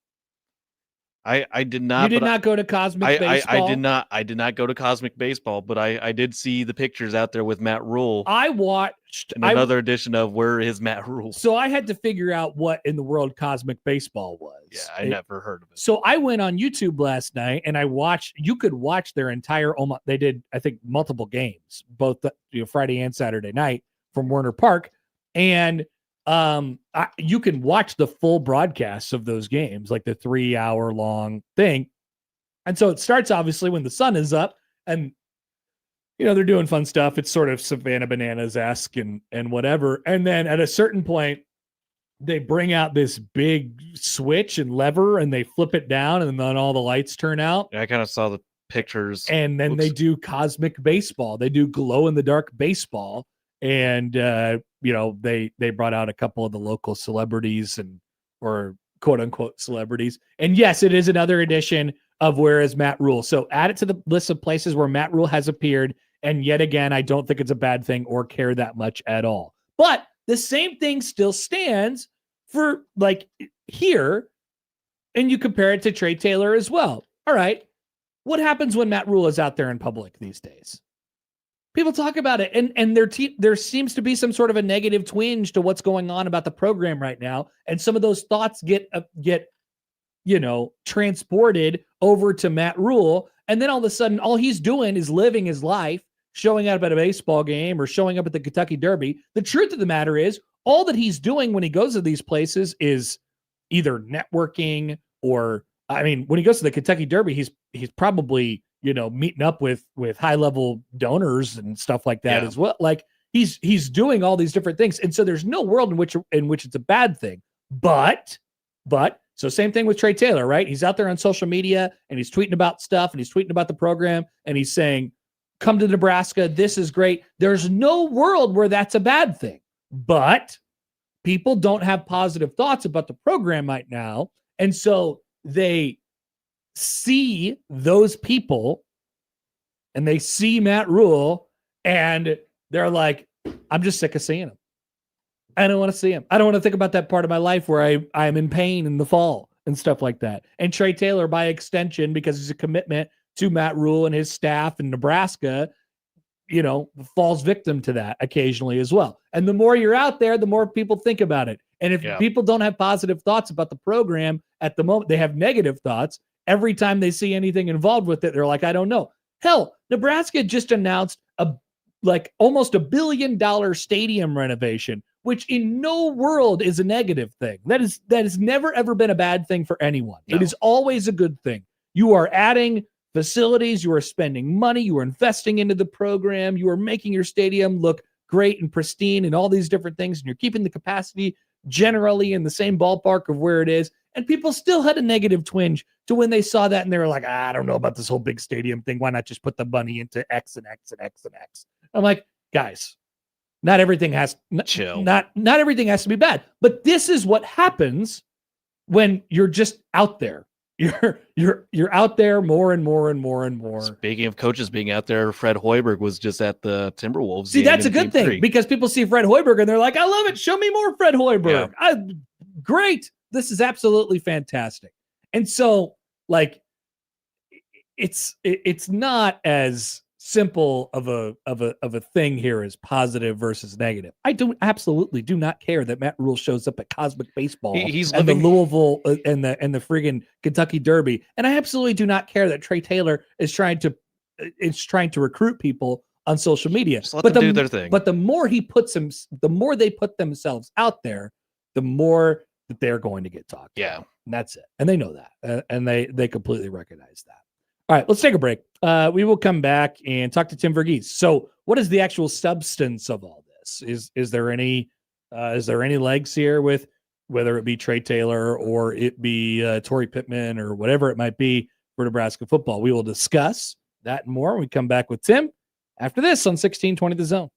I did not.
You did not go to Cosmic Baseball?
I did not go to Cosmic Baseball, but I did see the pictures out there with Matt Rule.
I watched
another edition of Where Is Matt Rule? So
I had to figure out what in the world Cosmic Baseball was.
Yeah, I never heard of it.
So I went on YouTube last night and you could watch their entire, they did, I think, multiple games, both Friday and Saturday night from Werner Park. And you can watch the full broadcasts of those games, like the 3-hour long thing. And so it starts obviously when the sun is up and, they're doing fun stuff. It's sort of Savannah Bananas-esque and whatever. And then at a certain point, they bring out this big switch and lever and they flip it down and then all the lights turn out.
Yeah, I kind of saw the pictures.
And then they do Cosmic Baseball. They do glow in the dark baseball. And they brought out a couple of the local celebrities or quote unquote celebrities. And yes, it is another edition of Where is Matt Rule. So add it to the list of places where Matt Rule has appeared. And yet again, I don't think it's a bad thing or care that much at all. But the same thing still stands for like here. And you compare it to Trey Taylor as well. All right. What happens when Matt Rule is out there in public these days? People talk about it, and there seems to be some sort of a negative twinge to what's going on about the program right now, and some of those thoughts get transported over to Matt Rule, and then all of a sudden, all he's doing is living his life, showing up at a baseball game or showing up at the Kentucky Derby. The truth of the matter is, all that he's doing when he goes to these places is either networking or, I mean, when he goes to the Kentucky Derby, he's probably meeting up with high level donors and stuff like that as well. Like he's doing all these different things, and so there's no world in which it's a bad thing. But so same thing with Trey Taylor, right? He's out there on social media and he's tweeting about stuff and he's tweeting about the program and he's saying, "Come to Nebraska. This is great." There's no world where that's a bad thing, but people don't have positive thoughts about the program right now, and so they see those people and they see Matt Rule and they're like, I'm just sick of seeing him. I don't want to see him. I don't want to think about that part of my life where I'm in pain in the fall and stuff like that. And Trey Taylor, by extension, because he's a commitment to Matt Rule and his staff in Nebraska, falls victim to that occasionally as well. And the more you're out there, the more people think about it. And if people don't have positive thoughts about the program at the moment, they have negative thoughts. Every time they see anything involved with it, they're like, I don't know. Hell, Nebraska just announced almost $1 billion stadium renovation, which in no world is a negative thing. That has never, ever been a bad thing for anyone. No. It is always a good thing. You are adding facilities, you are spending money, you are investing into the program, you are making your stadium look great and pristine and all these different things, and you're keeping the capacity generally in the same ballpark of where it is. And people still had a negative twinge to when they saw that and they were like, I don't know about this whole big stadium thing. Why not just put the money into X and X and X and X? I'm like, guys, not everything has not everything has to be bad. But this is what happens when you're just out there. You're out there more and more and more and more.
Speaking of coaches being out there, Fred Hoiberg was just at the Timberwolves.
See, that's a good thing because people see Fred Hoiberg and they're like, I love it. Show me more Fred Hoiberg. Yeah. Great. This is absolutely fantastic. And so, like, it's not as simple of a thing here as positive versus negative. I absolutely do not care that Matt Rule shows up at Cosmic Baseball and the Louisville and the friggin' Kentucky Derby, and I absolutely do not care that Trey Taylor is trying to recruit people on social media.
Just let them do their thing.
But the more the more they put themselves out there, the more that they're going to get talked.
Yeah,
about. And that's it, and they know that, and they completely recognize that. All right, let's take a break. We will come back and talk to Tim Verghese. So, what is the actual substance of all this? Is there any legs here with whether it be Trey Taylor or it be Torrey Pittman or whatever it might be for Nebraska football? We will discuss that and more when we come back with Tim after this on 1620 The Zone.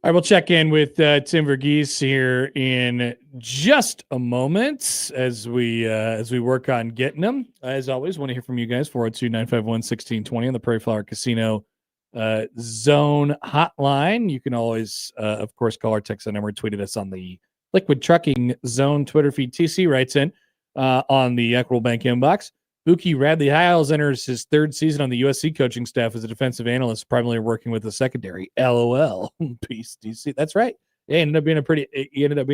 All right, we'll check in with Tim Verghese here in just a moment as we work on getting them. As always, want to hear from you guys. 402-951-1620 on the Prairie Flower Casino Zone hotline. You can always, of course, call or text the number. Tweet at us on the Liquid Trucking Zone Twitter feed. TC writes in on the Equitable Bank inbox. Buki Radley Hiles enters his third season on the USC coaching staff as a defensive analyst, primarily working with the secondary. LOL. Peace, DC. That's right. He ended up being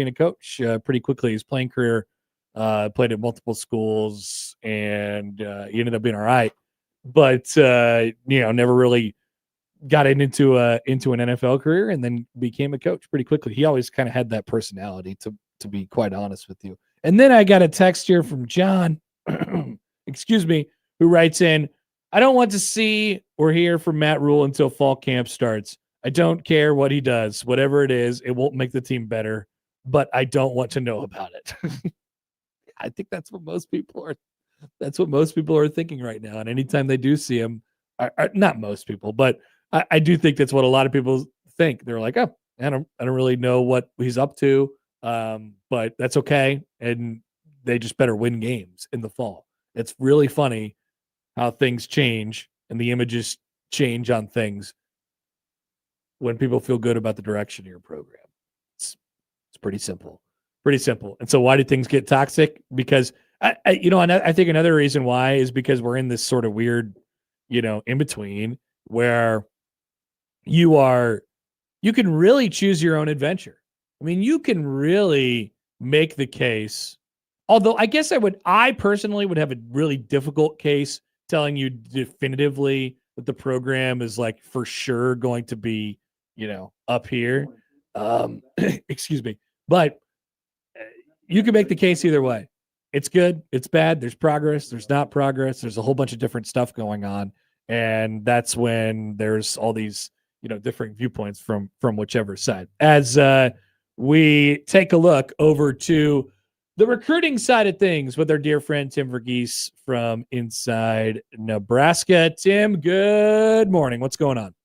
a coach pretty quickly. His playing career played at multiple schools, and he ended up being all right. But never really got into an NFL career, and then became a coach pretty quickly. He always kind of had that personality, to be quite honest with you. And then I got a text here from John. Excuse me, who writes in, I don't want to see or hear from Matt Rule until fall camp starts. I don't care what he does. Whatever it is, it won't make the team better, but I don't want to know about it. I think that's what most people are thinking right now. And anytime they do see him, not most people, but I do think that's what a lot of people think. They're like, oh, I don't really know what he's up to, but that's okay. And they just better win games in the fall. It's really funny how things change and the images change on things when people feel good about the direction of your program. It's pretty simple. And so why do things get toxic? Because I think another reason why is because we're in this sort of weird, in between where you can really choose your own adventure. I mean, you can really make the case. Although I guess I personally would have a really difficult case telling you definitively that the program is like for sure going to be, up here. Excuse me. But you can make the case either way. It's good. It's bad. There's progress. There's not progress. There's a whole bunch of different stuff going on. And that's when there's all these, different viewpoints from whichever side. As we take a look over to the recruiting side of things with our dear friend Tim Verghese from inside Nebraska. Tim, good morning. What's going on?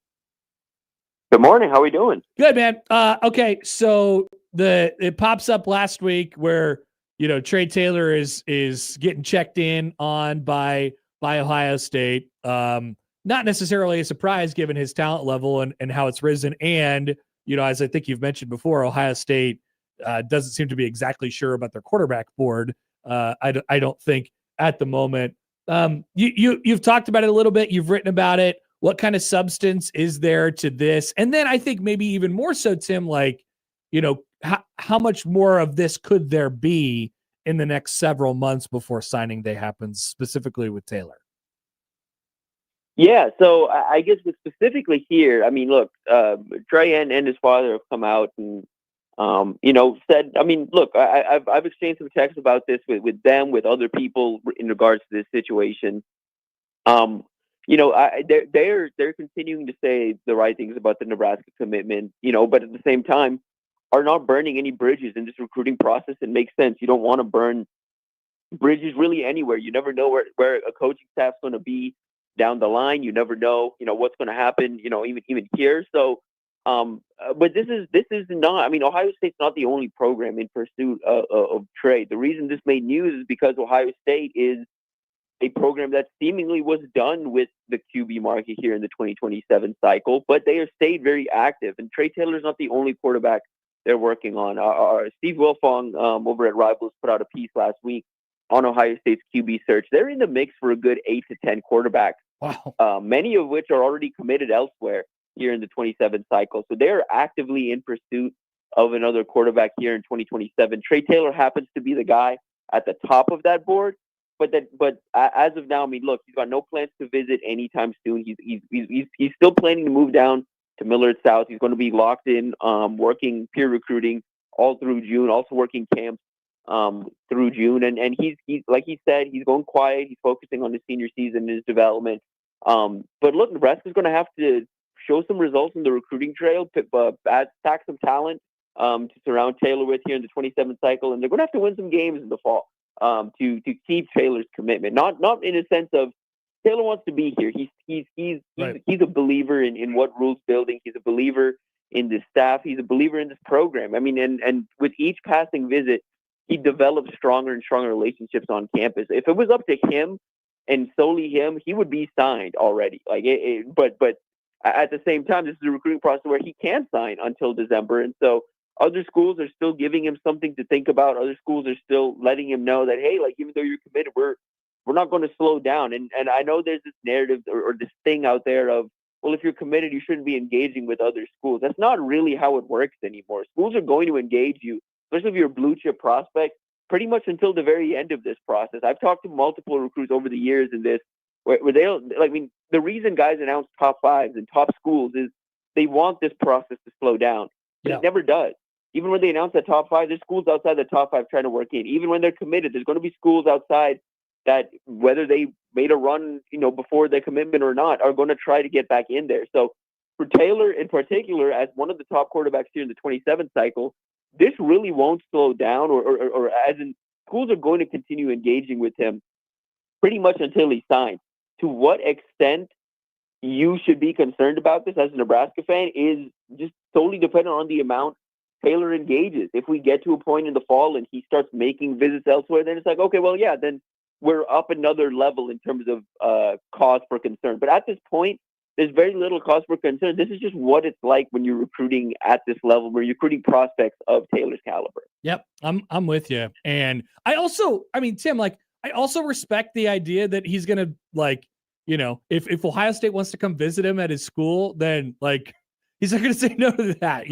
Good morning. How are we doing?
Good, man. Okay, so it pops up last week where Trey Taylor is getting checked in on by Ohio State. Not necessarily a surprise given his talent level and how it's risen. And as I think you've mentioned before, Ohio State doesn't seem to be exactly sure about their quarterback board. I don't think at the moment. You've talked about it a little bit. You've written about it. What kind of substance is there to this? And then I think maybe even more so, Tim, how much more of this could there be in the next several months before signing day happens, specifically with Taylor?
Yeah, so I guess specifically here, I mean, look, Trey and his father have come out and said, I mean, look, I've exchanged some texts about this with them, with other people in regards to this situation. They're continuing to say the right things about the Nebraska commitment, but at the same time are not burning any bridges in this recruiting process. It makes sense. You don't want to burn bridges really anywhere. You never know where a coaching staff's going to be down the line. You never know, what's going to happen, even here. So, but this is not, I mean, Ohio State's not the only program in pursuit of Trey. The reason this made news is because Ohio State is a program that seemingly was done with the QB market here in the 2027 cycle, but they have stayed very active. And Trey Taylor is not the only quarterback they're working on. Steve Wilfong over at Rivals put out a piece last week on Ohio State's QB search. They're in the mix for a good 8 to 10 quarterbacks.
Wow.
Many of which are already committed elsewhere here in the 27 cycle. So they're actively in pursuit of another quarterback here in 2027. Trey Taylor happens to be the guy at the top of that board. But as of now, I mean, look, he's got no plans to visit anytime soon. He's still planning to move down to Millard South. He's going to be locked in, working peer recruiting all through June, also working camps through June. And he's like he said, he's going quiet. He's focusing on his senior season and his development. But look, Nebraska's going to have to show some results in the recruiting trail, stack some talent to surround Taylor with here in the 27th cycle, and they're going to have to win some games in the fall to keep Taylor's commitment. Not in a sense of Taylor wants to be here. He's a believer in what Rule's building. He's a believer in this staff. He's a believer in this program. I mean, and with each passing visit, he develops stronger and stronger relationships on campus. If it was up to him and solely him, he would be signed already. But at the same time, this is a recruiting process where he can't sign until December. And so other schools are still giving him something to think about. Other schools are still letting him know that, hey, like, even though you're committed, we're not going to slow down. And I know there's this narrative or this thing out there of, well, if you're committed, you shouldn't be engaging with other schools. That's not really how it works anymore. Schools are going to engage you, especially if you're a blue chip prospect, pretty much until the very end of this process. I've talked to multiple recruits over the years in this, where the reason guys announce top fives and top schools is they want this process to slow down, but it never does. Even when they announce that top five, there's schools outside the top five trying to work in. Even when they're committed, there's going to be schools outside that, whether they made a run, before their commitment or not, are going to try to get back in there. So for Taylor in particular, as one of the top quarterbacks here in the 27th cycle, this really won't slow down, or as in, schools are going to continue engaging with him pretty much until he signs. To what extent you should be concerned about this as a Nebraska fan is just solely dependent on the amount Taylor engages. If we get to a point in the fall and he starts making visits elsewhere, then it's like, okay, well, yeah, then we're up another level in terms of cause for concern. But at this point, there's very little cause for concern. This is just what it's like when you're recruiting at this level, where you're recruiting prospects of Taylor's caliber.
Yep, I'm with you. And Tim, I also respect the idea that he's gonna, if Ohio State wants to come visit him at his school, then he's not going to say no to that.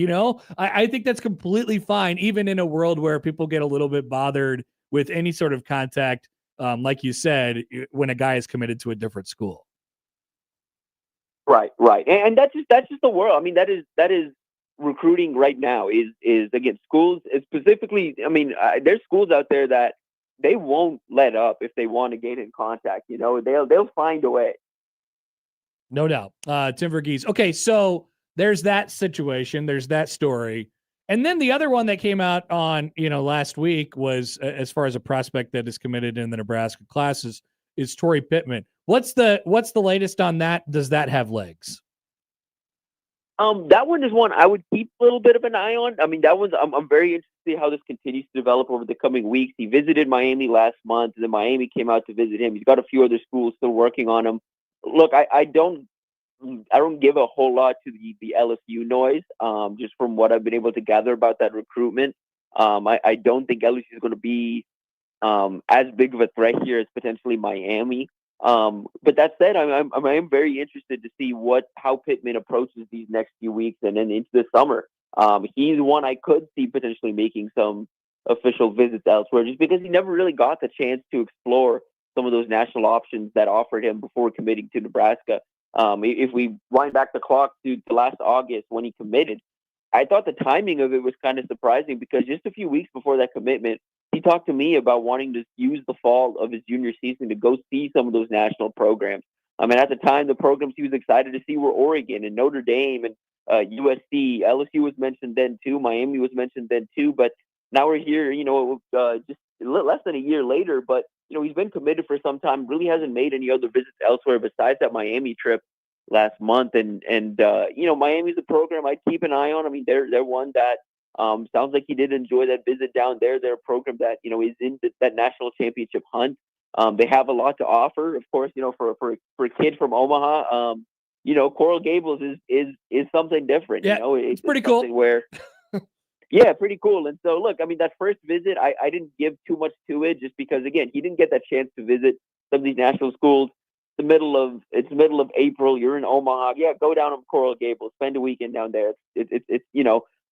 I think that's completely fine, even in a world where people get a little bit bothered with any sort of contact, like you said, when a guy is committed to a different school.
Right. And that's just the world. I mean, that is recruiting right now is again, schools specifically. I mean, there's schools out there that they won't let up if they want to get in contact. They'll find a way.
No doubt. Tim Verghese. Okay. So there's that situation. There's that story. And then the other one that came out on, last week was, as far as a prospect that is committed in the Nebraska classes, is Torrey Pittman. What's the latest on that? Does that have legs?
That one is one I would keep a little bit of an eye on. I mean, that one's I'm very interested to see how this continues to develop over the coming weeks. He visited Miami last month, and then Miami came out to visit him. He's got a few other schools still working on him. Look, I don't give a whole lot to the LSU noise, just from what I've been able to gather about that recruitment. I don't think LSU is going to be as big of a threat here as potentially Miami. But that said, I'm very interested to see how Pittman approaches these next few weeks and then into the summer. He's one I could see potentially making some official visits elsewhere, just because he never really got the chance to explore some of those national options that offered him before committing to Nebraska. If we wind back the clock to last August when he committed, I thought the timing of it was kind of surprising, because just a few weeks before that commitment, he talked to me about wanting to use the fall of his junior season to go see some of those national programs. I mean, at the time, the programs he was excited to see were Oregon and Notre Dame and USC. LSU was mentioned then too. Miami was mentioned then too. But now we're here, just less than a year later. But he's been committed for some time. Really hasn't made any other visits elsewhere besides that Miami trip last month. And Miami's a program I'd keep an eye on. I mean, they're one that sounds like he did enjoy that visit down there. They're a program that is in that national championship hunt. They have a lot to offer, of course. For a kid from Omaha, Coral Gables is something different.
Yeah, it's pretty cool.
Yeah, pretty cool. And so, look, I mean, that first visit, I didn't give too much to it, just because, again, he didn't get that chance to visit some of these national schools. It's the middle of April. You're in Omaha. Yeah, go down to Coral Gables, spend a weekend down there.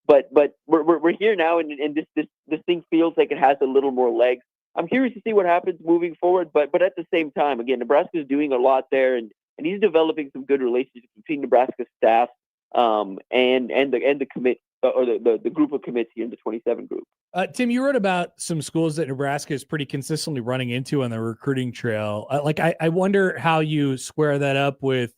But we're here now, and this thing feels like it has a little more legs. I'm curious to see what happens moving forward. But at the same time, again, Nebraska is doing a lot there, and he's developing some good relationships between Nebraska staff and the commit or the group of commits here in the 27 group.
Tim, you wrote about some schools that Nebraska is pretty consistently running into on the recruiting trail. I wonder how you square that up with,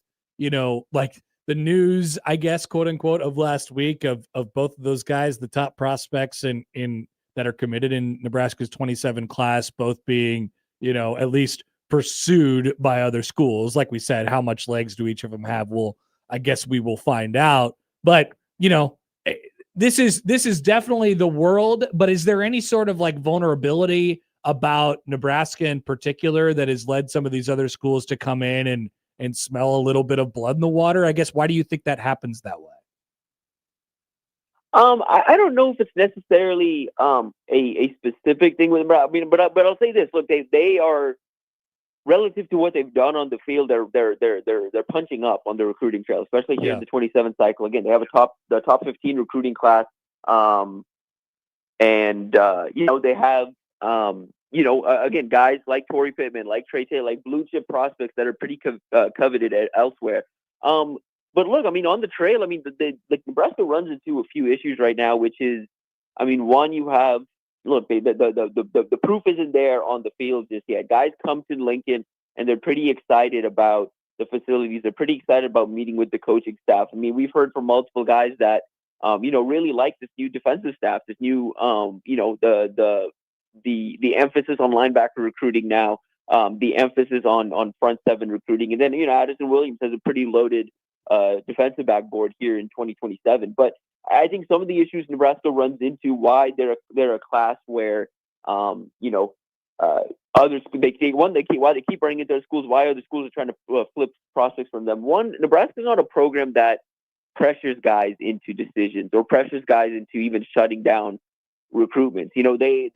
the news, I guess, quote unquote, of last week of both of those guys, the top prospects in that are committed in Nebraska's 27 class, both being, at least pursued by other schools. Like we said, how much legs do each of them have? I guess we will find out. But you know, this is definitely the world, but is there any sort of like vulnerability about Nebraska in particular that has led some of these other schools to come in and smell a little bit of blood in the water? I guess, why do you think that happens that way?
I don't know if it's necessarily a specific thing with them. I mean, but I'll say this: look, they are, relative to what they've done on the field, they're punching up on the recruiting trail, especially here in the 27 cycle. Again, they have the top 15 recruiting class, and they have again, guys like Torrey Pittman, like Trey Taylor, like blue chip prospects that are pretty coveted elsewhere. But look, I mean, on the trail, I mean, the Nebraska runs into a few issues right now, which is, I mean, one, you have, look, the proof isn't there on the field just yet. Guys come to Lincoln and they're pretty excited about the facilities. They're pretty excited about meeting with the coaching staff. I mean, we've heard from multiple guys that, really like this new defensive staff, this new, the emphasis on linebacker recruiting now, the emphasis on front seven recruiting. And then, Addison Williams has a pretty loaded defensive back board here in 2027. But I think some of the issues Nebraska runs into, why they're a class where others why they keep running into their schools, why other schools are trying to flip prospects from them. One, Nebraska is not a program that pressures guys into decisions or pressures guys into even shutting down recruitment. They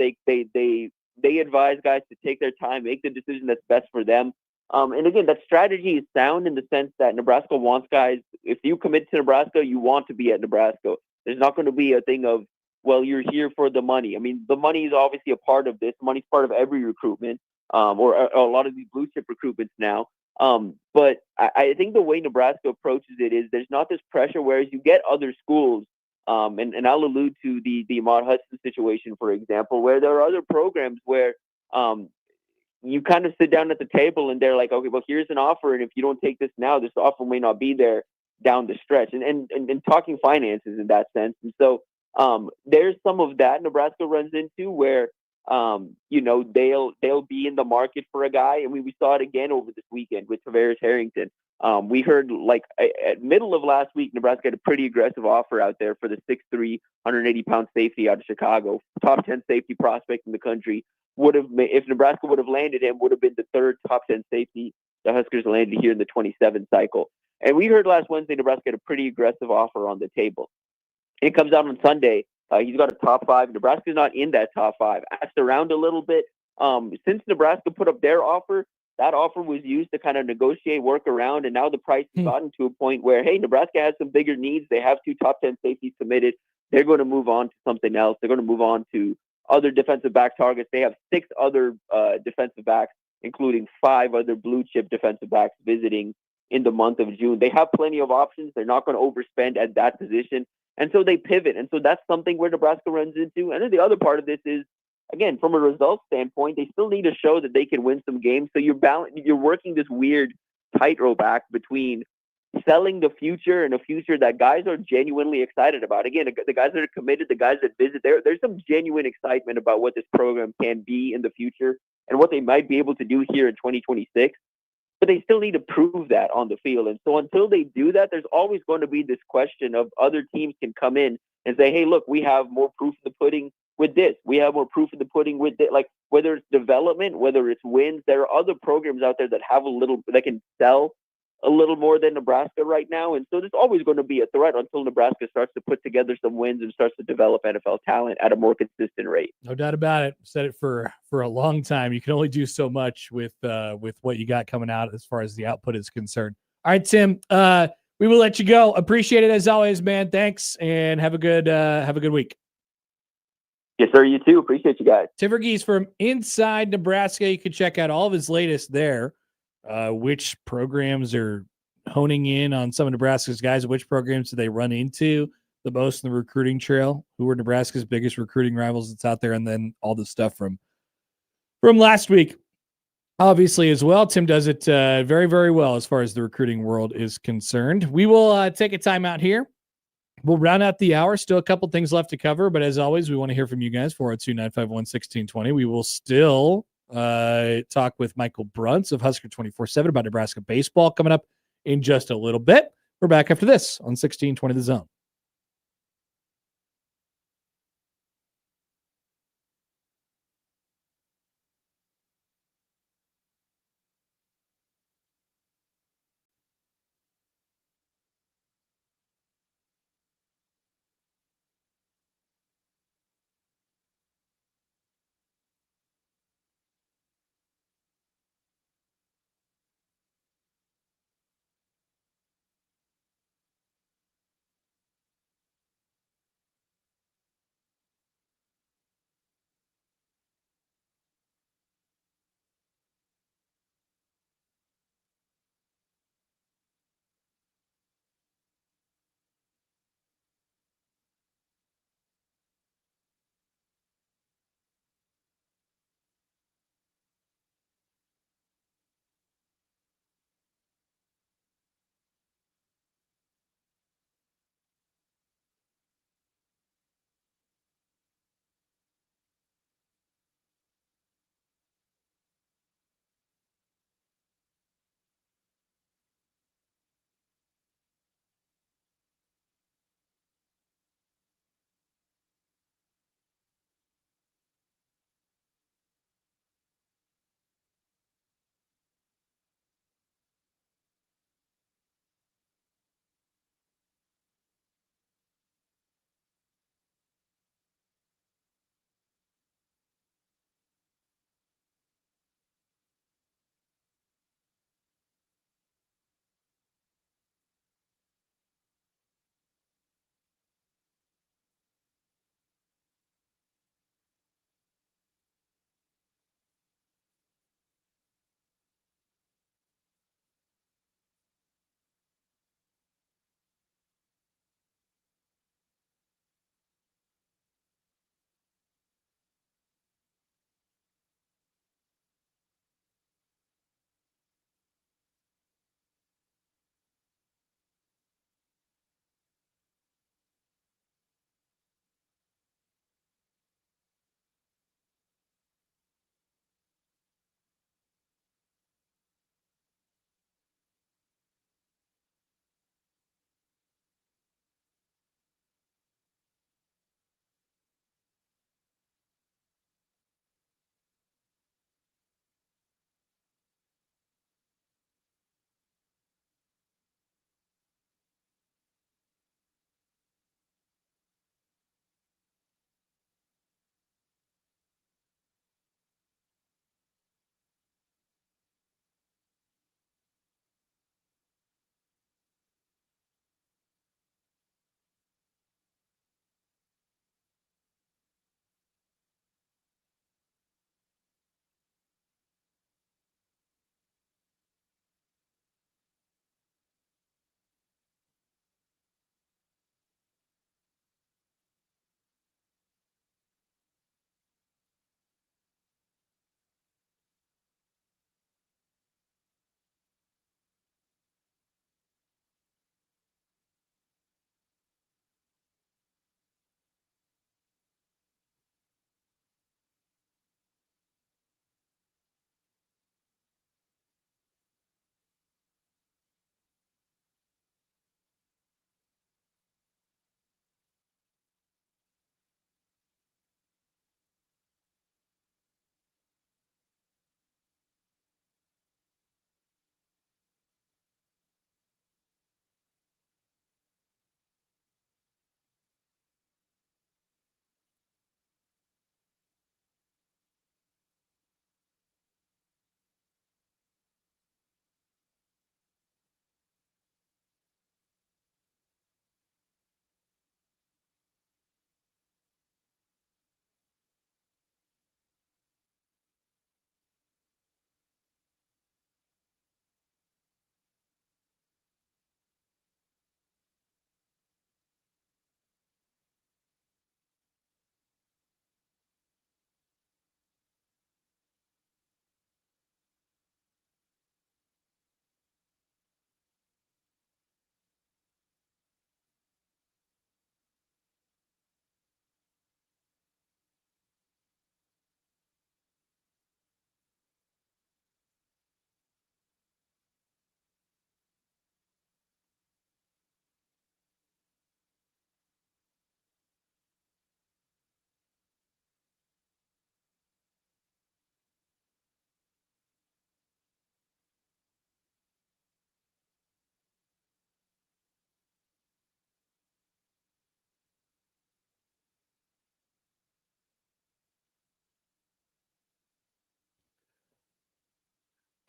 advise guys to take their time, make the decision that's best for them. And again, that strategy is sound in the sense that Nebraska wants guys. If you commit to Nebraska, you want to be at Nebraska. There's not going to be a thing of, well, you're here for the money. I mean, the money is obviously a part of this. Money's part of every recruitment, or a lot of these blue chip recruitments now. But I think the way Nebraska approaches it is there's not this pressure, whereas you get other schools, and I'll allude to the Ahmad Hudson situation, for example, where there are other programs where you kind of sit down at the table and they're like, okay, well, here's an offer, and if you don't take this now, this offer may not be there down the stretch. And talking finances in that sense. And so there's some of that Nebraska runs into where they'll be in the market for a guy. And we saw it again over this weekend with Tavares Harrington. We heard at middle of last week, Nebraska had a pretty aggressive offer out there for the 6'3", 180-pound safety out of Chicago, top 10 safety prospect in the country. If Nebraska would have landed him, would have been the third top 10 safety the Huskers landed here in the 27 cycle. And we heard last Wednesday Nebraska had a pretty aggressive offer on the table. It comes out on Sunday. He's got a top 5. Nebraska's not in that top 5. Asked around a little bit. Since Nebraska put up their offer, that offer was used to kind of negotiate, work around, and now the price has gotten to a point where, hey, Nebraska has some bigger needs. They have 2 top 10 safeties committed. They're going to move on to something else. They're going to move on to other defensive back targets. They have 6 other defensive backs, including 5 other blue chip defensive backs visiting in the month of June. They have plenty of options. They're not going to overspend at that position. And so they pivot. And so that's something where Nebraska runs into. And then the other part of this is, again, from a results standpoint, they still need to show that they can win some games. So you're working this weird tightrope act between selling the future and a future that guys are genuinely excited about. Again, the guys that are committed, the guys that visit, there's some genuine excitement about what this program can be in the future and what they might be able to do here in 2026. But they still need to prove that on the field. And so until they do that, there's always going to be this question of other teams can come in and say, hey, look, we have more proof in the pudding with this. We have more proof in the pudding with it. Like, whether it's development, whether it's wins, there are other programs out there that that can sell a little more than Nebraska right now. And so there's always going to be a threat until Nebraska starts to put together some wins and starts to develop NFL talent at a more consistent rate.
No doubt about it. Said it for a long time. You can only do so much with what you got coming out as far as the output is concerned. All right, Tim, we will let you go. Appreciate it as always, man. Thanks, and have a good week.
Yes, sir. You too. Appreciate you guys.
Tim Verghese from Inside Nebraska. You can check out all of his latest there. Which programs are honing in on some of Nebraska's guys? Which programs do they run into the most in the recruiting trail? Who are Nebraska's biggest recruiting rivals that's out there? And then all the stuff from last week, obviously, as well. Tim does it very, very well as far as the recruiting world is concerned. We will take a time out here. We'll round out the hour. Still a couple things left to cover, but as always, we want to hear from you guys. 402-951-1620. We will still talk with Michael Bruntz of Husker 24/7 about Nebraska baseball coming up in just a little bit. We're back after this on 1620 The Zone.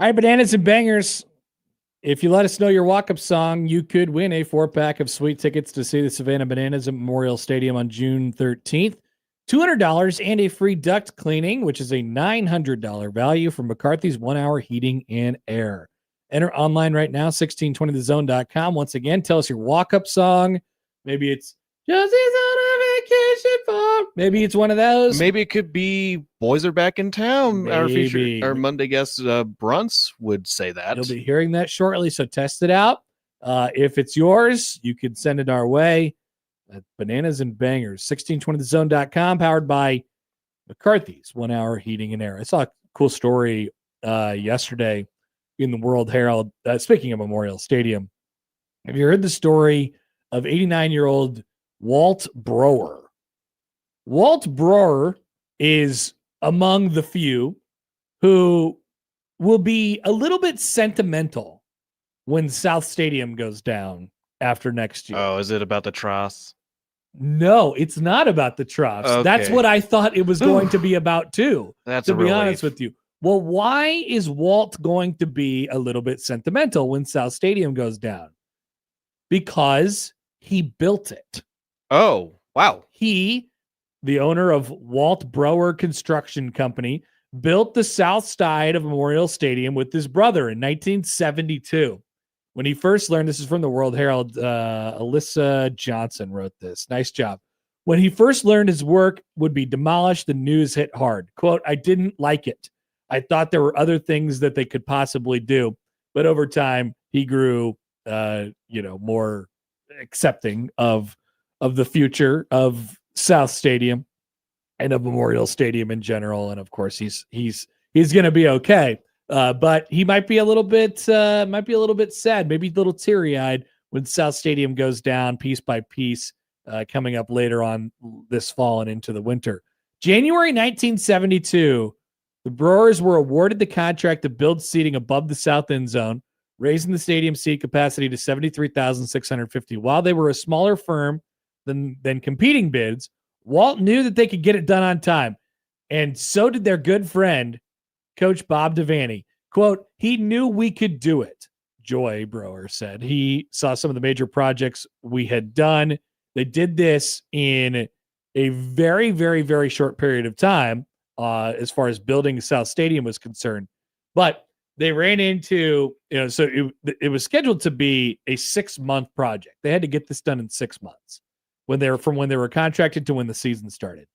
All right, bananas and bangers. If you let us know your walk-up song, you could win a 4-pack of sweet tickets to see the Savannah Bananas at Memorial Stadium on June 13th. $200 and a free duct cleaning, which is a $900 value from McCarthy's 1-hour heating and air. Enter online right now, 1620thezone.com. Once again, tell us your walk-up song. Maybe it's Josie's on a vacation farm. Maybe it's one of those.
Maybe it could be Boys Are Back in Town.
Maybe.
Our Monday guest, Brunts, would say that.
You'll be hearing that shortly, so test it out. If it's yours, you can send it our way at Bananas and Bangers, 1620thezone.com, powered by McCarthy's 1-hour heating and air. I saw a cool story yesterday in the World Herald, speaking of Memorial Stadium. Have you heard the story of 89-year-old Walt Broer? Walt Broer is among the few who will be a little bit sentimental when South Stadium goes down after next year.
Oh, is it about the Tross?
No, it's not about the troughs.
Okay.
That's what I thought it was going to be about too.
That's
to
a
be
relief.
honest with you. Well, why is Walt going to be a little bit sentimental when South Stadium goes down? Because he built it.
Oh, wow.
He, the owner of Walt Broer Construction Company, built the south side of Memorial Stadium with his brother in 1972. When he first learned, this is from the World Herald, Alyssa Johnson wrote this. Nice job. When he first learned his work would be demolished, the news hit hard. Quote, I didn't like it. I thought there were other things that they could possibly do. But over time, he grew, more accepting of the future of South Stadium and of Memorial Stadium in general. And of course, he's going to be okay. But he might be a little bit sad, maybe a little teary-eyed when South Stadium goes down piece by piece, coming up later on this fall and into the winter. January 1972, the Brewers were awarded the contract to build seating above the south end zone, raising the stadium seat capacity to 73,650. While they were a smaller firm than competing bids, Walt knew that they could get it done on time, and so did their good friend, Coach Bob Devaney. Quote, he knew we could do it, Joy Broer said. He saw some of the major projects we had done. They did this in a very, very, very short period of time as far as building South Stadium was concerned. But they ran into, so it was scheduled to be a 6-month project. They had to get this done in 6 months when they were contracted to when the season started.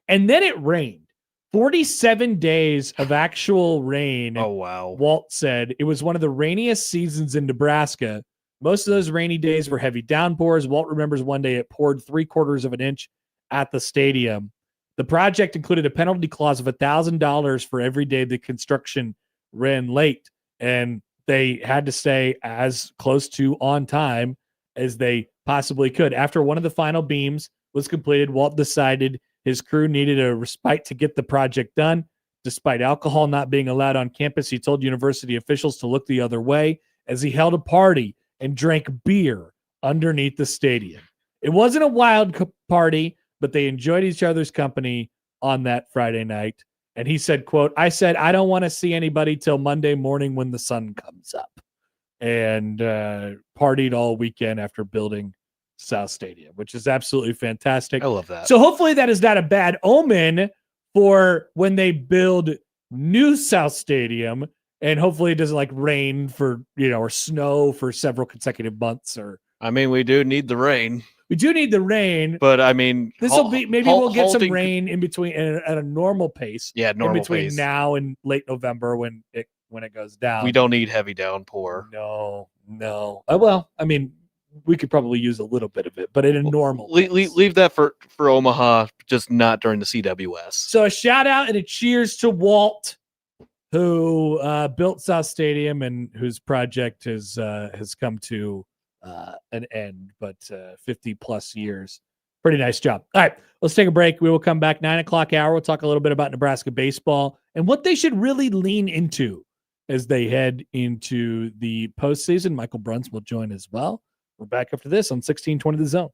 And then it rained. 47 days of actual rain.
Oh, wow.
Walt said it was one of the rainiest seasons in Nebraska. Most of those rainy days were heavy downpours. Walt remembers one day it poured 3/4 of an inch at the stadium. The project included a penalty clause of $1,000 for every day the construction ran late, and they had to stay as close to on time as they possibly could. After one of the final beams was completed, Walt decided his crew needed a respite to get the project done. Despite alcohol not being allowed on campus, he told university officials to look the other way as he held a party and drank beer underneath the stadium. It wasn't a wild party, but they enjoyed each other's company on that Friday night. And he said, quote, I said, I don't want to see anybody till Monday morning when the sun comes up. And partied all weekend after building South Stadium, which is absolutely fantastic.
I love that.
So hopefully that is not a bad omen for when they build new South Stadium, and hopefully it doesn't rain for, or snow for several consecutive months. Or
I mean, we do need the rain.
We do need the rain,
but I mean,
this will be, maybe we'll get some rain in between at a normal pace.
Yeah, normal
in between
pace.
Now and late November when it goes down.
We don't need heavy downpour.
No. Well, I mean, we could probably use a little bit of it, but in a normal
leave that for Omaha, just not during the CWS.
So a shout out and a cheers to Walt, who built South Stadium and whose project has come to an end, but 50 plus years. Pretty nice job. All right, let's take a break. We will come back 9:00 hour. We'll talk a little bit about Nebraska baseball and what they should really lean into as they head into the postseason. Michael Bruns will join as well. We're back after this on 1620 The Zone.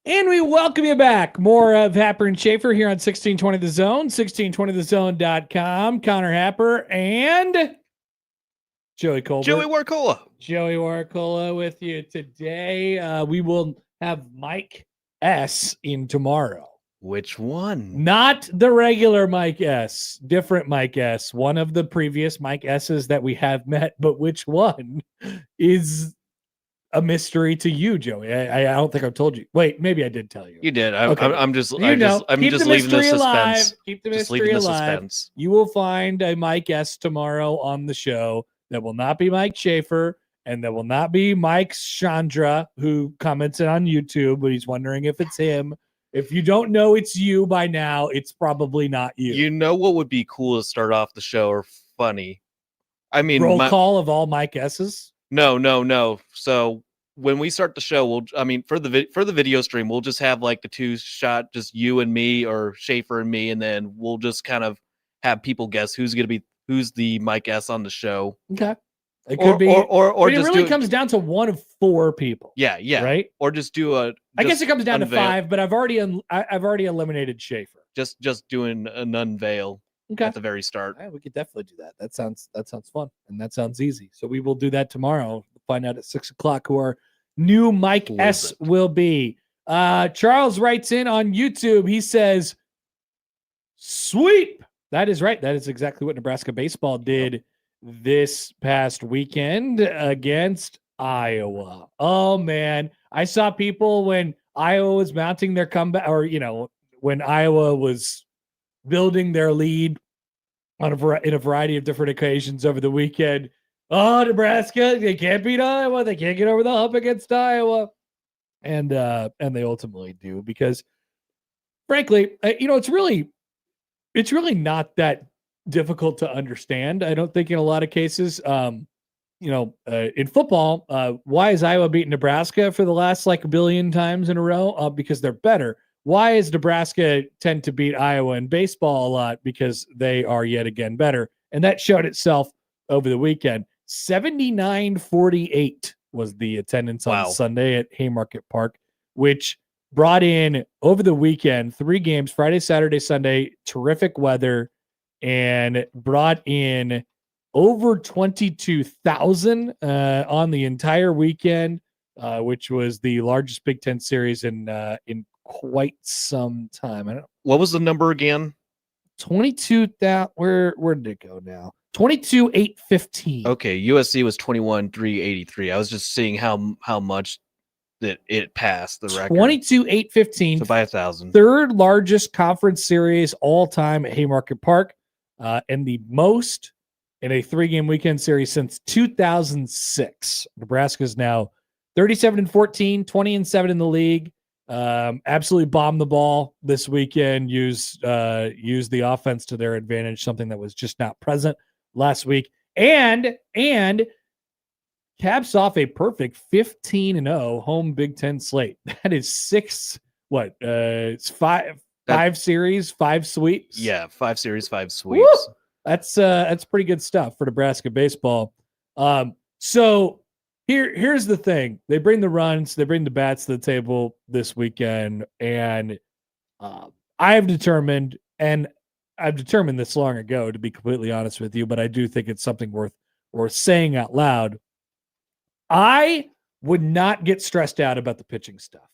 And we welcome you back. More of Happer and Schaefer here on 1620 The Zone, 1620thezone.com. Connor Happer and Joey Colbert.
Joey Warcola.
Joey Warcola with you today. We will have Mike S. in tomorrow.
Which one?
Not the regular Mike S. Different Mike S. One of the previous Mike S's that we have met, but which one is a mystery to you, Joey? I don't think I've told you. Wait, maybe I did tell you.
You did.
Okay.
I'm just
You know,
I'm
keep
just
the
leaving the
mystery alive.
suspense.
Keep the
Just
mystery
leaving the
alive.
suspense.
You will find a Mike S tomorrow on the show that will not be Mike Schaefer and that will not be Mike Chandra, who commented on YouTube, but he's wondering if it's him. If you don't know it's you by now, it's probably not you.
You know what would be cool to start off the show or funny? I mean,
Roll call of all Mike S's?
No. So when we start the show, for the video stream, we'll just have like the two shot, just you and me or Schaefer and me, and then we'll just kind of have people guess who's the Mike S on the show.
Okay. It could be,
or
it
just
really comes down to one of four people.
Yeah.
Right.
Or just do a.
I guess it comes down
unveil.
to five, but I've already eliminated Schaefer.
Just doing an unveil
Okay.
at the very start.
All right, we could definitely do that. That sounds fun, and that sounds easy. So we will do that tomorrow. Find out at 6:00 who our new Mike S will be. Charles writes in on YouTube. He says, "Sweep." That is right. That is exactly what Nebraska baseball did this past weekend against Iowa. Oh man, I saw people when Iowa was mounting their comeback, or when Iowa was building their lead in a variety of different occasions over the weekend. Oh, Nebraska, they can't beat Iowa. They can't get over the hump against Iowa. And they ultimately do, because frankly, it's really not that difficult to understand. I don't think in a lot of cases, in football, why is Iowa beating Nebraska for the last like a billion times in a row? Because they're better. Why is Nebraska tend to beat Iowa in baseball a lot? Because they are yet again better. And that showed itself over the weekend. 79-48 was the attendance on Sunday at Haymarket Park, which brought in over the weekend 3 games, Friday, Saturday, Sunday, terrific weather, and brought in over 22,000 on the entire weekend, which was the largest Big Ten series in quite some time. I don't know.
What was the number again?
22,000. Where did it go now? 22,815.
Okay, USC was 21,383. I was just seeing how much that it passed the record.
22,815.
So by 1,000.
Third largest conference series all time at Haymarket Park, and the most in a 3-game weekend series since 2006. Nebraska is now 37-14, 20-7 in the league. Absolutely bombed the ball this weekend. Used the offense to their advantage, something that was just not present last week, and caps off a perfect 15-0 home Big Ten slate. That is it's five series, 5 sweeps.
Yeah, 5 series, 5 sweeps.
Woo! That's pretty good stuff for Nebraska baseball. So here's the thing: they bring the runs, they bring the bats to the table this weekend, and I've determined this long ago, to be completely honest with you, but I do think it's something worth saying out loud. I would not get stressed out about the pitching stuff.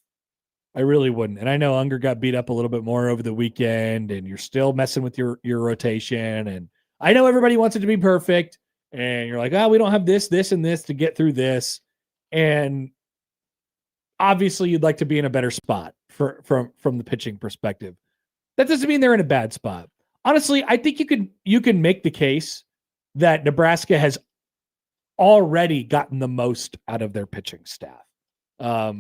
I really wouldn't. And I know Unger got beat up a little bit more over the weekend, and you're still messing with your rotation. And I know everybody wants it to be perfect, and you're like, we don't have this, and this to get through this. And obviously you'd like to be in a better spot from the pitching perspective. That doesn't mean they're in a bad spot. Honestly, I think you can make the case that Nebraska has already gotten the most out of their pitching staff. I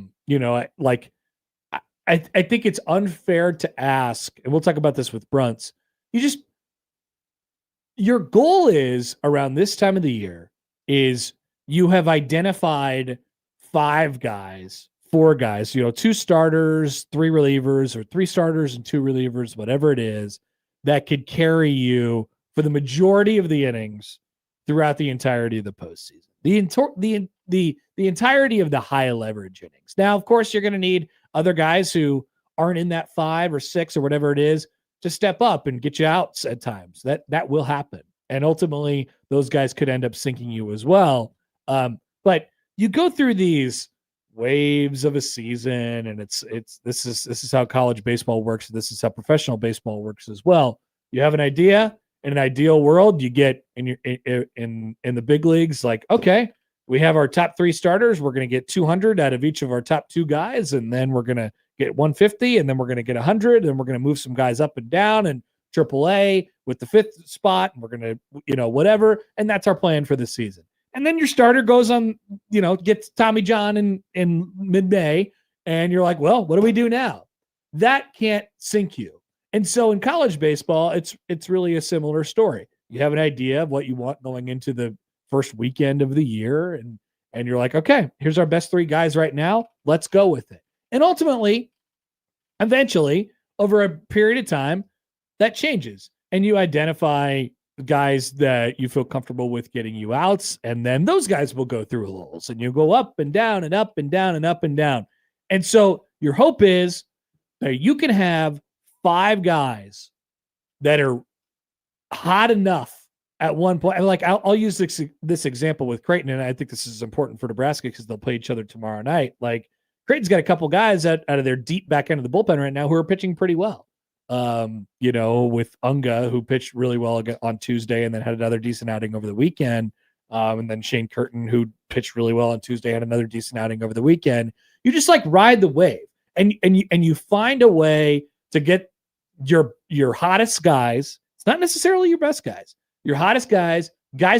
think it's unfair to ask, and we'll talk about this with Brunts. Your goal is around this time of the year is you have identified 4 guys, 2 starters, 3 relievers, or 3 starters and 2 relievers, whatever it is, that could carry you for the majority of the innings throughout the entirety of the postseason. The the entirety of the high leverage innings. Now, of course, you're going to need other guys who aren't in that 5 or 6 or whatever it is to step up and get you outs at times. That will happen. And ultimately, those guys could end up sinking you as well. But you go through these waves of a season, and this is how college baseball works. This is how professional baseball works as well. You have an idea. In an ideal world, you get in the big leagues, like, okay, we have our top 3 starters. We're going to get 200 out of each of our top 2 guys, and then we're going to get 150, and then we're going to get 100, and we're going to move some guys up and down and AAA with the 5th spot, and we're going to, whatever, and that's our plan for the season. And then your starter goes on, gets Tommy John in mid-May, and you're like, well, what do we do now? That can't sink you. And so in college baseball, it's really a similar story. You have an idea of what you want going into the first weekend of the year, and you're like, okay, here's our best 3 guys right now. Let's go with it. And ultimately, eventually, over a period of time, that changes. And you identify guys that you feel comfortable with getting you outs, and then those guys will go through lulls, and you go up and down and up and down and up and down. And so your hope is that you can have 5 guys that are hot enough at one point. And like, I'll use this example with Creighton, and I think this is important for Nebraska because they'll play each other tomorrow night. Like, Creighton's got a couple guys out of their deep back end of the bullpen right now who are pitching pretty well. With Unga, who pitched really well on Tuesday and then had another decent outing over the weekend. And then Shane Curtin, who pitched really well on Tuesday, had another decent outing over the weekend. You just like ride the wave, and you find a way to get your hottest guys. It's not necessarily your best guys. Your hottest guys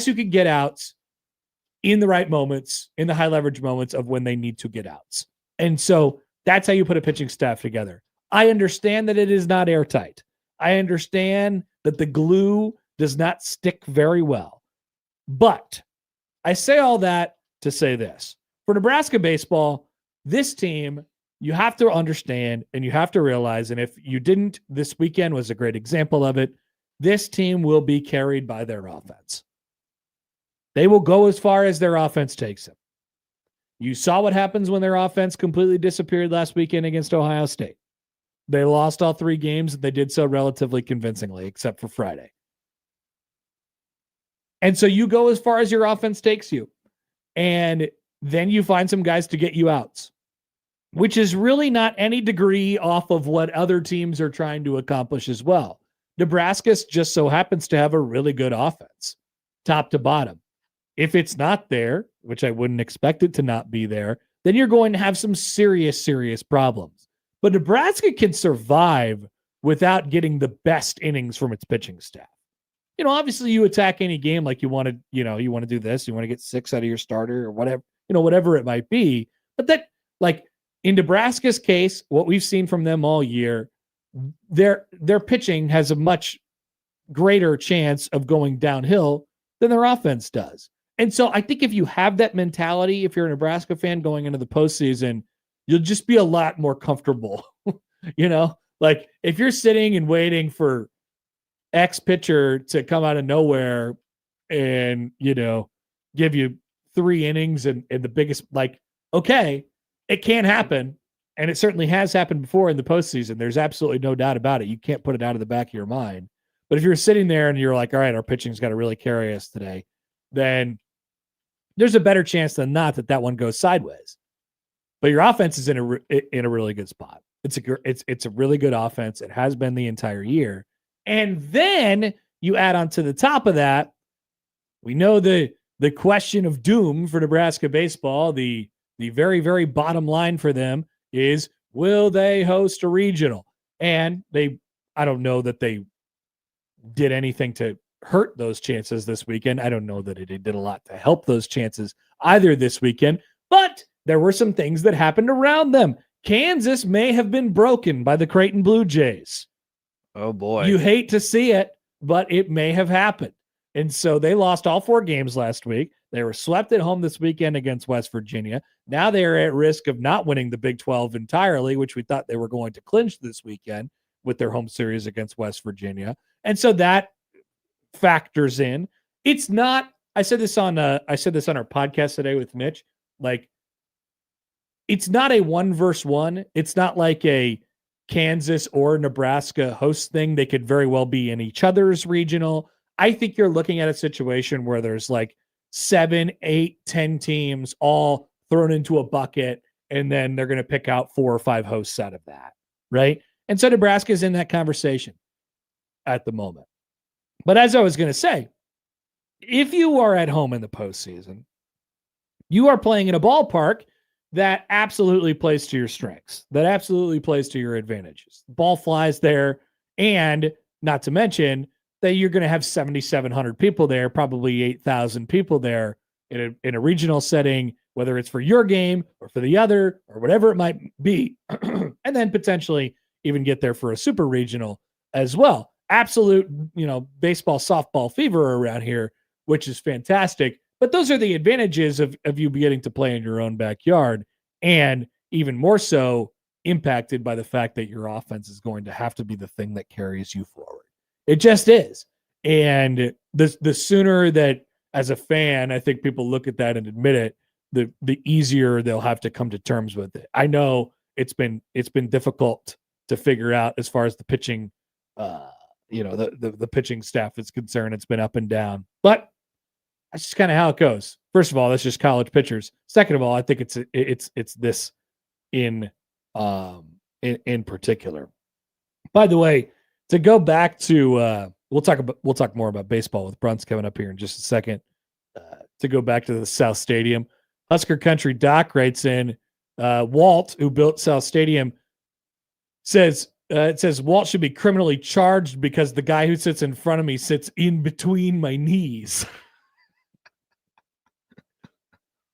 who can get outs in the right moments, in the high leverage moments of when they need to get outs. And so that's how you put a pitching staff together. I understand that it is not airtight. I understand that the glue does not stick very well. But I say all that to say this. For Nebraska baseball, this team, you have to understand and you have to realize, and if you didn't, this weekend was a great example of it, this team will be carried by their offense. They will go as far as their offense takes them. You saw what happens when their offense completely disappeared last weekend against Ohio State. They lost all 3 games, and they did so relatively convincingly, except for Friday. And so you go as far as your offense takes you. And then you find some guys to get you outs, which is really not any degree off of what other teams are trying to accomplish as well. Nebraska just so happens to have a really good offense, top to bottom. If it's not there, which I wouldn't expect it to not be there, then you're going to have some serious, serious problems. But Nebraska can survive without getting the best innings from its pitching staff. Obviously you attack any game like you want to, you want to do this, you want to get 6 out of your starter or whatever, whatever it might be. But that, like in Nebraska's case, what we've seen from them all year, their pitching has a much greater chance of going downhill than their offense does. And so I think if you have that mentality, if you're a Nebraska fan going into the postseason, you'll just be a lot more comfortable. Like if you're sitting and waiting for X pitcher to come out of nowhere and, give you 3 innings and the biggest, like, okay, it can happen. And it certainly has happened before in the postseason. There's absolutely no doubt about it. You can't put it out of the back of your mind. But if you're sitting there and you're like, all right, our pitching's got to really carry us today, then there's a better chance than not that one goes sideways. But your offense is in a really good spot. It's a really good offense. It has been the entire year. And then you add on to the top of that, we know the question of doom for Nebraska baseball, the very, very bottom line for them is, will they host a regional? And I don't know that they did anything to hurt those chances this weekend. I don't know that it did a lot to help those chances either this weekend, but there were some things that happened around them. Kansas may have been broken by the Creighton Blue Jays.
Oh boy.
You hate to see it, but it may have happened. And so they lost all 4 games last week. They were swept at home this weekend against West Virginia. Now they are at risk of not winning the Big 12 entirely, which we thought they were going to clinch this weekend with their home series against West Virginia. And so that factors in. It's not, I said this on our podcast today with Mitch. Like, it's not a 1-versus-1. It's not like a Kansas or Nebraska host thing. They could very well be in each other's regional. I think you're looking at a situation where there's like 7, 8, 10 teams all thrown into a bucket, and then they're going to pick out 4 or 5 hosts out of that, right? And so Nebraska's in that conversation at the moment. But as I was going to say, if you are at home in the postseason, you are playing in a ballpark that absolutely plays to your strengths, that absolutely plays to your advantages. The ball flies there, and not to mention that you're going to have 7,700 people there, probably 8,000 people there in a regional setting, whether it's for your game or for the other or whatever it might be, and then potentially even get there for a super regional as well. Absolute, baseball, softball fever around here, which is fantastic. But those are the advantages of you getting to play in your own backyard, and even more so impacted by the fact that your offense is going to have to be the thing that carries you forward. It just is. And the sooner that, as a fan, I think people look at that and admit it, the easier they'll have to come to terms with it. I know it's been difficult to figure out as far as the pitching, the pitching staff is concerned. It's been up and down, but that's just kind of how it goes. First of all, that's just college pitchers. Second of all, I think it's this in particular. By the way, to go back to we'll talk more about baseball with Bruns coming up here in just a second. To go back to the South Stadium, Husker Country Doc writes in, Walt, who built South Stadium, says it says Walt should be criminally charged because the guy who sits in front of me sits in between my knees.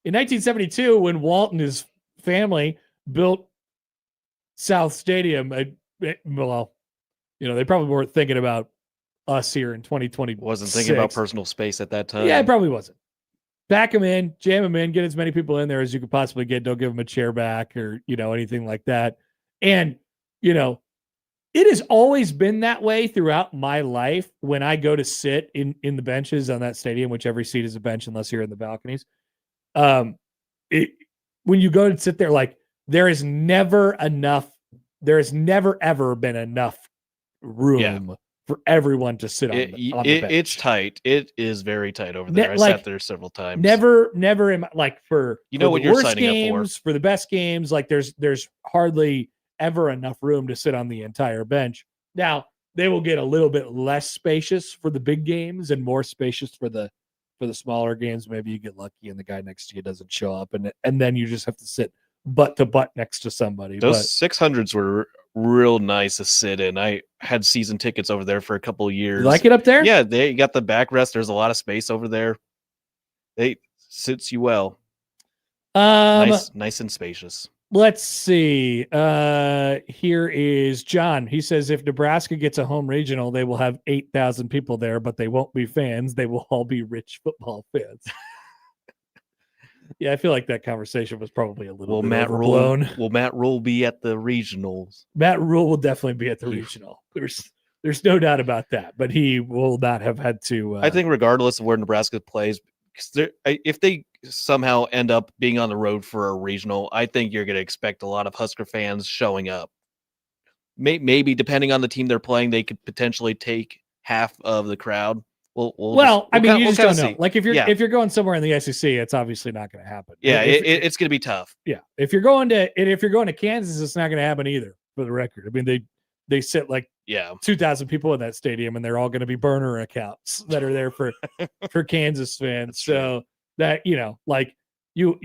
In 1972, when Walt and his family built South Stadium, they probably weren't thinking about us here in 2020.
Wasn't thinking about personal space at that time.
Yeah, it probably wasn't. Back them in, jam them in, get as many people in there as you could possibly get. Don't give them a chair back or, anything like that. And, it has always been that way throughout my life when I go to sit in the benches on that stadium, which every seat is a bench unless you're in the balconies. When you go and sit there, like, there is never ever been enough room for everyone to sit on the bench.
It's tight. It is very tight over there. I sat there several times.
Never in for
what you're signing
games,
up
for the best games, like there's hardly ever enough room to sit on the entire bench. Now, they will get a little bit less spacious for the big games and more spacious for the smaller games. Maybe you get lucky and the guy next to you doesn't show up, and then you just have to sit butt to butt next to somebody.
Those 600s were real nice to sit in. I had season tickets over there for a couple of years.
You like it up there?
Yeah, they got the backrest. There's a lot of space over there. It sits you well. Nice and spacious.
Let's see. Here is John. He says if Nebraska gets a home regional, they will have 8,000 people there, but they won't be fans. They will all be rich football fans. Yeah, I feel like that conversation was probably a little bit overblown.
Will Matt Rule be at the regionals?
Matt Rule will definitely be at the regional. There's no doubt about that, but he will not have had to.
I think regardless of where Nebraska plays, if they somehow end up being on the road for a regional, I think you're going to expect a lot of Husker fans showing up. Maybe depending on the team they're playing, they could potentially take half of the crowd. You just don't know. Like if you're going somewhere in the SEC, it's obviously not going to happen. Yeah, it's going to be tough.
Yeah, if you're going to Kansas, it's not going to happen either. For the record, I mean they sit like 2,000 people in that stadium, and they're all going to be burner accounts that are there for Kansas fans. So that you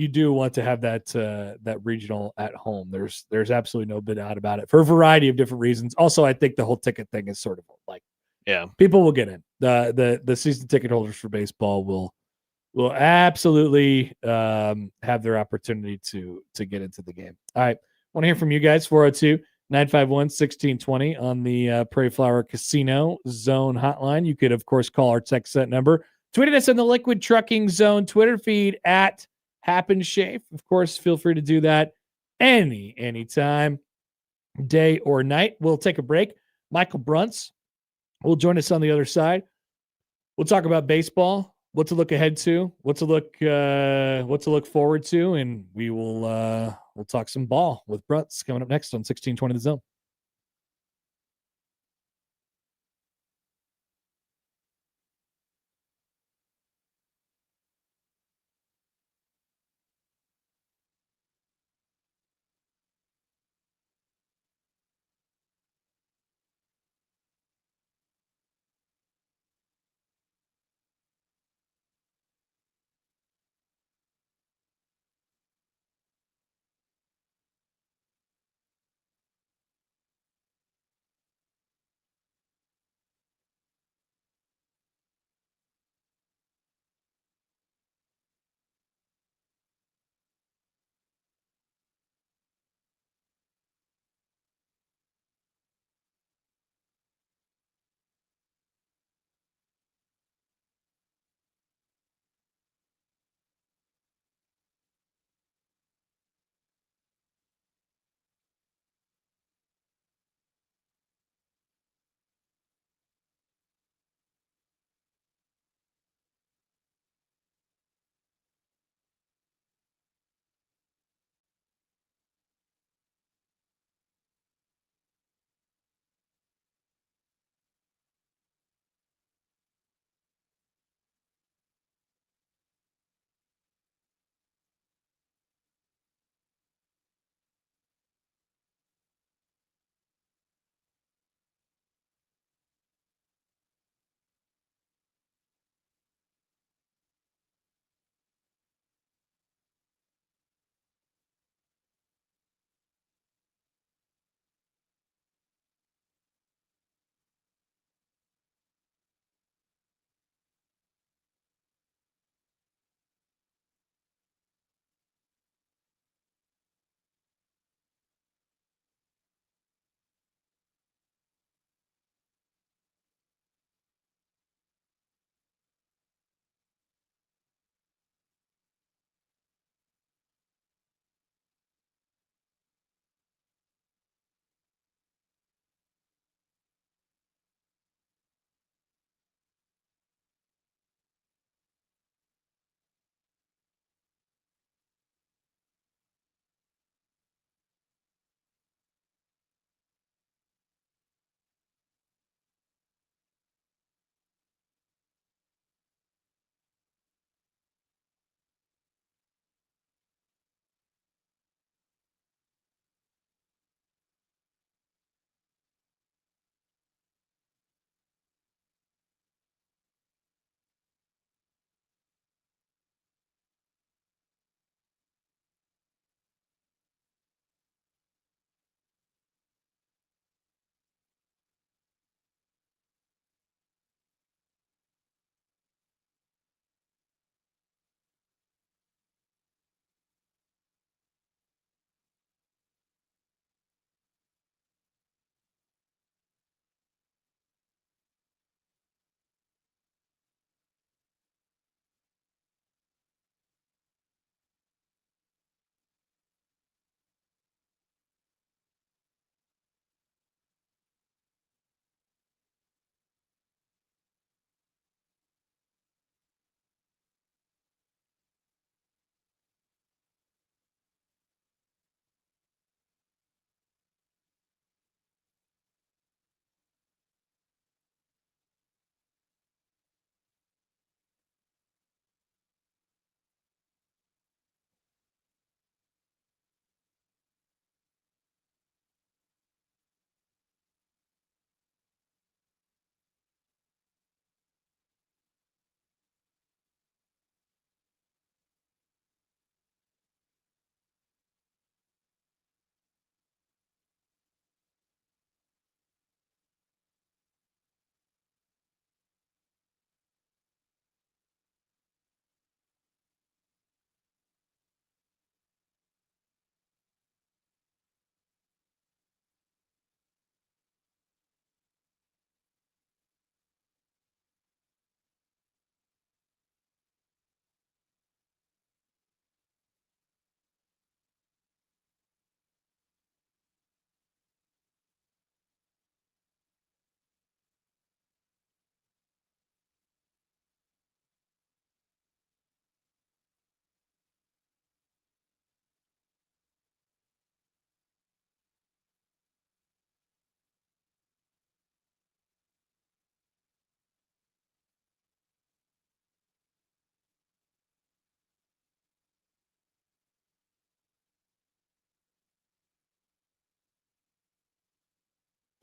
do want to have that regional at home. There's absolutely no doubt about it for a variety of different reasons. Also, I think the whole ticket thing is sort of like people will get in. The season ticket holders for baseball will absolutely have their opportunity to get into the game. All right, want to hear from you guys. 402-951-1620 on the Prairie Flower Casino Zone hotline. You could, of course, call our text set number. Tweet at us on the Liquid Trucking Zone Twitter feed at @HappenSchafe. Of course, feel free to do that anytime, day or night. We'll take a break. Michael Bruns will join us on the other side. We'll talk about baseball. what to look ahead to, what to look forward to, and we'll talk some ball with Brutz coming up next on 1620 The Zone.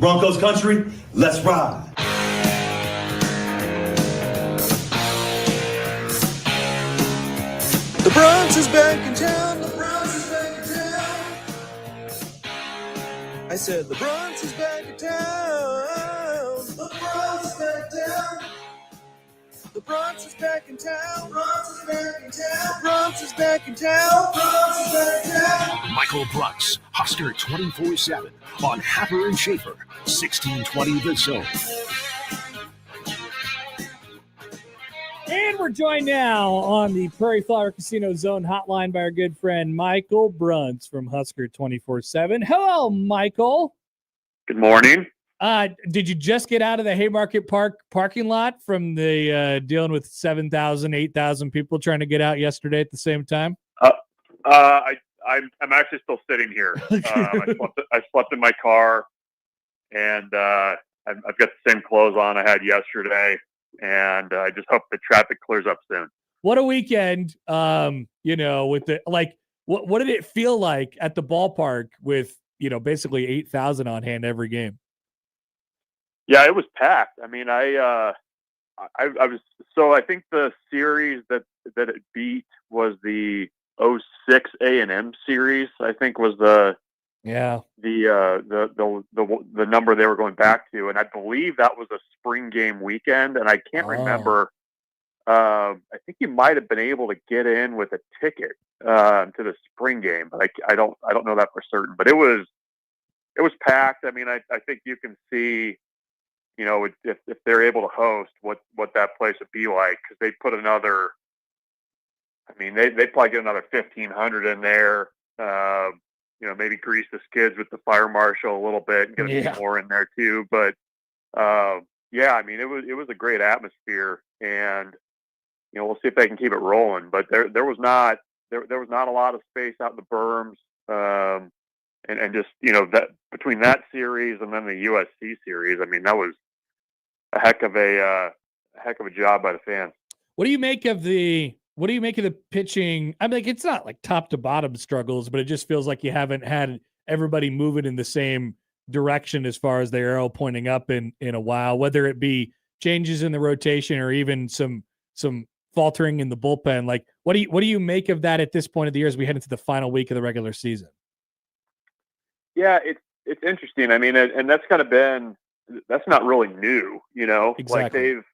Broncos country, let's ride.
The Bronx is back in town. The Bronx is back in town. I said the Bronx is back in town. The Bronx is back in town. The Bronx is back in town. Bronx is back in town. Bronx is back in town. Bronx is back in town.
Michael Brooks, Husker 24/7 on Happer and Schaefer, 1620 The Zone.
And we're joined now on the Prairie Flower Casino Zone hotline by our good friend Michael Bruntz from Husker 24/7. Hello, Michael.
Good morning.
Did you just get out of the Haymarket Park parking lot from the dealing with 7,000, 8,000 people trying to get out yesterday at the same time?
I'm actually still sitting here. I slept in my car, and I've got the same clothes on I had yesterday, and I just hope the traffic clears up soon.
What a weekend! With the what did it feel like at the ballpark with basically 8,000 on hand every game?
Yeah, it was packed. I mean, I think the series that it beat was the 06 A&M series. I think was the number they were going back to, and I believe that was a spring game weekend. And I can't remember. I think you might have been able to get in with a ticket to the spring game, but I don't know that for certain. But it was packed. I mean, I think you can see. If they're able to host, what that place would be like, because they put another. I mean, they probably get another 1,500 in there. Maybe grease the skids with the fire marshal a little bit and get a few more in there too. But I mean, it was a great atmosphere, and we'll see if they can keep it rolling. But there was not a lot of space out in the berms, and just that between that series and then the USC series. I mean, that was a heck of a job by the fans.
What do you make of the pitching? I mean, it's not like top to bottom struggles, but it just feels like you haven't had everybody moving in the same direction as far as the arrow pointing up in a while, whether it be changes in the rotation or even some faltering in the bullpen. Like, what do you make of that at this point of the year as we head into the final week of the regular season?
Yeah, it's interesting. I mean, and that's kind of been, that's not really new,
Exactly.
Like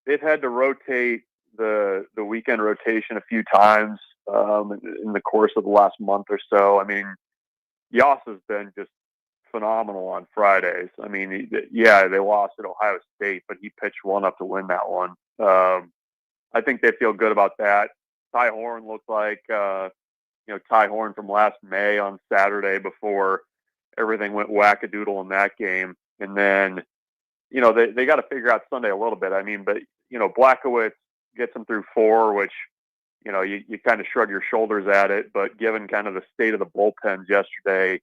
they've had to rotate the weekend rotation a few times in the course of the last month or so. I mean, Yas has been just phenomenal on Fridays. I mean, they lost at Ohio State, but he pitched one up to win that one. I think they feel good about that. Ty Horn looked like Ty Horn from last May on Saturday before everything went wackadoodle in that game. And then, they got to figure out Sunday a little bit. I mean, but, Blackowitz gets them through 4, which, you kind of shrug your shoulders at it. But given kind of the state of the bullpens yesterday,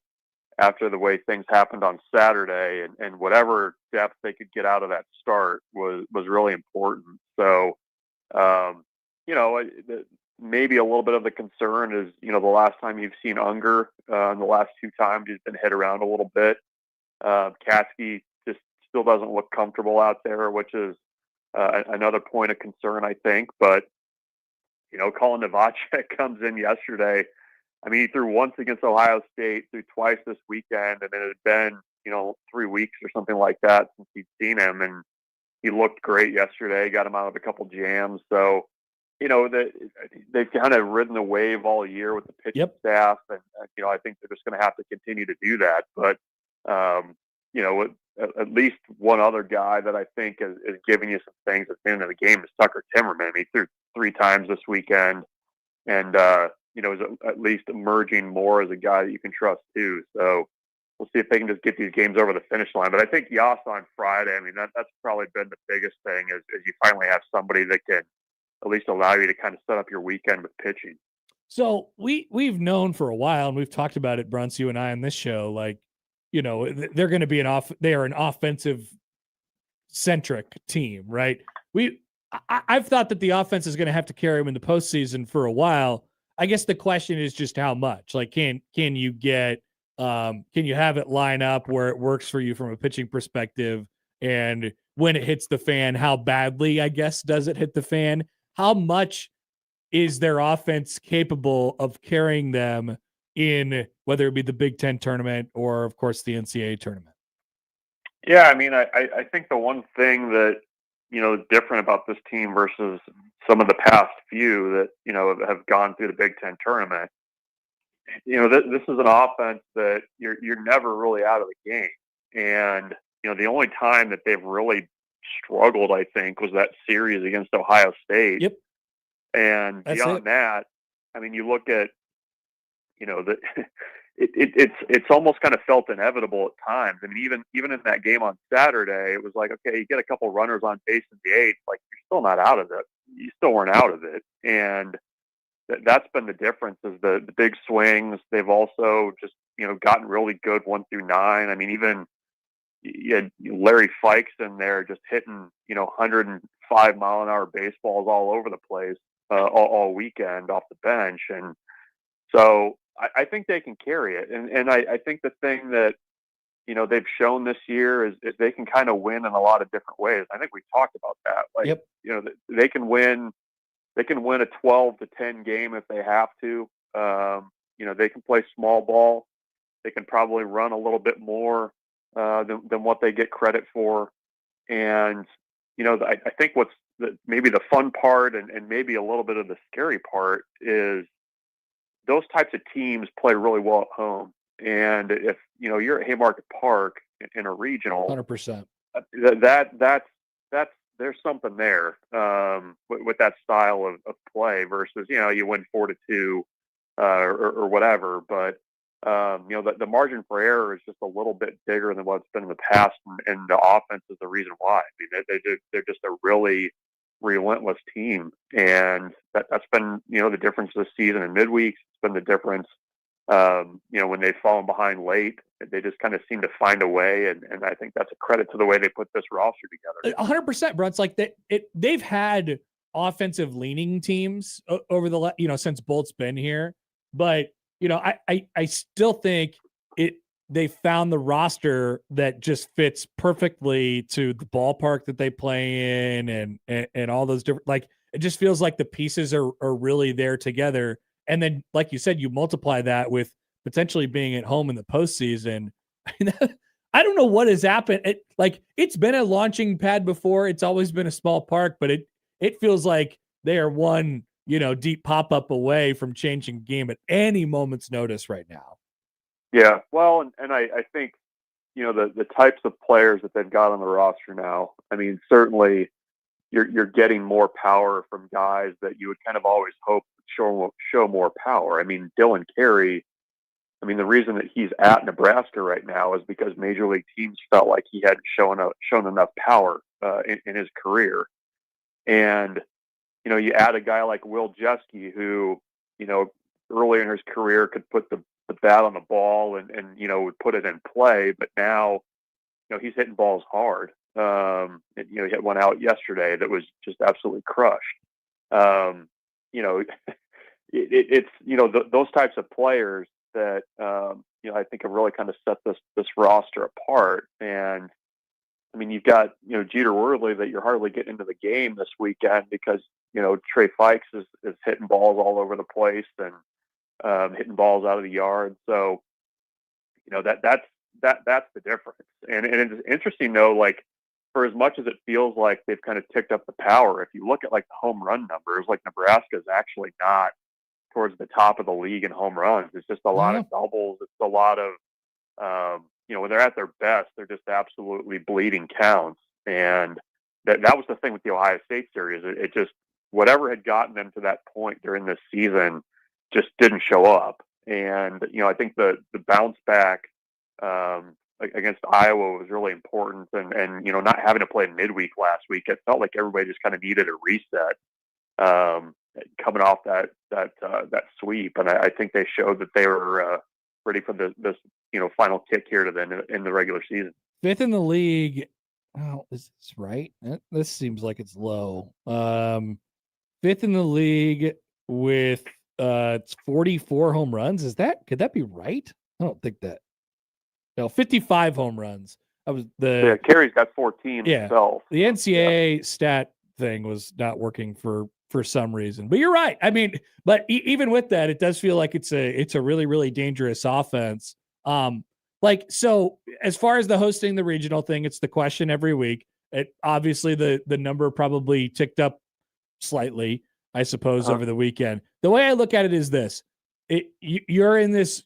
after the way things happened on Saturday, and whatever depth they could get out of that start was really important. So, maybe a little bit of the concern is, the last time you've seen Unger, in the last 2 times, he's been hit around a little bit. Katsky just still doesn't look comfortable out there, which is another point of concern, I think. But, Colin Novacek comes in yesterday. I mean, he threw once against Ohio State, threw twice this weekend, and it had been, 3 weeks or something like that since he'd seen him. And he looked great yesterday, got him out of a couple jams. So, they've kind of ridden the wave all year with the pitching staff. And, I think they're just going to have to continue to do that. But, at least one other guy that I think is giving you some things at the end of the game is Tucker Timmerman. He threw 3 times this weekend, and is at least emerging more as a guy that you can trust too. So we'll see if they can just get these games over the finish line. But I think Yas on Friday, I mean, that's probably been the biggest thing is you finally have somebody that can at least allow you to kind of set up your weekend with pitching.
So we've known for a while, and we've talked about it, Bruntz, you and I on this show, like, they're going to be they are an offensive centric team, right? I've thought that the offense is going to have to carry them in the postseason for a while. I guess the question is just how much. Like, can you get Can you have it line up where it works for you from a pitching perspective? And when it hits the fan, how badly, I guess, does it hit the fan? How much is their offense capable of carrying them in, whether it be the Big Ten tournament or, of course, the NCAA tournament?
Yeah, I mean, I think the one thing that, is different about this team versus some of the past few that, have gone through the Big Ten tournament, this is an offense that you're never really out of the game. And, the only time that they've really struggled, I think, was that series against Ohio State.
Yep.
And
That's
beyond
it.
that, I mean, you look at, it's almost kind of felt inevitable at times. I mean, even in that game on Saturday, it was like, okay, you get a couple runners on base in the eighth, like you're still not out of it. You still weren't out of it, and that's been the difference. Is the big swings. They've also just gotten really good 1 through 9. I mean, even you had Larry Fikes in there just hitting 105-mile-an-hour baseballs all over the place all weekend off the bench, and so I think they can carry it. And I think the thing that they've shown this year is they can kind of win in a lot of different ways. I think we talked about that. Like
Yep.
They can win a 12-10 game if they have to. They can play small ball. They can probably run a little bit more than what they get credit for. And I think what's maybe the fun part and maybe a little bit of the scary part is those types of teams play really well at home. And if you're at Haymarket Park in a regional,
100%.
that's there's something there with that style of play versus you win 4-2 or whatever. But the margin for error is just a little bit bigger than what it's been in the past, and the offense is the reason why. I mean, they're just a really relentless team, and that's been the difference this season in midweeks. It's been the difference when they've fallen behind late. They just kind of seem to find a way, and I think that's a credit to the way they put this roster together.
100%, bro. It's like they've had offensive leaning teams over the since Bolt's been here, but I still think they found the roster that just fits perfectly to the ballpark that they play in and all those different, like, it just feels like the pieces are really there together. And then, like you said, you multiply that with potentially being at home in the postseason. I don't know what has happened. It's been a launching pad before. It's always been a small park, but it feels like they are one, deep pop-up away from changing the game at any moment's notice right now.
Yeah, well, and I think, the types of players that they've got on the roster now, I mean, certainly you're getting more power from guys that you would kind of always hope would show more power. I mean, Dylan Carey, the reason that he's at Nebraska right now is because major league teams felt like he hadn't shown enough power in his career. And, you add a guy like Will Jeske, who, earlier in his career could put the bat on the ball and would put it in play. But now, he's hitting balls hard. He hit one out yesterday that was just absolutely crushed. It's those types of players that I think have really kind of set this roster apart. And I mean, you've got Jeter Worley that you're hardly getting into the game this weekend because Trey Fikes is hitting balls all over the place and hitting balls out of the yard. So that's the difference. And it's interesting though, like, for as much as it feels like they've kind of ticked up the power, if you look at like the home run numbers, like Nebraska is actually not towards the top of the league in home runs. It's just a lot of doubles. It's a lot of, when they're at their best, they're just absolutely bleeding counts. And that was the thing with the Ohio State series. It just, whatever had gotten them to that point during this season just didn't show up. And, I think the bounce back, against Iowa was really important, and not having to play midweek last week, it felt like everybody just kind of needed a reset coming off that sweep, and I think they showed that they were ready for this final kick here to the in the regular season.
5th in the league. Oh, is this right? This seems like it's low. 5th in the league with it's 44 home runs. Could that be right? I don't think that. No, 55 home runs. That was
Yeah, Carey's got 14 himself.
The NCAA stat thing was not working for some reason. But you're right. I mean, but even with that, it does feel like it's a really, really dangerous offense. So as far as the hosting the regional thing, it's the question every week. It obviously the number probably ticked up slightly, I suppose, over the weekend. The way I look at it is this: you're in this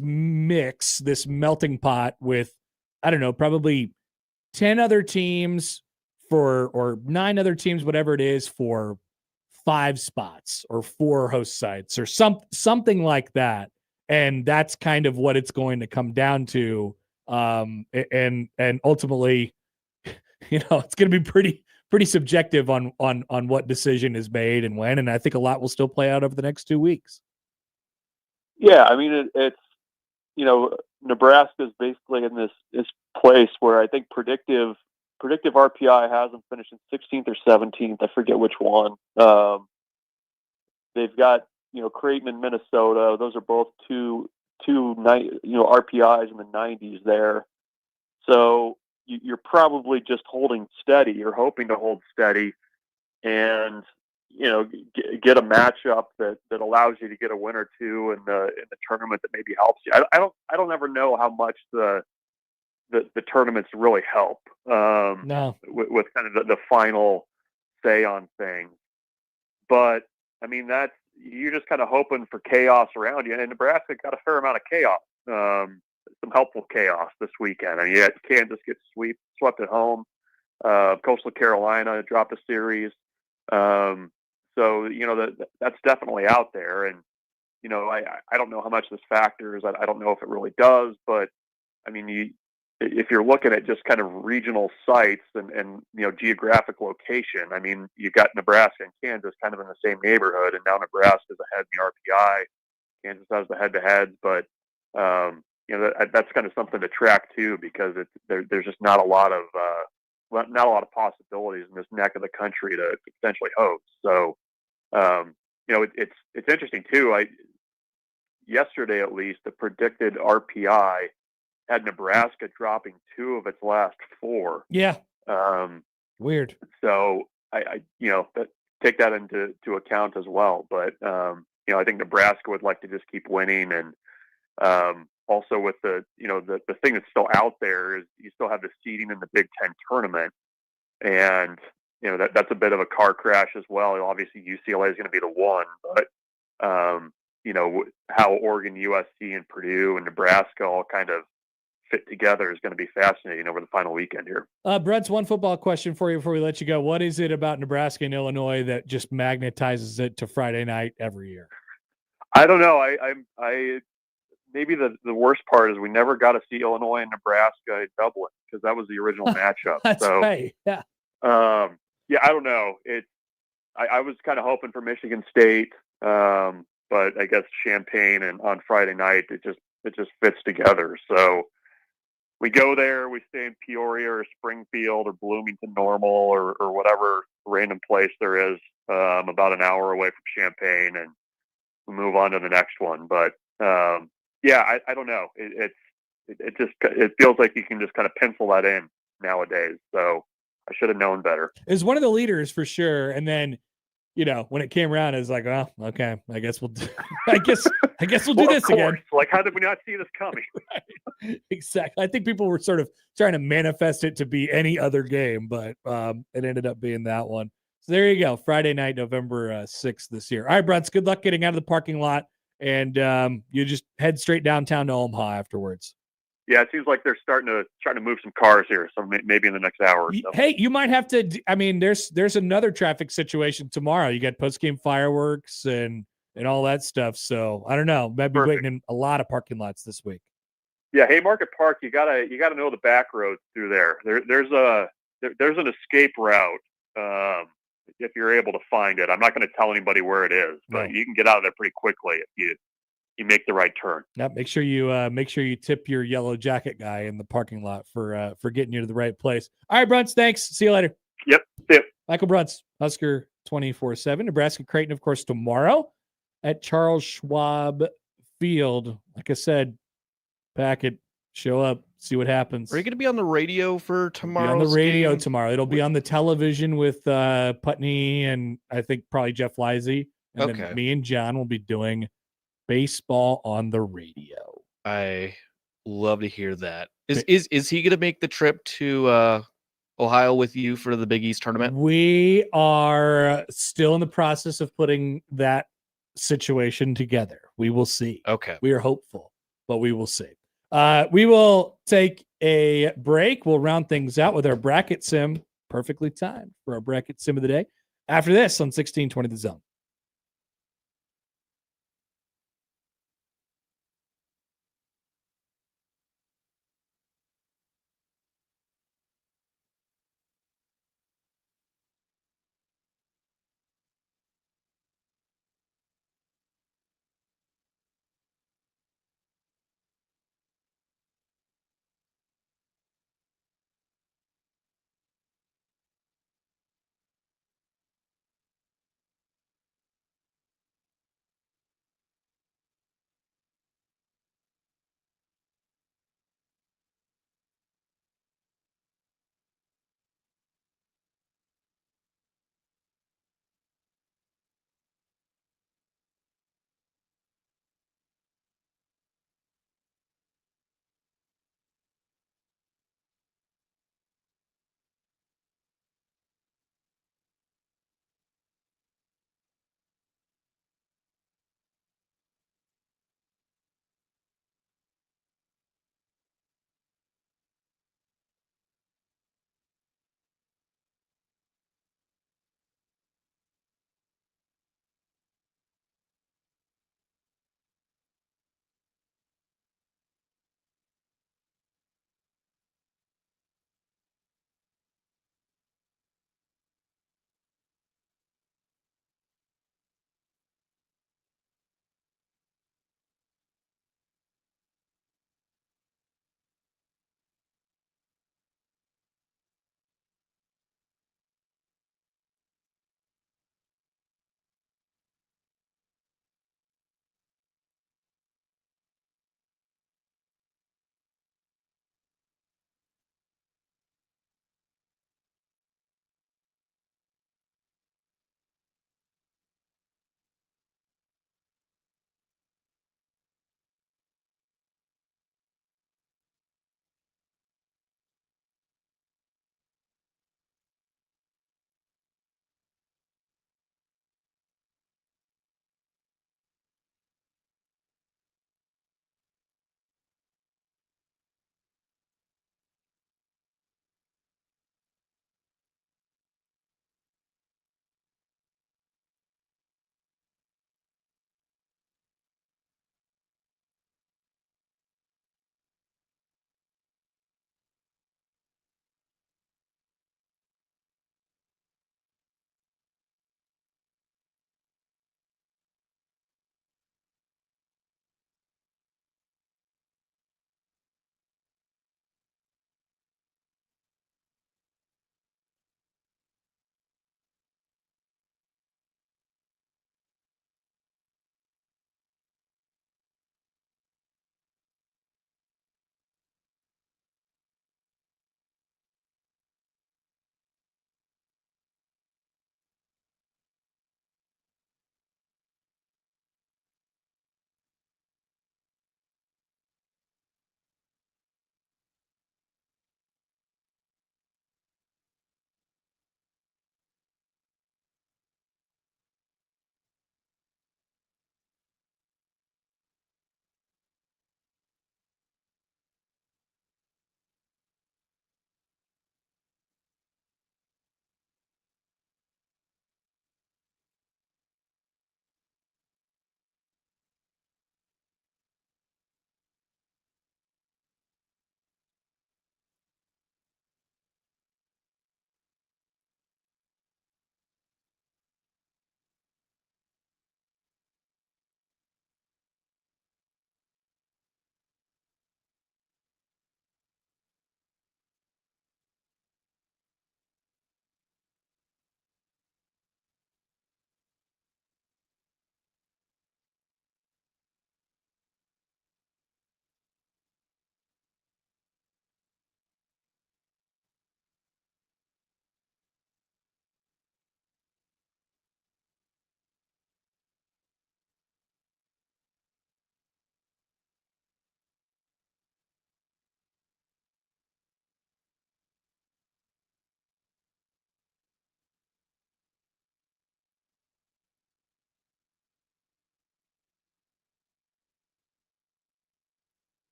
mix, this melting pot with, I don't know, probably 10 other teams or 9 other teams, whatever it is, for 5 spots or 4 host sites or something like that. And that's kind of what it's going to come down to. And ultimately, it's going to be pretty subjective on what decision is made and when. And I think a lot will still play out over the next 2 weeks.
Yeah, I mean, it's Nebraska's basically in this place where I think predictive RPI has them finishing 16th or 17th. I forget which one. They've got Creighton and Minnesota. Those are both two RPIs in the 90s there. So you're probably just holding steady. You're hoping to hold steady, and get a matchup that allows you to get a win or two in the tournament that maybe helps you. I don't ever know how much the tournaments really help.
No,
with kind of the final say on things. But I mean, you're just kind of hoping for chaos around you. And Nebraska got a fair amount of chaos, some helpful chaos this weekend. I mean, you had Kansas get swept at home. Coastal Carolina dropped a series. So that's definitely out there. And I don't know how much this factors. I don't know if it really does. But I mean, if you're looking at just kind of regional sites and geographic location, I mean, you've got Nebraska and Kansas kind of in the same neighborhood, and now Nebraska's ahead in the RPI. Kansas has the head-to-heads, but that's kind of something to track too, because there's just not a lot of possibilities in this neck of the country to potentially host. So it's interesting too. Yesterday at least, the predicted RPI had Nebraska dropping 2 of its last 4.
Yeah. Weird.
So I take that into account as well. But I think Nebraska would like to just keep winning, and also with the thing that's still out there is you still have the seeding in the Big Ten tournament, and that's a bit of a car crash as well. Obviously, UCLA is going to be the one, but how Oregon, USC, and Purdue and Nebraska all kind of fit together is going to be fascinating over the final weekend here.
Brett's one football question for you before we let you go. What is it about Nebraska and Illinois that just magnetizes it to Friday night every year?
I don't know. I maybe the worst part is we never got to see Illinois and Nebraska in Dublin, because that was the original matchup.
That's right. Yeah.
I don't know. I was kind of hoping for Michigan State, but I guess Champaign and on Friday night it just fits together. So we go there, we stay in Peoria or Springfield or Bloomington Normal or whatever random place there is, about an hour away from Champaign, and we move on to the next one. But I don't know. It feels like you can just kind of pencil that in nowadays. So I should have known better.
Is one of the leaders for sure, and then when it came around, it was like, well, okay, I guess we'll do this again.
Like, how did we not see this coming?
Right. Exactly. I think people were sort of trying to manifest it to be any other game, but it ended up being that one. So there you go. Friday night, November 6th this year. All right, Brunts, good luck getting out of the parking lot, and you just head straight downtown to Omaha afterwards.
Yeah, it seems like they're starting to move some cars here, so maybe in the next hour or so.
Hey, you might have to. I mean, there's another traffic situation tomorrow. You got post-game fireworks and all that stuff. So I don't know. Might be waiting in a lot of parking lots this week.
Yeah, Haymarket Park. You gotta know the back roads through there. There's an escape route if you're able to find it. I'm not going to tell anybody where it is, but you can get out of there pretty quickly if you make the right turn.
Yep. Make sure you tip your yellow jacket guy in the parking lot for getting you to the right place. All right, Brunts. Thanks. See you later.
Yep. See you.
Michael Brunts, Husker 24/7. Nebraska Creighton, of course, tomorrow at Charles Schwab Field. Like I said, pack it, show up, see what happens.
Are you going to be on the radio for
Be
tomorrow?
on the radio tomorrow. It'll be on the television with Putney and I think probably Jeff Lisey. And then me and John will be doing baseball on the radio.
I love to hear that. Is he going to make the trip to Ohio with you for the Big East tournament?
We are still in the process of putting that situation together. We will see.
Okay.
We are hopeful, but we will see. We will take a break. We'll round things out with our bracket sim. Perfectly timed for our bracket sim of the day. After this on 1620 The Zone.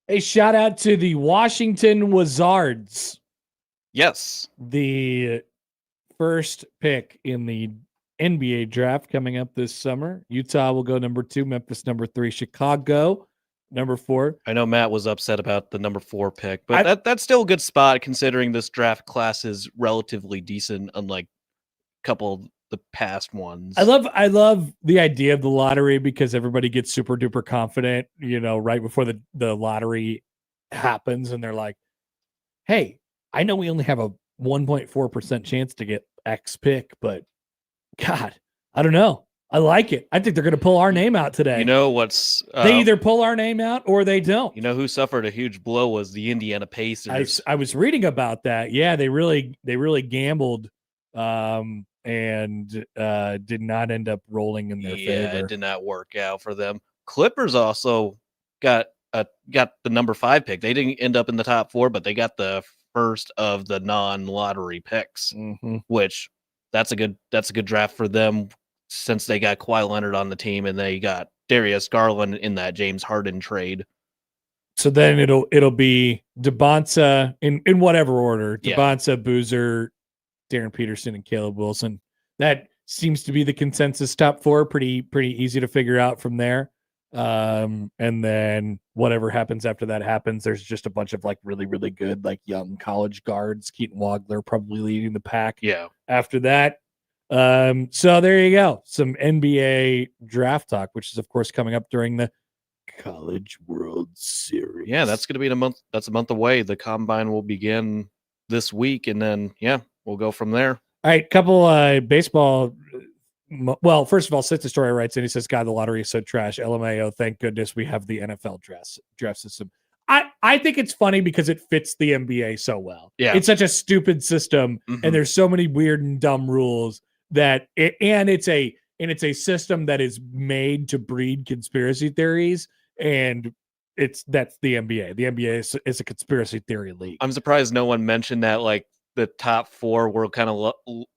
A shout out to the Washington Wizards,
Yes.
the first pick in the NBA draft coming up this summer. Utah will go number 2, Memphis number 3, Chicago number 4.
I know Matt was upset about the number 4 pick, but that's still a good spot considering this draft class is relatively decent, unlike a couple of the past ones.
I love the idea of the lottery because everybody gets super duper confident, right before the lottery happens, and they're like, "Hey, I know we only have a 1.4% chance to get X pick, but God, I don't know. I like it. I think they're going to pull our name out today."
You know what's
they either pull our name out or they don't.
You know who suffered a huge blow was the Indiana Pacers.
I was reading about that. Yeah, they really gambled, and did not end up rolling in their favor.
It did not work out for them. Clippers also got the number 5 pick. They didn't end up in the top 4, but they got the first of the non-lottery picks, which that's a good draft for them since they got Kawhi Leonard on the team and they got Darius Garland in that James Harden trade.
So then it'll be DeBonta in whatever order. DeBonta, Boozer, Darren Peterson, and Caleb Wilson. That seems to be the consensus top 4. Pretty easy to figure out from there. And then whatever happens after that happens. There's just a bunch of like really, really good like young college guards. Keaton Wagler probably leading the pack.
Yeah.
After that. So there you go. Some NBA draft talk, which is of course coming up during the College World Series.
Yeah, that's going to be in a month. That's a month away. The combine will begin this week, and then we'll go from there.
All right, couple baseball. Well, first of all, Sits Story writes and he says, "God, the lottery is so trash. LMAO, thank goodness we have the NFL draft system." I think it's funny because it fits the NBA so well.
Yeah,
it's such a stupid system, and there's so many weird and dumb rules that it's a system that is made to breed conspiracy theories, and that's the NBA. The NBA is a conspiracy theory league.
I'm surprised no one mentioned that like the top 4 were kind of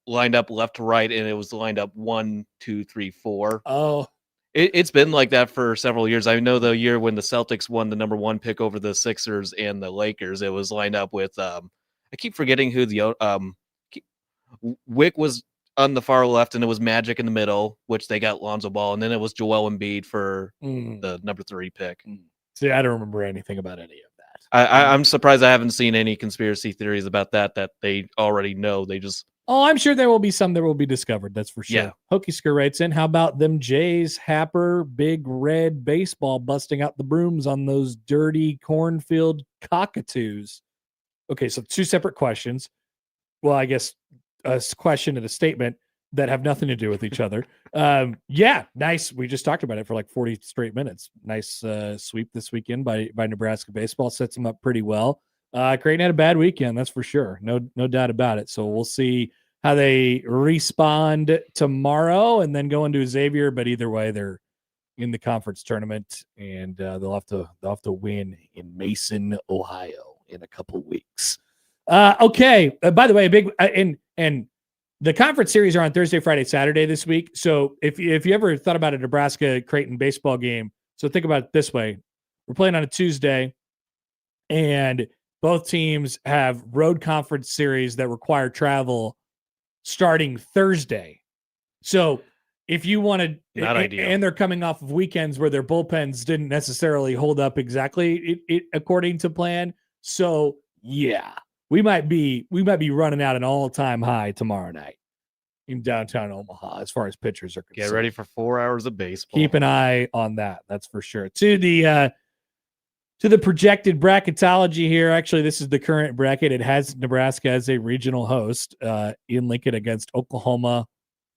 lined up left to right, and it was lined up 1, 2, 3, 4.
Oh,
it's been like that for several years. I know the year when the Celtics won the number 1 pick over the Sixers and the Lakers, it was lined up with I keep forgetting who the Wick was on the far left, and it was Magic in the middle, which they got Lonzo Ball, and then it was Joel Embiid for the number 3 pick.
See, I don't remember anything about any of that.
I'm surprised I haven't seen any conspiracy theories about that they already know. They just
I'm sure there will be some that will be discovered. That's for sure.
Yeah.
Hokisker writes in, "How about them Jays, Happer, big red baseball busting out the brooms on those dirty cornfield cockatoos?" Okay, so 2 separate questions. Well, I guess a question and a statement that have nothing to do with each other. Yeah, nice. We just talked about it for like 40 straight minutes. Nice sweep this weekend by Nebraska baseball. Sets them up pretty well. Creighton had a bad weekend, that's for sure. No doubt about it. So we'll see how they respond tomorrow and then go into Xavier. But either way, they're in the conference tournament, and they'll have to win in Mason, Ohio, in a couple weeks. Okay. By the way, a big and the conference series are on Thursday, Friday, Saturday this week. So if you ever thought about a Nebraska Creighton baseball game, so think about it this way: we're playing on a Tuesday, and both teams have road conference series that require travel starting Thursday. So if you wanted, and they're coming off of weekends where their bullpens didn't necessarily hold up exactly it according to plan. So yeah, we might be running out an all-time high tomorrow night in downtown Omaha as far as pitchers are concerned.
Get ready for 4 hours of baseball.
Keep an eye on that. That's for sure. To the projected bracketology here. Actually, this is the current bracket. It has Nebraska as a regional host in Lincoln against Oklahoma,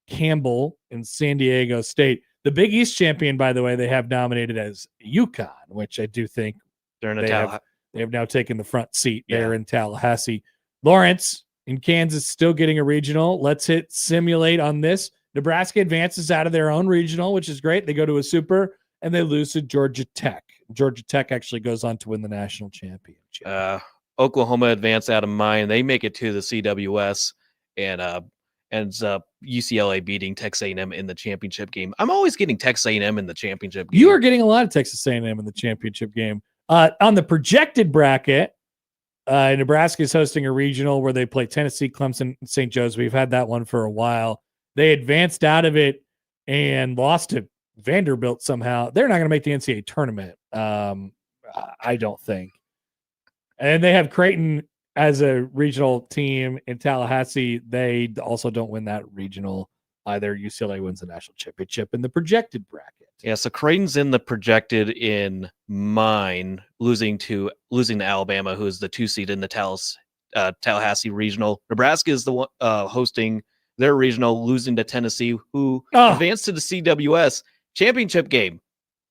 Campbell, and San Diego State. The Big East champion, by the way, they have nominated as UConn, which I do think
they're in
they have now taken the front seat there in Tallahassee. Lawrence in Kansas still getting a regional. Let's hit simulate on this. Nebraska advances out of their own regional, which is great. They go to a super, and they lose to Georgia Tech. Georgia Tech actually goes on to win the national championship.
Oklahoma advance out of mine. They make it to the CWS and ends up UCLA beating Texas A&M in the championship game. I'm always getting Texas A&M in the championship game.
You are getting a lot of Texas A&M in the championship game. On the projected bracket, Nebraska is hosting a regional where they play Tennessee, Clemson, and St. Joe's. We've had that one for a while. They advanced out of it and lost to Vanderbilt somehow. They're not going to make the NCAA tournament, I don't think. And they have Creighton as a regional team in Tallahassee. They also don't win that regional either. UCLA wins the national championship in the projected bracket.
Yeah, so Creighton's in the projected in mine, losing to Alabama, who is the 2 seed in the Tallahassee regional. Nebraska is the one hosting their regional, losing to Tennessee, who advanced to the CWS championship game.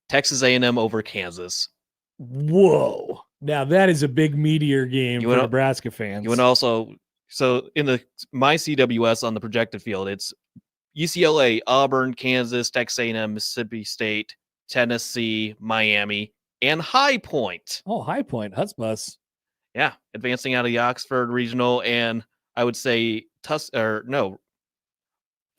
Texas A&M over Kansas.
Whoa! Now that is a big meteor game for Nebraska fans.
You would also in my CWS on the projected field, it's UCLA, Auburn, Kansas, Texas A&M, Mississippi State, Tennessee, Miami, and High Point.
Oh, High Point, Huskers.
Yeah, advancing out of the Oxford Regional, and I would say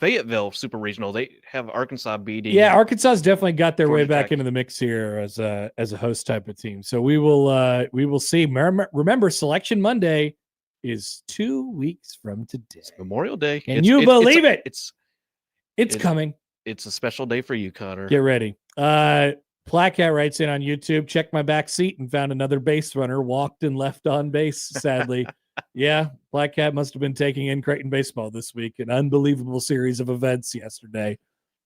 Fayetteville Super Regional. They have Arkansas beating.
Yeah, Arkansas definitely got their
Georgia
way back
Tech
into the mix here as a host type of team. So we will see. Remember, Selection Monday is 2 weeks from today.
It's Memorial Day.
Can you believe it? It's coming.
It's a special day for you, Connor.
Get ready. Placat writes in on YouTube, checked my back seat and found another base runner walked and left on base, sadly. Yeah, Placat must have been taking in Creighton baseball this week. An unbelievable series of events yesterday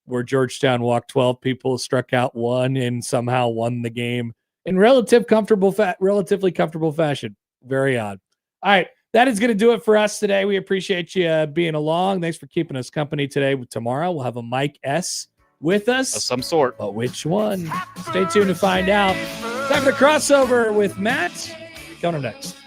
where Georgetown walked 12 people, struck out 1, and somehow won the game in relatively comfortable fashion. Very odd. All right. That is going to do it for us today. We appreciate you being along. Thanks for keeping us company today. Tomorrow, we'll have a Mike S. with us.
Of some sort.
But which one? Stay tuned to find out. Time for the crossover with Matt. Coming up next.